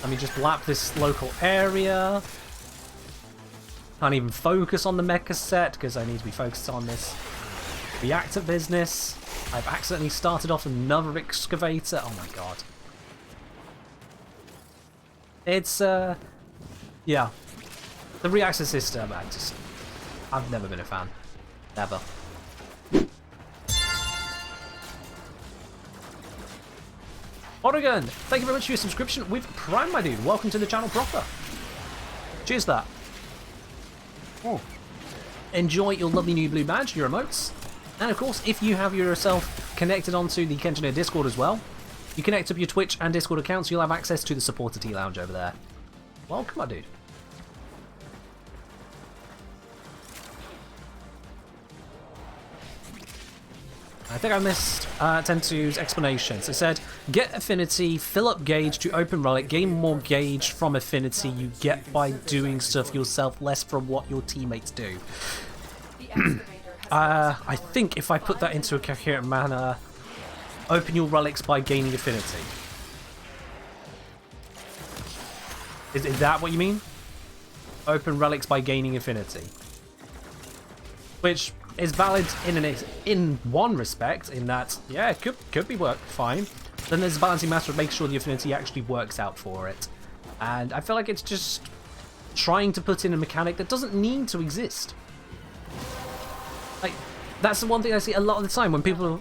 Let me just lap this local area. Can't even focus on the mecha set because I need to be focused on this reactant business. I've accidentally started off another excavator. Oh my god. It's yeah. The reactor system, I've never been a fan. Never. Oregon, thank you very much for your subscription with Prime, my dude. Welcome to the channel proper. Cheers that. Oh. enjoy your lovely new blue badge, your emotes. And of course, if you have yourself connected onto the Kenjiner Discord as well, you connect up your Twitch and Discord accounts, you'll have access to the supporter tea lounge over there. Welcome, my dude. I think I missed 10-2's explanations. It said, get affinity, fill up gauge to open relic, gain more gauge from affinity you get by doing stuff yourself, less from what your teammates do. I think if I put that into a coherent manner, open your relics by gaining affinity. Is that what you mean? Open relics by gaining affinity. Which is valid in one respect, in that, yeah, it could be fine. Then there's a balancing matter of making sure the affinity actually works out for it. And I feel like it's just trying to put in a mechanic that doesn't need to exist. Like, that's the one thing I see a lot of the time when people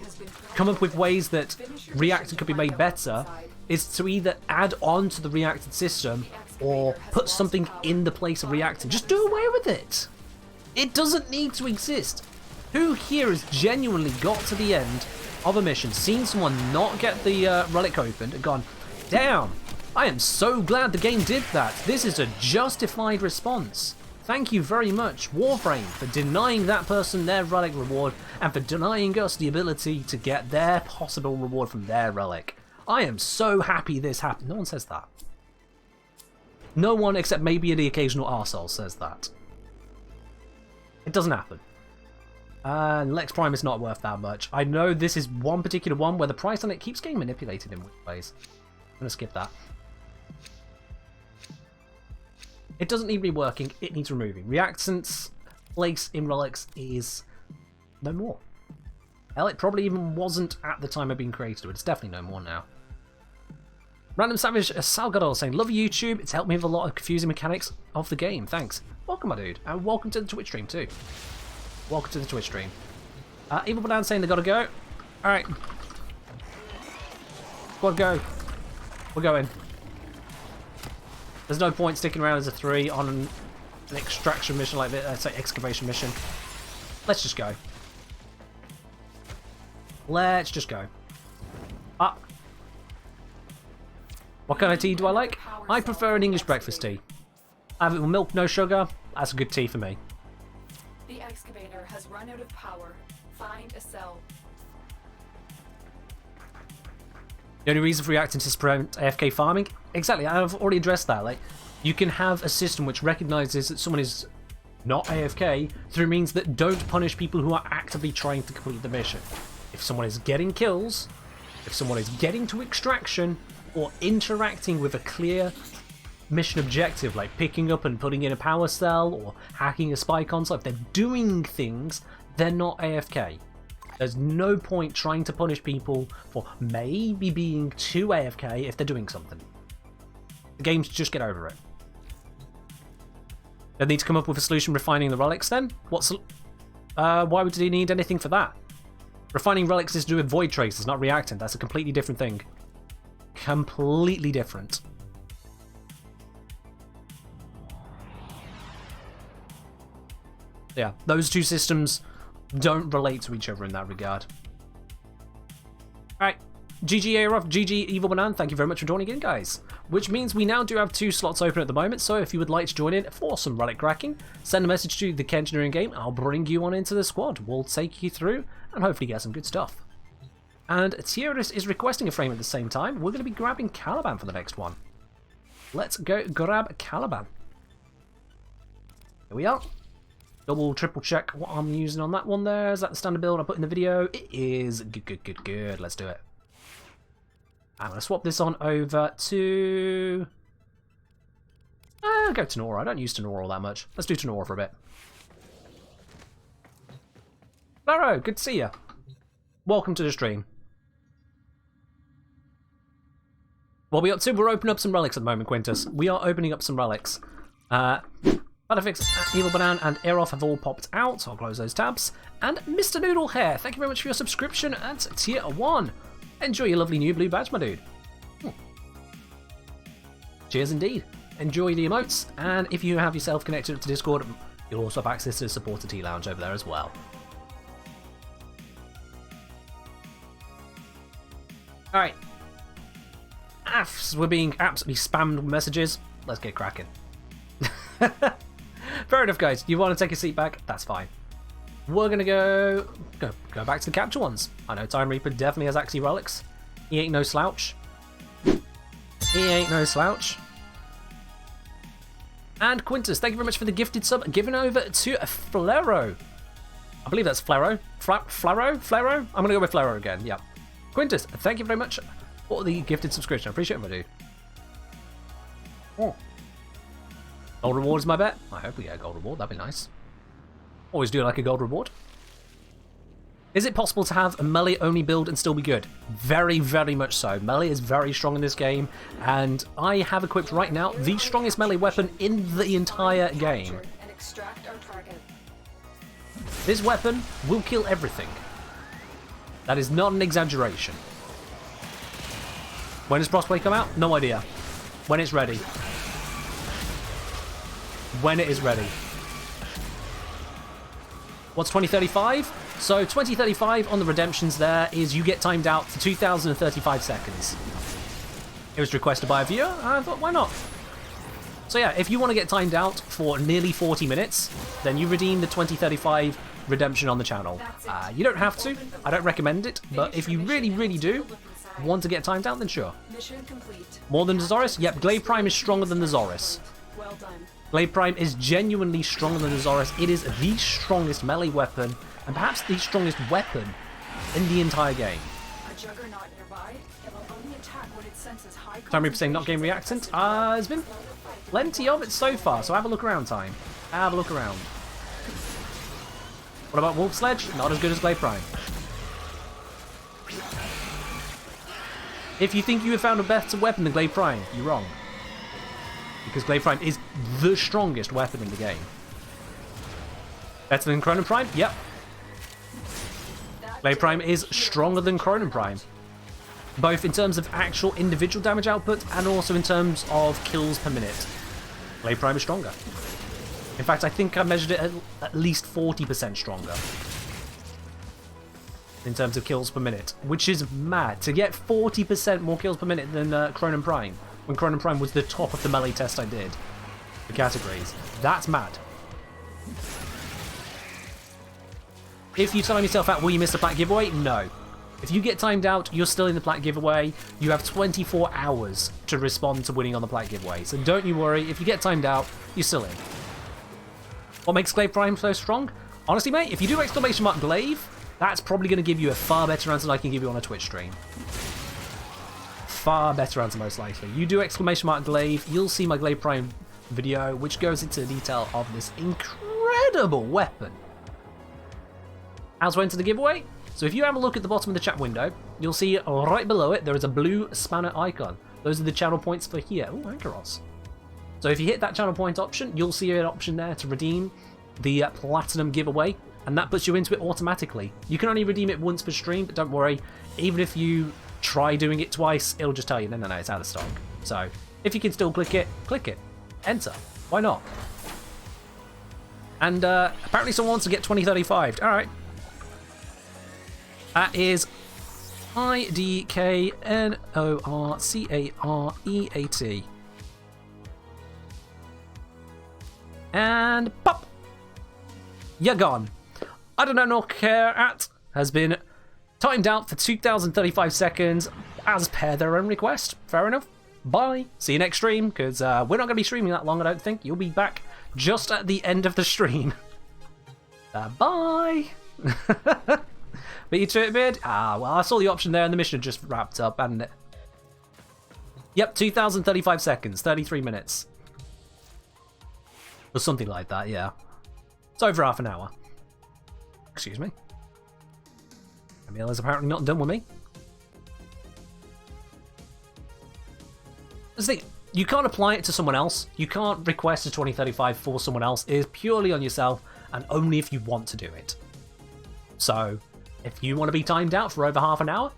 come up with ways that Reactor could be made better, is to either add on to the Reacted system or put something in the place of Reactor. Just do away with it. It doesn't need to exist. Who here has genuinely got to the end of a mission, seen someone not get the relic opened and gone, damn, I am so glad the game did that. This is a justified response. Thank you very much, Warframe, for denying that person their relic reward and for denying us the ability to get their possible reward from their relic. I am so happy this happened. No one says that. No one except maybe the occasional arsehole says that. It doesn't happen. And Lex Prime is not worth that much. I know this is one particular one where the price on it keeps getting manipulated in weird ways. I'm going to skip that. It doesn't need reworking, it needs removing. Reactant's place in relics is no more. Hell, it probably even wasn't at the time of being created, but it's definitely no more now. Random Savage Salgador saying, love YouTube, it's helped me with a lot of confusing mechanics of the game, thanks. Welcome, my dude, and welcome to the Twitch stream too. Welcome to the Twitch stream. Evil Banana saying they gotta go. Alright. Squad go. We're going. There's no point sticking around as a 3 on an extraction mission like this, say excavation mission. Let's just go. Let's just go. What kind of tea do I like? I prefer an English breakfast tea. Have it with milk, no sugar. That's a good tea for me. The excavator has run out of power. Find a cell. The only reason for reacting is to prevent AFK farming? Exactly, I've already addressed that. Like, you can have a system which recognizes that someone is not AFK through means that don't punish people who are actively trying to complete the mission. If someone is getting kills, if someone is getting to extraction, or interacting with a clear mission objective, like picking up and putting in a power cell, or hacking a spy console, if they're doing things, they're not AFK. There's no point trying to punish people for maybe being too AFK if they're doing something. The games just get over it. They need to come up with a solution refining the relics then? Why would they need anything for that? Refining relics is to do with void traces, not reactant. That's a completely different thing. Completely different. Yeah, those two systems don't relate to each other in that regard. Alright, GG Aerof, GG Evil Banana, thank you very much for joining in, guys. Which means we now do have 2 slots open at the moment, so if you would like to join in for some relic cracking, send a message to the Kenjiner game, I'll bring you on into the squad. We'll take you through and hopefully get some good stuff. And Tierris is requesting a frame at the same time. We're going to be grabbing Caliban for the next one. Let's go grab Caliban. Here we are. Double, triple check what I'm using on that one there. Is that the standard build I put in the video? It is. Good. Let's do it. I'm going to swap this on over to... I'll go Tenora. I don't use Tenora all that much. Let's do Tenora for a bit. Laro, good to see you. Welcome to the stream. What are we up to? We're opening up some relics at the moment, Quintus. We are opening up some relics. Badafix, Evil Banana, and Aerof have all popped out. I'll close those tabs. And Mr. Noodle Hair, thank you very much for your subscription at Tier 1. Enjoy your lovely new blue badge, my dude. Cheers indeed. Enjoy the emotes, and if you have yourself connected to Discord, You'll also have access to the supporter tea lounge over there as well. Alright. We're being absolutely spammed with messages. Let's get cracking. Fair enough, guys. You want to take a seat back? That's fine. We're going to go back to the capture ones. I know Time Reaper definitely has Axie Relics. He ain't no slouch. He ain't no slouch. And Quintus, thank you very much for the gifted sub. Given over to Flero. I believe that's Flero. Flero? I'm going to go with Flero again. Yep. Quintus, thank you very much for the gifted subscription. I appreciate it, my dude. Oh. Gold reward is my bet. I hope we get a gold reward. That'd be nice. Always do like a gold reward. Is it possible to have a melee-only build and still be good? Very, very much so. Melee is very strong in this game, and I have equipped right now the strongest melee weapon in the entire game. And extract our target. This weapon will kill everything. That is not an exaggeration. When does Frostblade come out? No idea. When it's ready. When it is ready. What's 2035? So 2035 on the redemptions there is you get timed out for 2,035 seconds. It was requested by a viewer, and I thought, why not? So yeah, if you want to get timed out for nearly 40 minutes, then you redeem the 2035 redemption on the channel. You don't have to, I don't recommend it, but if you really, really do want to get timed out, then sure. Mission complete. More than the Zoris? Yep, Glaive Prime is stronger than the Zoris. Well done. Glaive Prime is genuinely stronger than the Zoris. It is the strongest melee weapon, and perhaps the strongest weapon in the entire game. A juggernaut nearby. It will only attack when it senses high. Time Reaper saying not game reactant. There's been plenty of it so far, so have a look around, Time. Have a look around. What about Wolf Sledge? Not as good as Glaive Prime. If you think you have found a better weapon than Glaive Prime, you're wrong. Because Glaive Prime is the strongest weapon in the game. Better than Chronon Prime? Yep. Glaive Prime is stronger than Chronon Prime. Both in terms of actual individual damage output and also in terms of kills per minute. Glaive Prime is stronger. In fact, I think I measured it at least 40% stronger. In terms of kills per minute. Which is mad. To get 40% more kills per minute than Chronon Prime. When Chronon Prime was the top of the melee test I did. The categories. That's mad. If you time yourself out, will you miss the plat giveaway? No. If you get timed out, you're still in the plat giveaway. You have 24 hours to respond to winning on the plat giveaway. So don't you worry. If you get timed out, you're still in. What makes Glaive Prime so strong? Honestly, mate, if you do exclamation mark Glaive, that's probably going to give you a far better answer than I can give you on a Twitch stream. Far better answer, most likely. You do exclamation mark Glaive, you'll see my Glaive Prime video, which goes into the detail of this incredible weapon. As to enter the giveaway, so if you have a look at the bottom of the chat window, you'll see right below it there is a blue spanner icon. Those are the channel points for here. Oh, Ankaros. So if you hit that channel point option, you'll see an option there to redeem the platinum giveaway, and that puts you into it automatically. You can only redeem it once per stream, but don't worry, even if you try doing it twice, it'll just tell you, no, it's out of stock. So if you can still click it, enter. Why not? And apparently someone wants to get 2035. All right. That is IDKNORCAREAT. And pop! You're gone. I don't know, nor care at has been timed out for 2,035 seconds as per their own request. Fair enough. Bye. See you next stream, because we're not going to be streaming that long, I don't think. You'll be back just at the end of the stream. Bye. Beat you to it, Beard? Well, I saw the option there and the mission just wrapped up, hadn't it? Yep, 2,035 seconds, 33 minutes. Or something like that, yeah. It's over half an hour. Excuse me. Emil is apparently not done with me. The thing, you can't apply it to someone else. You can't request a 2035 for someone else. It is purely on yourself, and only if you want to do it. So, if you want to be timed out for over half an hour,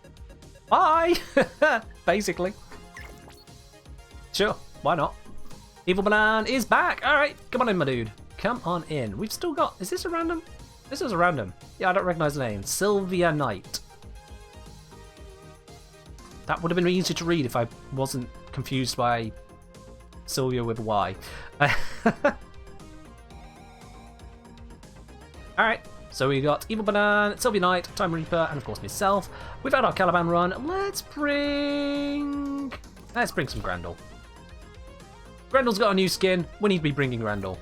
bye! Basically. Sure, why not? Evil Banan is back! Alright, come on in, my dude. come on in. We've still got... Is this a random? This is a random. Yeah, I don't recognize the name. Sylvia Knight. That would have been easier to read if I wasn't confused by Sylvia with a Y. Alright, so we got Evil Banana, Sylvia Knight, Time Reaper, and of course myself. We've had our Caliban run. Let's bring some Grendel. Grendel's got a new skin. We need to be bringing Grendel.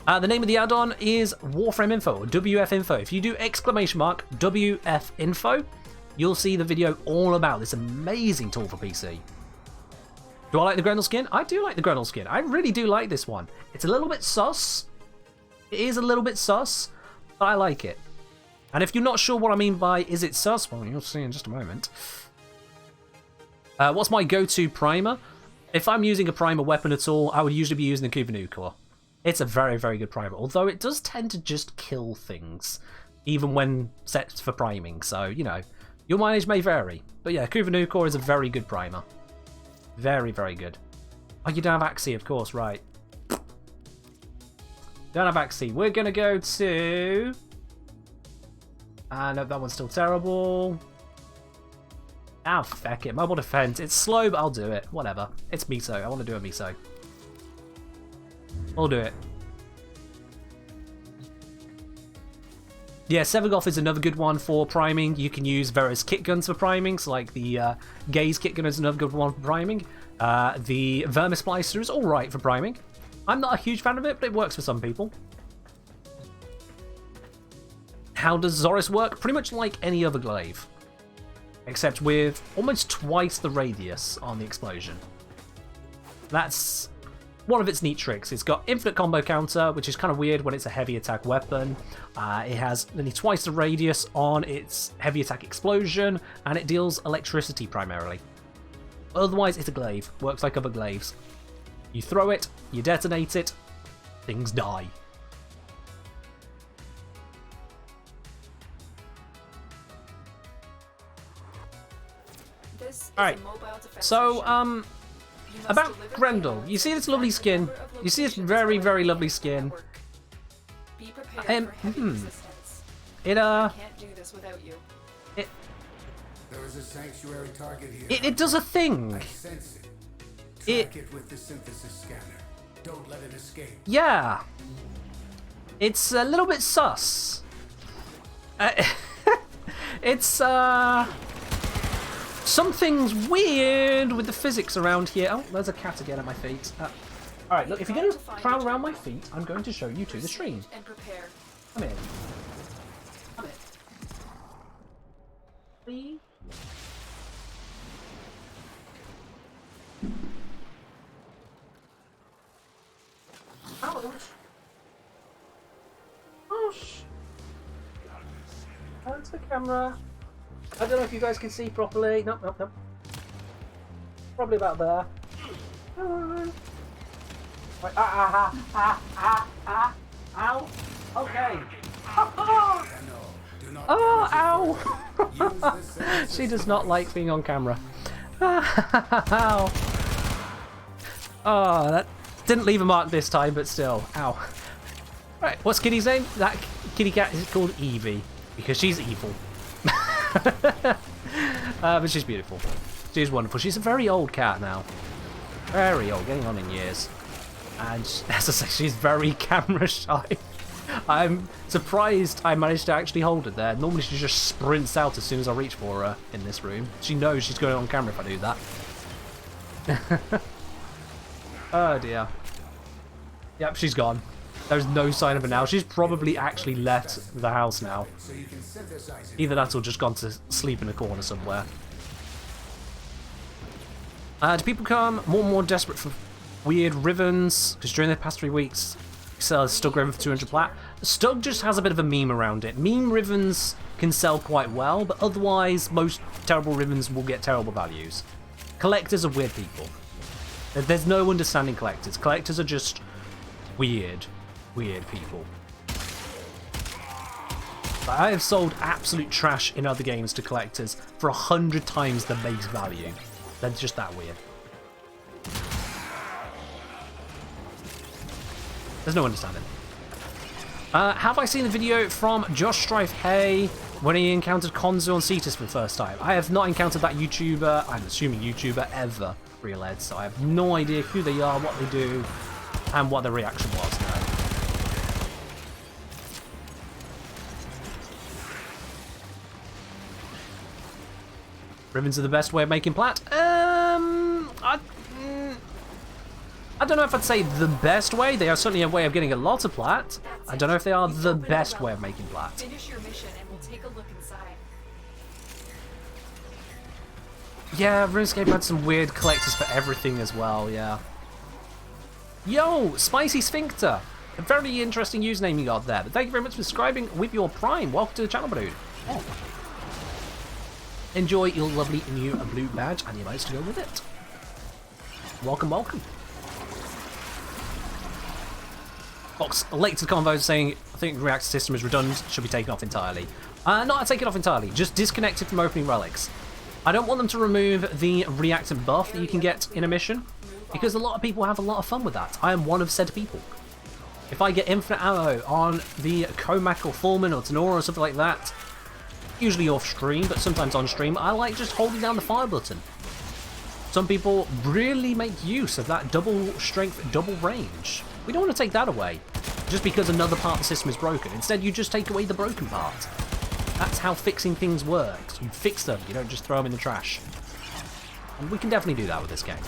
The name of the add-on is Warframe Info, or WF Info. If you do exclamation mark WF Info, you'll see the video all about this amazing tool for PC. Do I like the Grendel skin? I do like the Grendel skin. I really do like this one. It's a little bit sus. It is a little bit sus, but I like it. And if you're not sure what I mean by is it sus, well, you'll see in just a moment. What's my go-to primer? If I'm using a primer weapon at all, I would usually be using the Kuvanucor. It's a very, very good primer, although it does tend to just kill things, even when set for priming, so, you know, your mileage may vary. But yeah, Kuvanucor is a very good primer. Very, very good. Oh, you don't have Axie, of course, right. Don't have Axie. We're going to go to... no, that one's still terrible. Ah, feck it. Mobile defense. It's slow, but I'll do it. Whatever. It's Miso. I want to do a Miso. We'll do it. Yeah, Severgoth is another good one for priming. You can use various kit guns for priming, so like the Gaze kit gun is another good one for priming. The Vermisplicer is alright for priming. I'm not a huge fan of it, but it works for some people. How does Zoris work? Pretty much like any other glaive, except with almost twice the radius on the explosion. That's one of its neat tricks. It's got infinite combo counter, which is kind of weird when it's a heavy attack weapon. It has nearly twice the radius on its heavy attack explosion, and it deals electricity primarily. Otherwise, it's a glaive. Works like other glaives. You throw it, you detonate it, things die. Alright, so, about Grendel. You see this lovely skin? You see this very, very lovely skin? There is a sanctuary target here. It does a thing. I sense it. Track it with the synthesis scanner. Don't let it escape. Yeah. It's a little bit sus. It's, something's weird with the physics around here. Oh, there's a cat again at my feet. Alright, look, if you're going to prowl around my feet, I'm going to show you to the stream. Come in. Come in. Please. Ouch. Ouch. That's the camera. I don't know if you guys can see properly. Nope, nope, nope. Probably about there. Right. Ow. Okay. Oh, ow. She does not like being on camera. Ow. Oh, that didn't leave a mark this time, but still. Ow. Right, what's Kitty's name? That kitty cat is called Evie, because she's evil. But she's beautiful. She's wonderful. She's a very old cat now. Very old, getting on in years. And as I say, she's very camera shy. I'm surprised I managed to actually hold her there. Normally she just sprints out as soon as I reach for her in this room. She knows she's going on camera if I do that. Oh dear. Yep, she's gone. There's no sign of her now. She's probably actually left the house now. Either that or just gone to sleep in a corner somewhere. Do people become more and more desperate for weird Rivens? Because during the past 3 weeks, we sell a Stug Riven for 200 plat. Stug just has a bit of a meme around it. Meme Rivens can sell quite well, but otherwise, most terrible Rivens will get terrible values. Collectors are weird people. There's no understanding collectors. Collectors are just weird people. I have sold absolute trash in other games to collectors for 100 times the base value. They're just that weird. There's no understanding. Have I seen the video from Josh Strife Hay when he encountered Konzu on Cetus for the first time? I have not encountered that YouTuber, I'm assuming YouTuber, ever, Real Ed, so I have no idea who they are, what they do, and what their reaction was. No. Ribbons are the best way of making plat. I don't know if I'd say the best way. They are certainly a way of getting a lot of plat. I don't know if they are the best way of making plat. Finish your mission and we'll take a look inside. Yeah, RuneScape had some weird collectors for everything as well, yeah. Yo, Spicy Sphincter! A very interesting username you got there. But thank you very much for subscribing with your Prime. Welcome to the channel, dude. Oh. Enjoy your lovely new blue badge and your mouse to go with it. Welcome, welcome. Fox, late to the convo saying, I think the reactor system is redundant, should be taken off entirely. Not take it off entirely, just disconnected from opening relics. I don't want them to remove the reactor buff that you can get in a mission, because a lot of people have a lot of fun with that. I am one of said people. If I get infinite ammo on the Comac or Foreman or Tenora or something like that, usually off stream, but sometimes on stream, I like just holding down the fire button. Some people really make use of that double strength, double range. We don't want to take that away, just because another part of the system is broken. Instead, you just take away the broken part. That's how fixing things works. You fix them, you don't just throw them in the trash. And we can definitely do that with this game.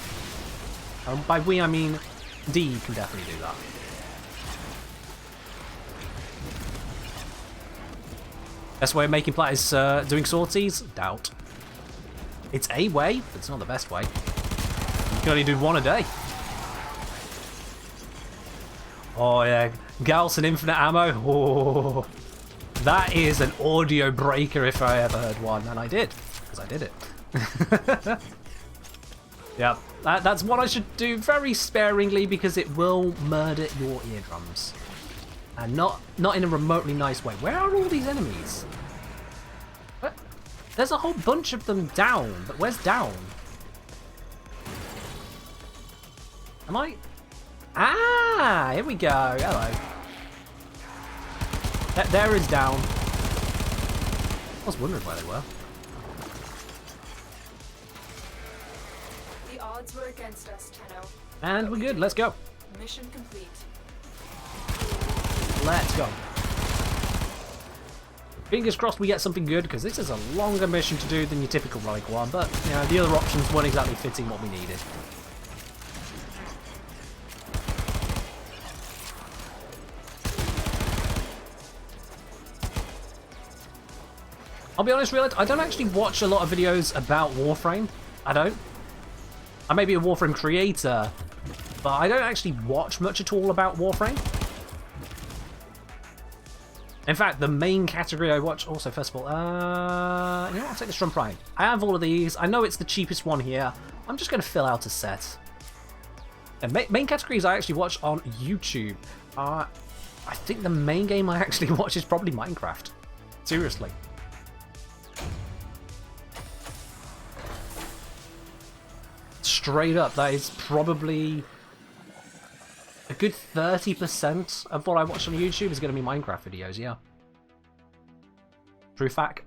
By we, I mean D can definitely do that. Best way of making plat is doing sorties? Doubt. It's a way, but it's not the best way. You can only do one a day. Oh yeah, Gauss and infinite ammo. Oh, that is an audio breaker if I ever heard one, and I did, because I did it. Yeah, that's what I should do very sparingly because it will murder your eardrums, and not in a remotely nice way. Where are all these enemies? What? There's a whole bunch of them down, but where's down? Am I? Ah, here we go. Hello. There is down. I was wondering where they were. The odds were against us, Tenno. And we're good. Let's go. Mission complete. Let's go. Fingers crossed we get something good, because this is a longer mission to do than your typical relic one, but you know, the other options weren't exactly fitting what we needed. I'll be honest, I don't actually watch a lot of videos about Warframe. I don't. I may be a Warframe creator, but I don't actually watch much at all about Warframe. In fact, the main category I watch, also first of all, you know what, I'll take the Strum Prime. I have all of these. I know it's the cheapest one here. I'm just going to fill out a set. And main categories I actually watch on YouTube. I think the main game I actually watch is probably Minecraft. Seriously. Straight up, that is probably a good 30% of what I watch on YouTube is going to be Minecraft videos, yeah. True fact.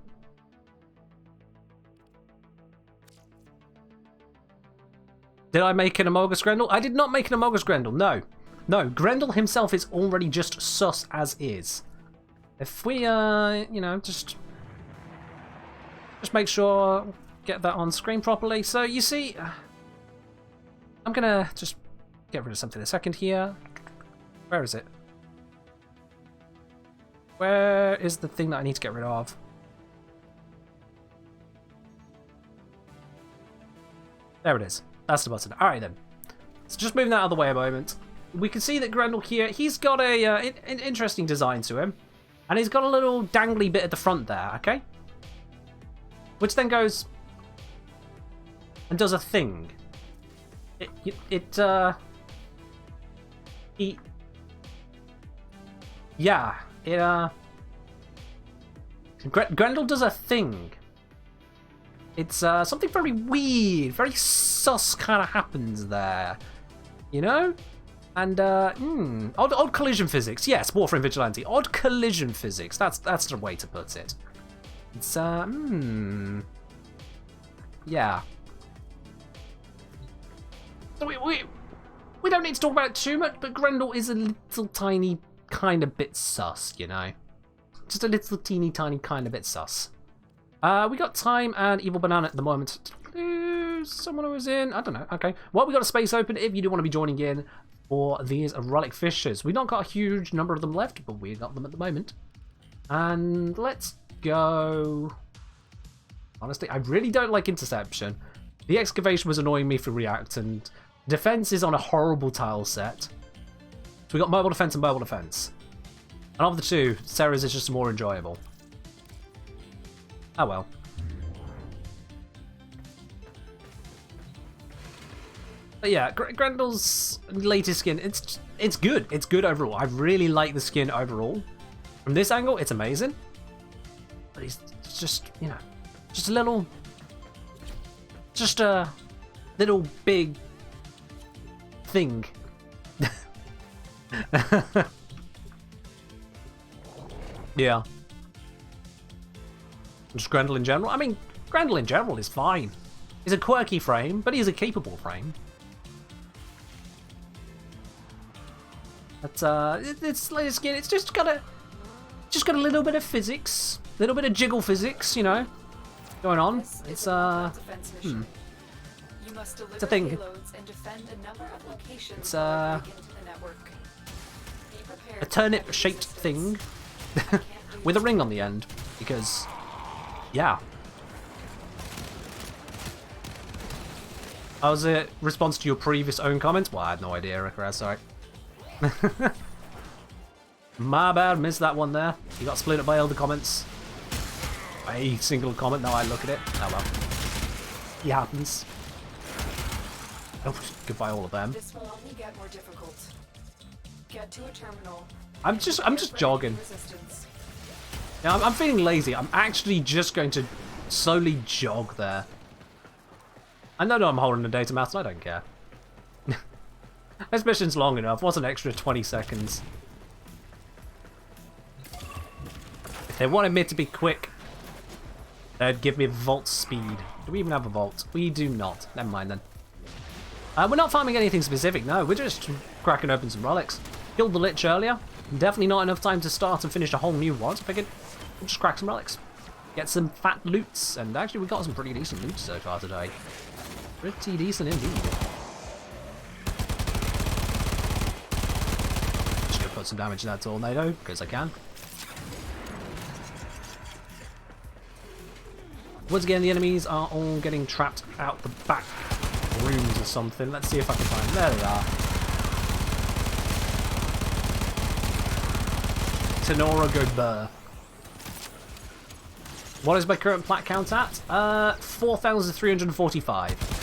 Did I make an Amogus Grendel? I did not make an Amogus Grendel, no. No, Grendel himself is already just sus as is. If we, you know, just make sure, get that on screen properly. So, you see, I'm gonna just get rid of something in a second here. Where is it? Where is the thing that I need to get rid of? There it is. That's the button. Alright then. So just moving that out of the way a moment. We can see that Grendel here, he's got an interesting design to him. And he's got a little dangly bit at the front there, okay? Which then goes and does a thing. Grendel does a thing. It's something very weird, very sus kind of happens there. You know? And, odd collision physics. Yes, Warframe Vigilante. Odd collision physics. That's the way to put it. It's, yeah. So we don't need to talk about it too much, but Grendel is a little tiny kind of bit sus, you know? Just a little teeny tiny kind of bit sus. We got Time and Evil Banana at the moment. Someone who was in, I don't know, okay. Well, we got a space open if you do want to be joining in for these relic fishes. We've not got a huge number of them left, but we got them at the moment. And let's go... Honestly, I really don't like Interception. The Excavation was annoying me for React, and Defense is on a horrible tile set. So we got Mobile Defense and Mobile Defense. And of the two, Sarah's is just more enjoyable. Oh well. But yeah, Grendel's latest skin, it's good. It's good overall. I really like the skin overall. From this angle, it's amazing. But he's just, you know, just a little big thing. Yeah. Just Grendel in general. I mean, Grendel in general is fine. He's a quirky frame, but he's a capable frame. But it's latest skin. It's just got a little bit of physics, a little bit of jiggle physics, you know, going on. It's You must deliver it's a thing. payloads and defend a number of locations It's before breaking into the network. Be prepared a turnip-shaped thing with a ring on the end, because, yeah. How's it response to your previous own comments? Well, I had no idea, Rick. Sorry. My bad, missed that one there. You got split up by all the comments. A single comment, now I look at it. Oh well. It happens. Oh, goodbye all of them. This will only get more difficult. Get to a terminal. I'm just jogging. Resistance. Now, I'm feeling lazy. I'm actually just going to slowly jog there. I know I'm holding a data mouse, and I don't care. This mission's long enough. What's an extra 20 seconds? If they wanted me to be quick, they'd give me vault speed. Do we even have a vault? We do not. Never mind then. We're not farming anything specific, no. We're just cracking open some relics. Killed the Lich earlier. Definitely not enough time to start and finish a whole new one. So I figured we'll just crack some relics. Get some fat loots. And actually we got some pretty decent loot so far today. Pretty decent indeed. Just gonna put some damage in that tornado, because I can. Once again, the enemies are all getting trapped out the back rooms or something. Let's see if I can find them. There they are. Tenora go burr. What is my current plat count at? 4,345.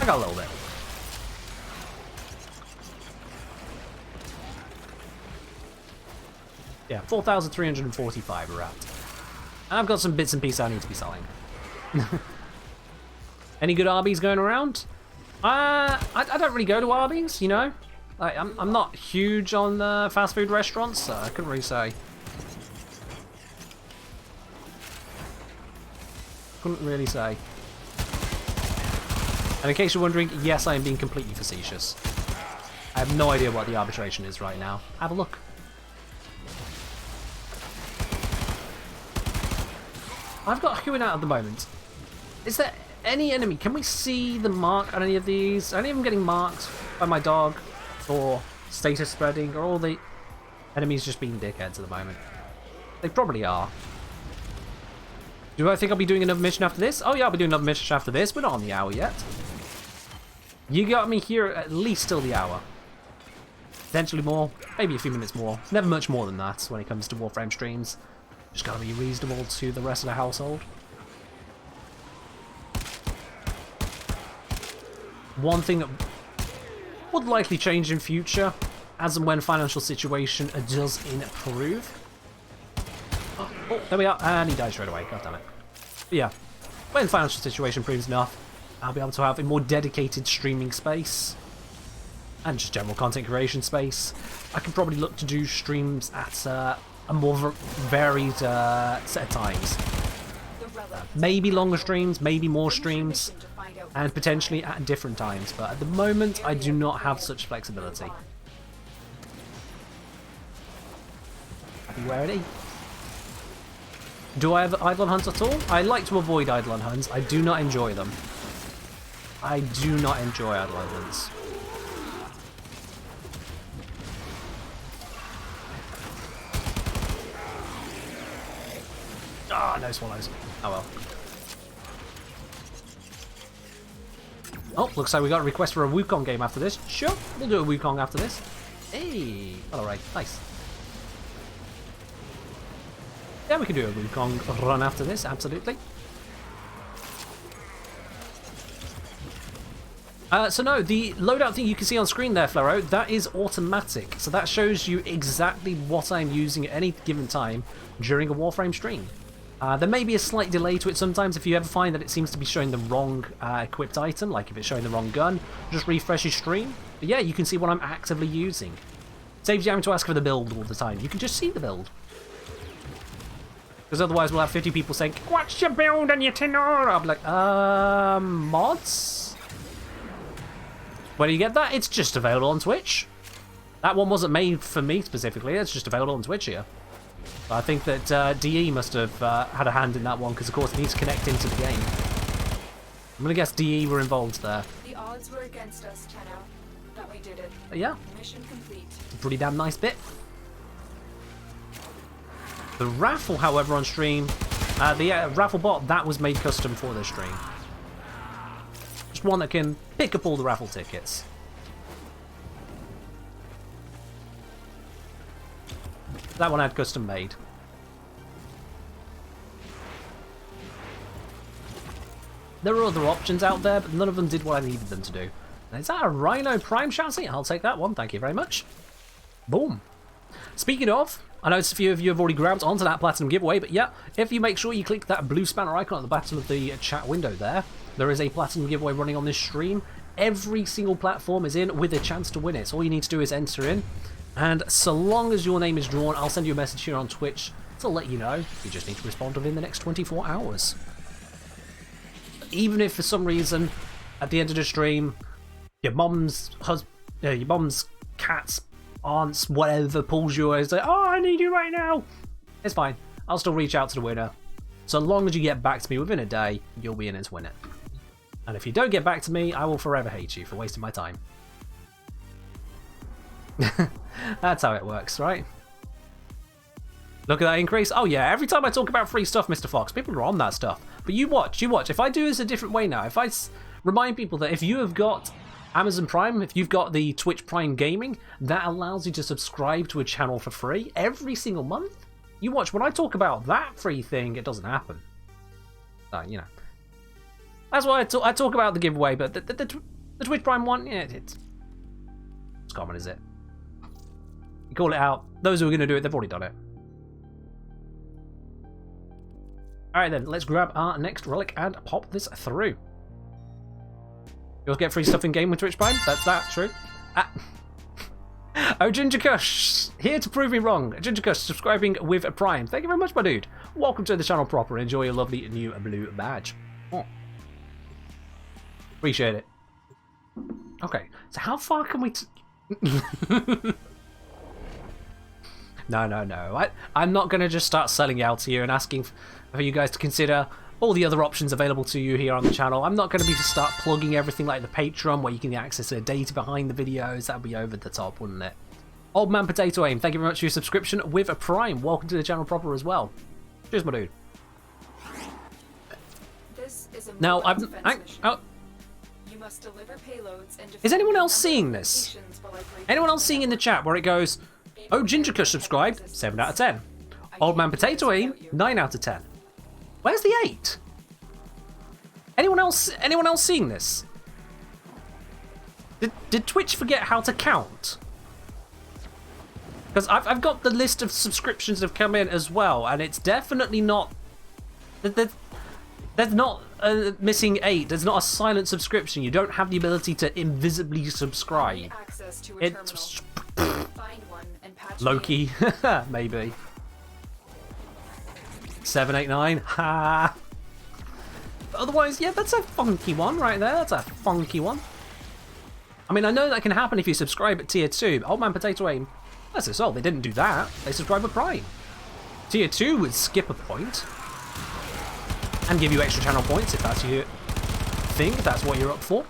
I got a little bit. Yeah, 4,345 we're at. And I've got some bits and pieces I need to be selling. Any good Arby's going around? I don't really go to Arby's, you know? Like, I'm not huge on fast food restaurants, so I couldn't really say. Couldn't really say. And in case you're wondering, yes, I am being completely facetious. I have no idea what the arbitration is right now. Have a look. I've got Huin out at the moment. Is there any enemy? Can we see the mark on any of these? Are any of them getting marked by my dog for status spreading? Or are all the enemies just being dickheads at the moment? They probably are. Do I think I'll be doing another mission after this? Oh yeah, I'll be doing another mission after this. We're not on the hour yet. You got me here at least till the hour. Potentially more. Maybe a few minutes more. Never much more than that when it comes to Warframe streams. Just gotta be reasonable to the rest of the household. One thing that would likely change in future, as and when financial situation does improve. Oh, there we are, and he died straight away, god damn it. But yeah, when financial situation improves enough, I'll be able to have a more dedicated streaming space. and just general content creation space. I could probably look to do streams at a more varied set of times. Maybe longer streams, maybe more streams, and potentially at different times. But at the moment, I do not have such flexibility. Happy ready? Do I have Eidolon hunts at all? I like to avoid Eidolon hunts. I do not enjoy them. I do not enjoy Eidolon hunts. Ah, no swallows. Oh well. Oh, looks like we got a request for a Wukong game after this. Sure, we'll do a Wukong after this. Hey, alright, nice. Yeah, we can do a Wukong run after this, absolutely. So no, the loadout thing you can see on screen there, Flero, that is automatic. So that shows you exactly what I'm using at any given time during a Warframe stream. There may be a slight delay to it sometimes if you ever find that it seems to be showing the wrong equipped item, like if it's showing the wrong gun, just refresh your stream. But yeah, you can see what I'm actively using. Saves you having to ask for the build all the time. You can just see the build. Because otherwise we'll have 50 people saying, what's your build and your tenor? I'll be like, mods? Where do you get that? It's just available on Twitch. That one wasn't made for me specifically, it's just available on Twitch here. I think that DE must have had a hand in that one, because of course it needs to connect into the game. I'm going to guess DE were involved there. The odds were against us, Tenno. But we did it. Yeah. Mission complete. Pretty damn nice bit. The raffle, however, on stream, the raffle bot, that was made custom for this stream. Just one that can pick up all the raffle tickets. That one I had custom made. There are other options out there, but none of them did what I needed them to do. Now, is that a Rhino Prime chassis? I'll take that one, thank you very much. Boom. Speaking of, I noticed a few of you have already grabbed onto that Platinum giveaway, but yeah, if you make sure you click that blue spanner icon at the bottom of the chat window there is a Platinum giveaway running on this stream. Every single platform is in with a chance to win it, so all you need to do is enter in. And so long as your name is drawn, I'll send you a message here on Twitch to let you know. You just need to respond within the next 24 hours. Even if for some reason, at the end of the stream, your mum's cat's aunts, whatever, pulls you and say, oh, I need you right now. It's fine. I'll still reach out to the winner. So long as you get back to me within a day, you'll be in it to win it. And if you don't get back to me, I will forever hate you for wasting my time. That's how it works, right? Look at that increase. Oh yeah, every time I talk about free stuff, Mr. Fox, people are on that stuff. But you watch. If I do this a different way now, if I remind people that if you have got Amazon Prime, if you've got the Twitch Prime Gaming, that allows you to subscribe to a channel for free every single month. You watch, when I talk about that free thing, it doesn't happen. You know. That's why I talk about the giveaway, but the Twitch Prime one, yeah, it's common, is it? You call it out. Those who are going to do it, they've already done it. Alright then, let's grab our next relic and pop this through. You'll get free stuff in game with Twitch Prime. That's true. Oh, Ginger Kush, here to prove me wrong. Ginger Kush, subscribing with a Prime. Thank you very much, my dude. Welcome to the channel proper. Enjoy your lovely new blue badge. Oh. Appreciate it. Okay, so how far can we... No. I'm not going to just start selling out here and asking for you guys to consider all the other options available to you here on the channel. I'm not going to start plugging everything like the Patreon where you can access the data behind the videos. That would be over the top, wouldn't it? Old Man Potato Aim, thank you very much for your subscription with a Prime. Welcome to the channel proper as well. Cheers, my dude. This is a now, you must deliver payloads and is anyone else seeing this? Anyone else seeing in the chat where it goes, oh, Ginger Kush subscribed, 7 out of 10. Old Man Potato Aim, 9 out of 10. Where's the 8? Anyone else seeing this? Did Twitch forget how to count? Because I've got the list of subscriptions that have come in as well, and it's definitely not... There's not a missing 8. There's not a silent subscription. You don't have the ability to invisibly subscribe. Access to a It's terminal. Find one and patch me Loki, maybe. 789. Ha. Otherwise, yeah, that's a funky one right there. That's a funky one. I mean, I know that can happen if you subscribe at tier 2. Old Man Potato Aim. That's it. Oh, they didn't do that. They subscribed with Prime. Tier 2 would skip a point and give you extra channel points if that's your thing, if that's what you're up for.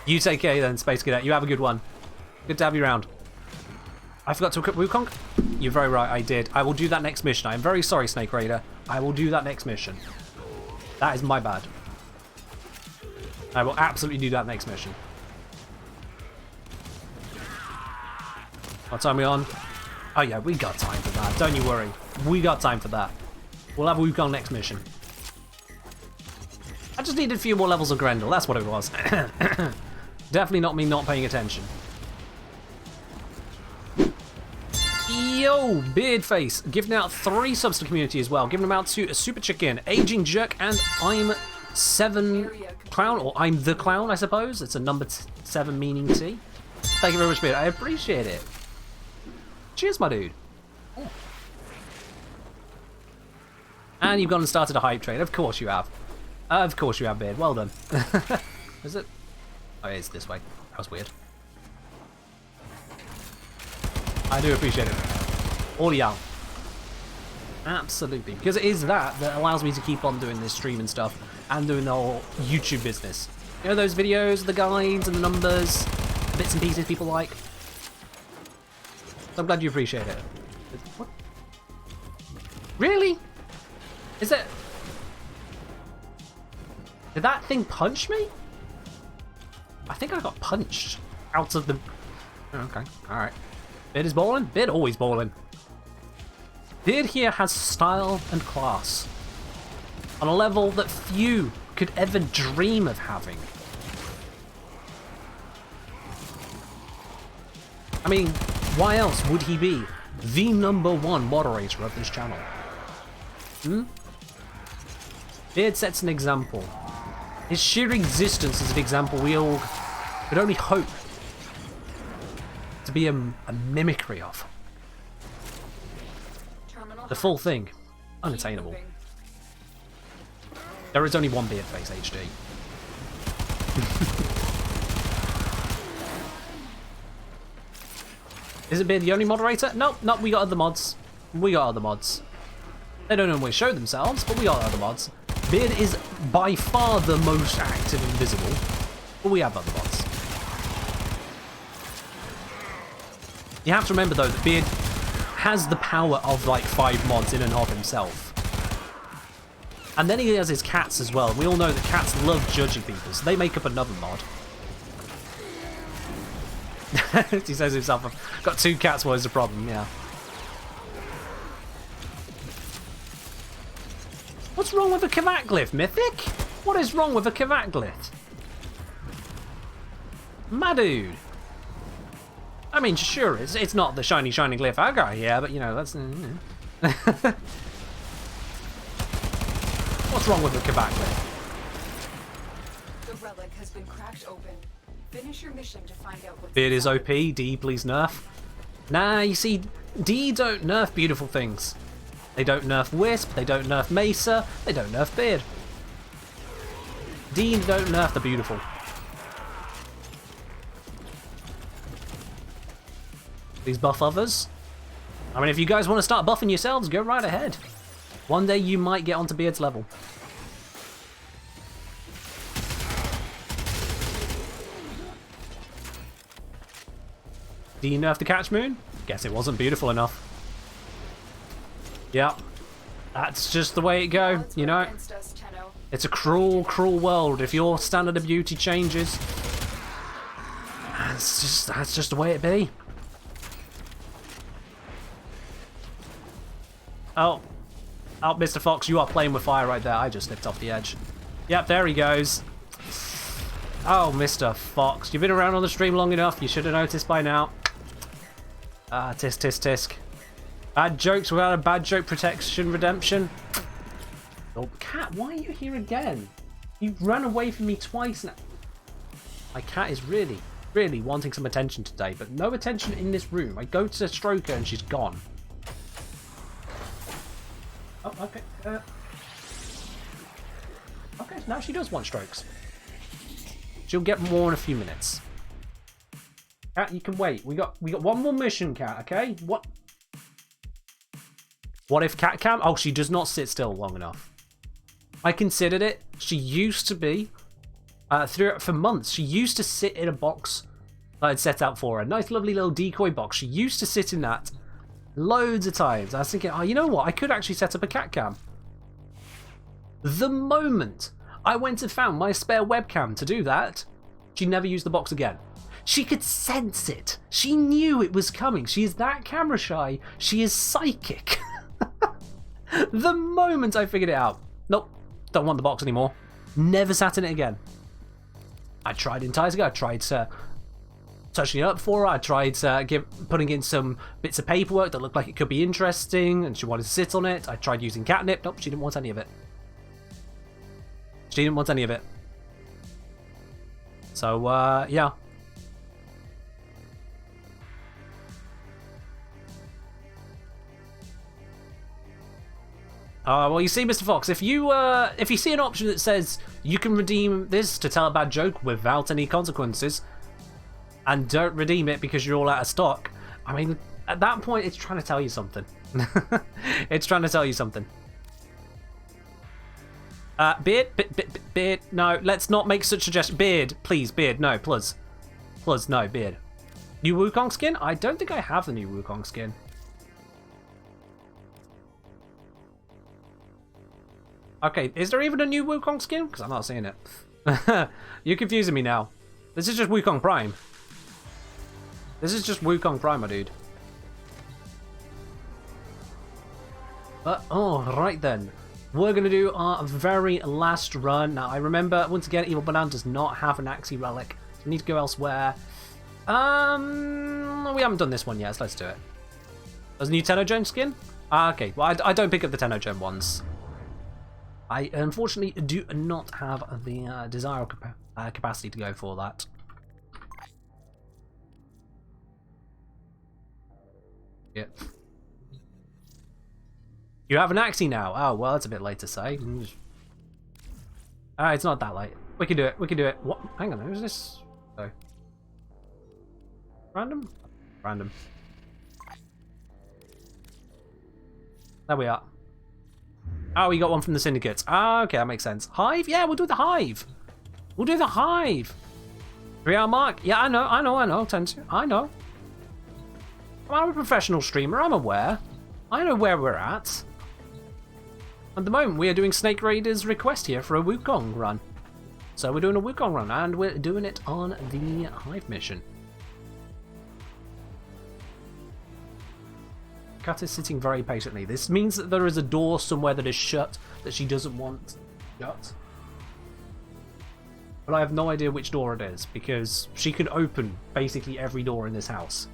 You take care then, Space Cadet. You have a good one. Good to have you around. I forgot to equip Wukong. You're very right, I did. I will do that next mission. I am very sorry, Snake Raider. I will do that next mission. That is my bad. I will absolutely do that next mission. What time are we on? Oh yeah, we got time for that. Don't you worry. We got time for that. We'll have Wukong next mission. I just needed a few more levels of Grendel. That's what it was. Definitely not me not paying attention. Yo, Beardface, giving out 3 subs to the community as well. Giving them out to a Super Chicken, Aging Jerk, and I'm 7 Clown, or I'm the Clown, I suppose. It's a number 7 meaning T. Thank you very much, Beard. I appreciate it. Cheers, my dude. And you've gone and started a hype train. Of course you have. Of course you have, Beard. Well done. Is it? Oh, it's this way. That was weird. I do appreciate it. All y'all. Absolutely. Because it is that allows me to keep on doing this stream and stuff and doing the whole YouTube business. You know those videos, the guides and the numbers, the bits and pieces people like? So I'm glad you appreciate it. What? Really? Is it... Did that thing punch me? I think I got punched out of the... Okay, alright. Beard is balling? Beard always balling. Beard here has style and class. On a level that few could ever dream of having. I mean, why else would he be the #1 moderator of this channel? Beard sets an example. His sheer existence is an example we all could only hope to be a mimicry of. terminal. The full thing, unattainable. Moving. There is only one Beardface HD. Is it Beard the only moderator? Nope, nope, we got other mods. We got other mods. They don't always show themselves, but we got other mods. Beard is by far the most active and visible, but we have other mods. You have to remember though that Beard has the power of like 5 mods in and of himself. And then he has his cats as well. We all know that cats love judging people, so they make up another mod. He says himself, I've got 2 cats, what is the problem? Yeah. What's wrong with a Kavat glyph, Mythic? What is wrong with a Kavat glyph? My dude. I mean, sure, it's not the shiny glyph I got here, but you know, that's... What's wrong with the Kavat glyph? The relic has been cracked open. Finish your mission to find out what's Beard is inside. OP, D please nerf. Nah, you see, D don't nerf beautiful things. They don't nerf Wisp, they don't nerf Mesa, they don't nerf Beard. D don't nerf the beautiful. These buff others. I mean, if you guys want to start buffing yourselves, go right ahead. One day you might get onto Beard's level. D nerf the Catch Moon? Guess it wasn't beautiful enough. Yep. That's just the way it go, Odds you were know? against us, Tenno. It's a cruel, cruel world. If your standard of beauty changes, that's just the way it be. Oh, Mr. Fox, you are playing with fire right there. I just slipped off the edge. Yep, there he goes. Oh, Mr. Fox, you've been around on the stream long enough. You should have noticed by now. Ah, tisk, tisk, tisk. Bad jokes without a bad joke protection redemption. Oh, cat, why are you here again? You ran away from me twice now. My cat is really, really wanting some attention today, but no attention in this room. I go to stroke her and she's gone. Oh, okay. Okay, now she does want strokes. She'll get more in a few minutes. Cat, you can wait. We got one more mission, Cat, okay? What if Cat can? Oh, she does not sit still long enough. I considered it. She used to be for months. She used to sit in a box that I'd set out for her. A nice, lovely little decoy box. She used to sit in that loads of times. I was thinking, oh, you know what? I could actually set up a cat cam. The moment I went and found my spare webcam to do that, she never used the box again. She could sense it. She knew it was coming. She is that camera shy. She is psychic. The moment I figured it out, nope, don't want the box anymore. Never sat in it again. I tried enticing her. I tried touching it up for her. I tried putting in some bits of paperwork that looked like it could be interesting, and she wanted to sit on it. I tried using catnip. Nope, she didn't want any of it. She didn't want any of it. So, yeah. Well, you see, Mr. Fox, if you see an option that says you can redeem this to tell a bad joke without any consequences, and don't redeem it because you're all out of stock, I mean, at that point, it's trying to tell you something. It's trying to tell you something. Beard? Beard? No, let's not make such suggestions. Beard, please, Beard, no, plus. Plus, no, Beard. New Wukong skin? I don't think I have the new Wukong skin. Okay, is there even a new Wukong skin? Because I'm not seeing it. You're confusing me now. This is just Wukong Prime. This is just Wukong Prime, my dude. But, oh, right then. We're going to do our very last run. Now, I remember, once again, Evil Banana does not have an Axie Relic. We need to go elsewhere. We haven't done this one yet, so let's do it. There's a new Tennogen skin? Okay, well, I don't pick up the Tennogen ones. I unfortunately do not have the desired capacity to go for that. Yep. You have an Axie now. Oh, well, that's a bit late to say. It's not that late. We can do it. We can do it. What? Hang on, who's this? Oh. Random? Random. There we are. Oh, we got one from the Syndicates. Ah, okay, that makes sense. Hive? Yeah, we'll do the Hive. We'll do the Hive. 3-hour mark. Yeah, I know. I know. I'm a professional streamer. I'm aware. I know where we're at. At the moment, we are doing Snake Raider's request here for a Wukong run. So we're doing a Wukong run, and we're doing it on the Hive mission. Cat is sitting very patiently. This means that there is a door somewhere that is shut that she doesn't want shut. But I have no idea which door it is, because she can open basically every door in this house.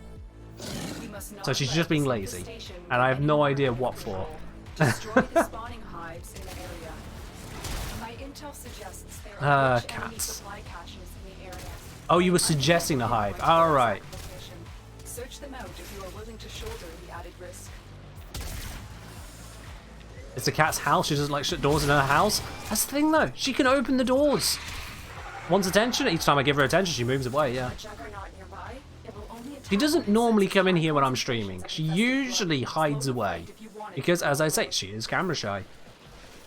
So she's just being lazy, and I have no idea what for. Destroy the spawning hives in the area. My intel suggests there are rich enemy cats. supply caches in the area. Oh, you were suggesting the Hive. Alright. Search them out if you are willing to shoulder the added risk. It's a cat's house. She doesn't like shut doors in her house. That's the thing, though. She can open the doors. Wants attention. Each time I give her attention, she moves away, yeah. She doesn't normally come in here when I'm streaming. She usually hides away. Because, as I say, she is camera shy.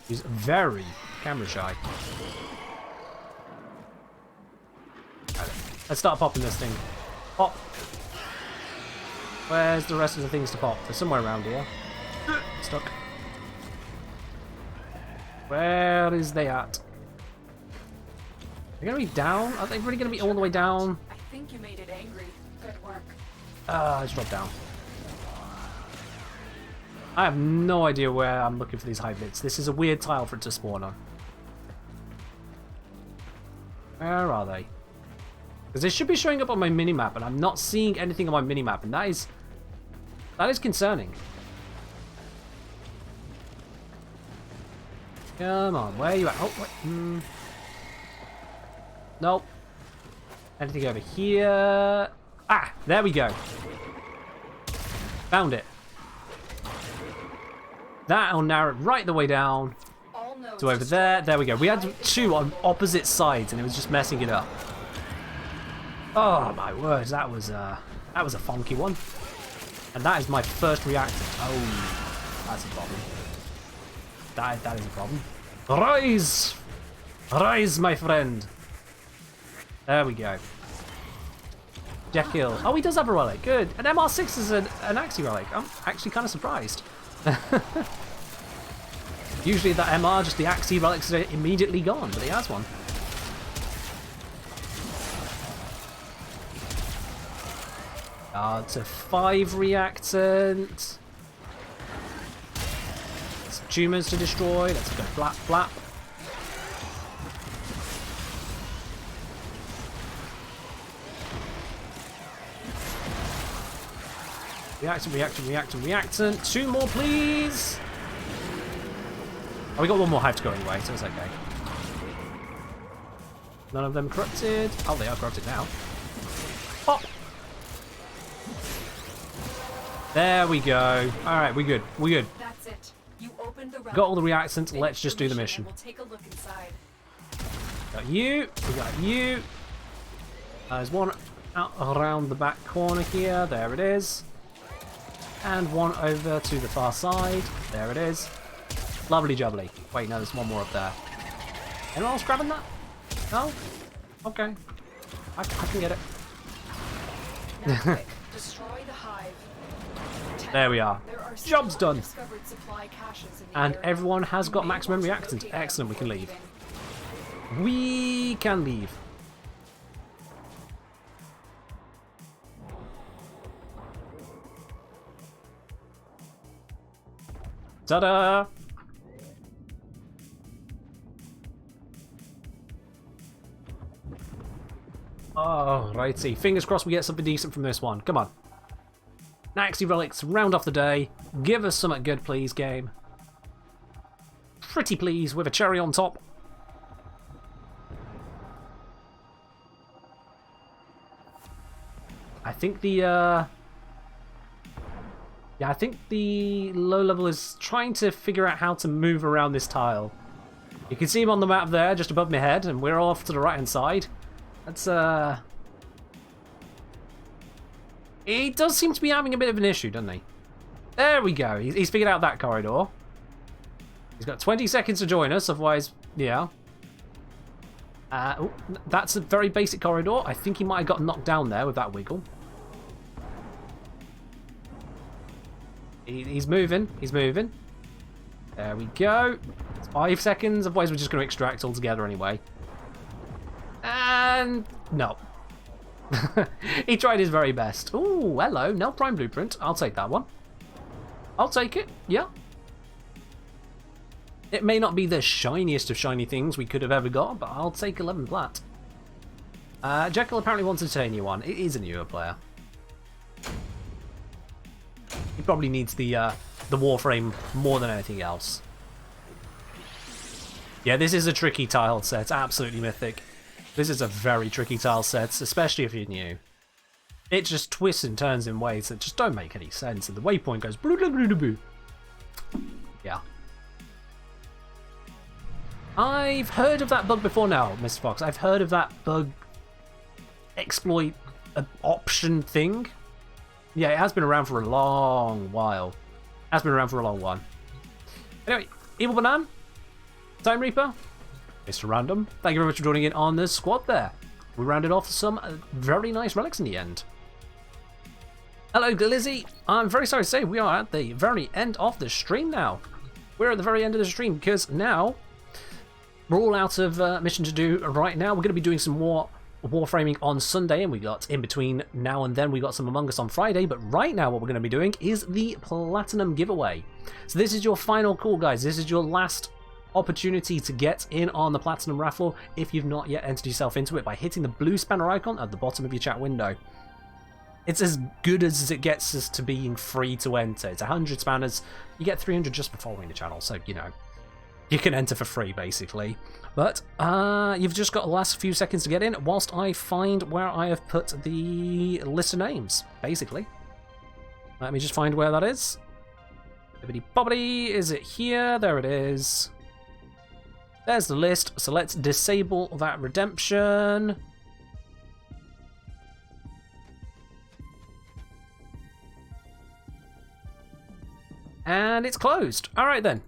She's very camera shy. Right, let's start popping this thing. Pop. Where's the rest of the things to pop? They're somewhere around here. Stuck. Where is they at? They're going to be down? Are they really going to be all the way down? I think you made it angry. Good work. Let's drop down. I have no idea where I'm looking for these hive bits. This is a weird tile for it to spawn on. Where are they? Because they should be showing up on my minimap, and I'm not seeing anything on my minimap, and that is concerning. Come on, where are you at? Oh, wait. Nope. Anything over here? Ah, there we go. Found it. That'll narrow it right the way down to over there. There we go. We had two on opposite sides, and it was just messing it up. Oh my word, that was a funky one. And that is my first reactor. Oh, that's a problem. That is a problem. Rise! Rise, my friend! There we go. Jekyll. Oh, he does have a relic. Good. An MR6 is an Axie relic. I'm actually kind of surprised. Usually that MR, just the Axie relics are immediately gone, but he has one. It's a 5 reactant. Some tumors to destroy. Let's go flap, flap. Reactant, reactant, reactant, reactant. 2 more, please. Oh, we got 1 more hive to go anyway, so it's okay. None of them corrupted. Oh, they are corrupted now. Pop. There we go. All right, we're good. We're good. That's it. You opened the Got all the reactants. Let's just do the mission. We'll take a look inside. Got you. We got you. There's one out around the back corner here. There it is. And one over to the far side. There it is. Lovely jubbly. Wait, no, there's one more up there. Anyone else grabbing that? No? Okay. I can get it. Now quick, destroy the hive. There we are. There are Job's still done. undiscovered supply caches in the And area. everyone has got You may maximum want to reactant. locate them Excellent, we can before leave. leaving. We can leave. Ta-da! Oh, righty. Fingers crossed we get something decent from this one. Come on. Naxi Relics, round off the day. Give us something good, please, game. Pretty please, with a cherry on top. I think the, yeah, I think the low level is trying to figure out how to move around this tile. You can see him on the map there, just above my head, and we're off to the right-hand side. That's, he does seem to be having a bit of an issue, doesn't he? There we go. He's figured out that corridor. He's got 20 seconds to join us, otherwise, yeah. Oh, that's a very basic corridor. I think he might have got knocked down there with that wiggle. He's moving. He's moving. There we go. It's 5 seconds, otherwise we're just going to extract altogether anyway. And no. He tried his very best. Ooh, hello. No prime blueprint. I'll take that one. I'll take it. Yeah. It may not be the shiniest of shiny things we could have ever got, but I'll take 11 plat. Jekyll apparently wants to turn you on. It is a newer player. He probably needs the Warframe more than anything else. Yeah, this is a tricky tile set. Absolutely mythic. This is a very tricky tile set, especially if you're new. It just twists and turns in ways that just don't make any sense, and the waypoint goes boo boo boo boo. Yeah. I've heard of that bug before now, Mr. Fox. I've heard of that bug exploit option thing. Yeah, it has been around for a long while. Has been around for a long one. Anyway, Evil Banan, Time Reaper, Mr. Random, thank you very much for joining in on the squad there. We rounded off some very nice relics in the end. Hello, Glizzy. I'm very sorry to say we are at the very end of the stream now. We're at the very end of the stream because now we're all out of mission to do right now. We're going to be doing some more Warframing on Sunday, and we got in between now and then we got some Among Us on Friday, but right now what we're going to be doing is the Platinum giveaway. So this is your final call, guys. This is your last opportunity to get in on the Platinum raffle if you've not yet entered yourself into it by hitting the blue spanner icon at the bottom of your chat window. It's as good as it gets us to being free to enter. It's 100 spanners. You get 300 just for following the channel, so, you know, you can enter for free, basically. But you've just got the last few seconds to get in whilst I find where I have put the list of names, basically. Let me just find where that is. Bibbidi bobbidi, is it here? There it is. There's the list, so let's disable that redemption. And it's closed. Alright then.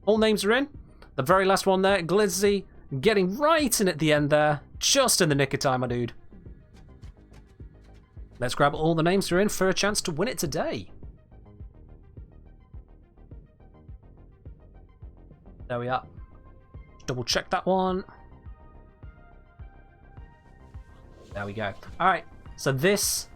All names are in. The very last one there, Glizzy, getting right in at the end there. Just in the nick of time, my dude. Let's grab all the names that are in for a chance to win it today. There we are. Double check that one. There we go. Alright, so this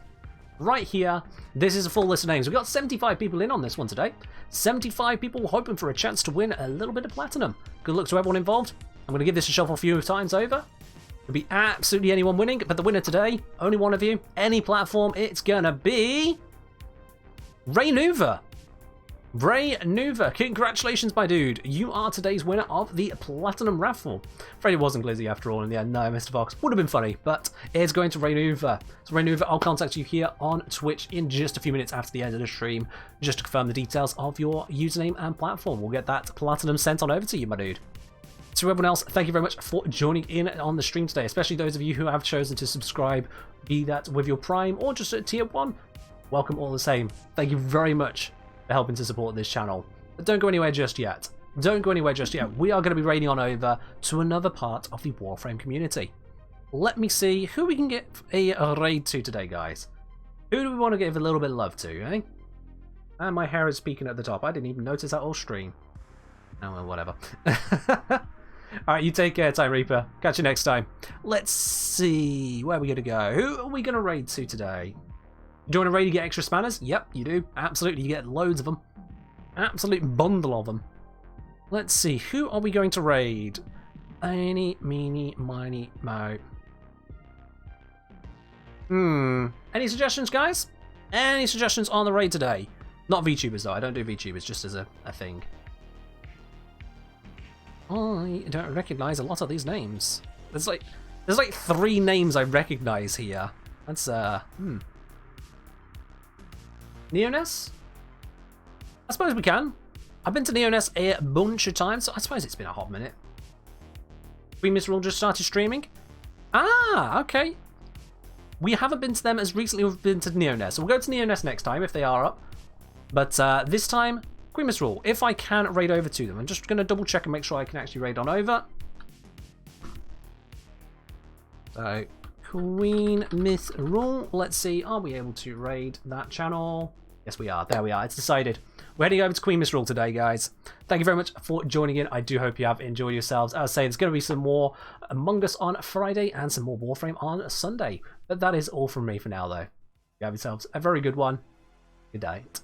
right here, this is a full list of names. We've got 75 people in on this one today. 75 people hoping for a chance to win a little bit of platinum. Good luck to everyone involved. I'm going to give this a shuffle a few times over. Could be absolutely anyone winning, but the winner today, only one of you, any platform, it's going to be Raynuva. Raynuva, congratulations, my dude. You are today's winner of the Platinum Raffle. Afraid it wasn't Glizzy after all in the end. No, Mr. Fox. Would have been funny, but it's going to Raynuva. So Raynuva, I'll contact you here on Twitch in just a few minutes after the end of the stream, just to confirm the details of your username and platform. We'll get that Platinum sent on over to you, my dude. To everyone else, thank you very much for joining in on the stream today, especially those of you who have chosen to subscribe, be that with your Prime or just at Tier 1. Welcome all the same. Thank you very much for helping to support this channel. But don't go anywhere just yet. Don't go anywhere just yet. We are going to be raiding on over to another part of the Warframe community. Let me see who we can get a raid to today, guys. Who do we want to give a little bit of love to, eh? And my hair is peeking at the top. I didn't even notice that all stream. Oh, well, whatever. Alright, you take care, Time Reaper. Catch you next time. Let's see. Where are we going to go? Who are we going to raid to today? Do you want to raid to get extra spanners? Yep, you do. Absolutely, you get loads of them. Absolute bundle of them. Let's see, who are we going to raid? Eeny, meeny, miny, mo. Any suggestions, guys? Any suggestions on the raid today? Not VTubers, though. I don't do VTubers, just as a thing. I don't recognise a lot of these names. There's like 3 names I recognise here. That's, Neoness? I suppose we can. I've been to Neoness a bunch of times, so I suppose it's been a hot minute. Queen Misrule just started streaming? Ah, okay. We haven't been to them as recently as we've been to Neoness, so we'll go to Neoness next time if they are up. But this time, Queen Misrule, if I can raid over to them. I'm just going to double check and make sure I can actually raid on over. So, Queen Misrule, let's see, are we able to raid that channel? Yes, we are. There we are. It's decided. We're heading over to Queen Misrule today, guys. Thank you very much for joining in. I do hope you have enjoyed yourselves. As I say, there's going to be some more Among Us on Friday and some more Warframe on Sunday. But that is all from me for now, though. You have yourselves a very good one. Good night.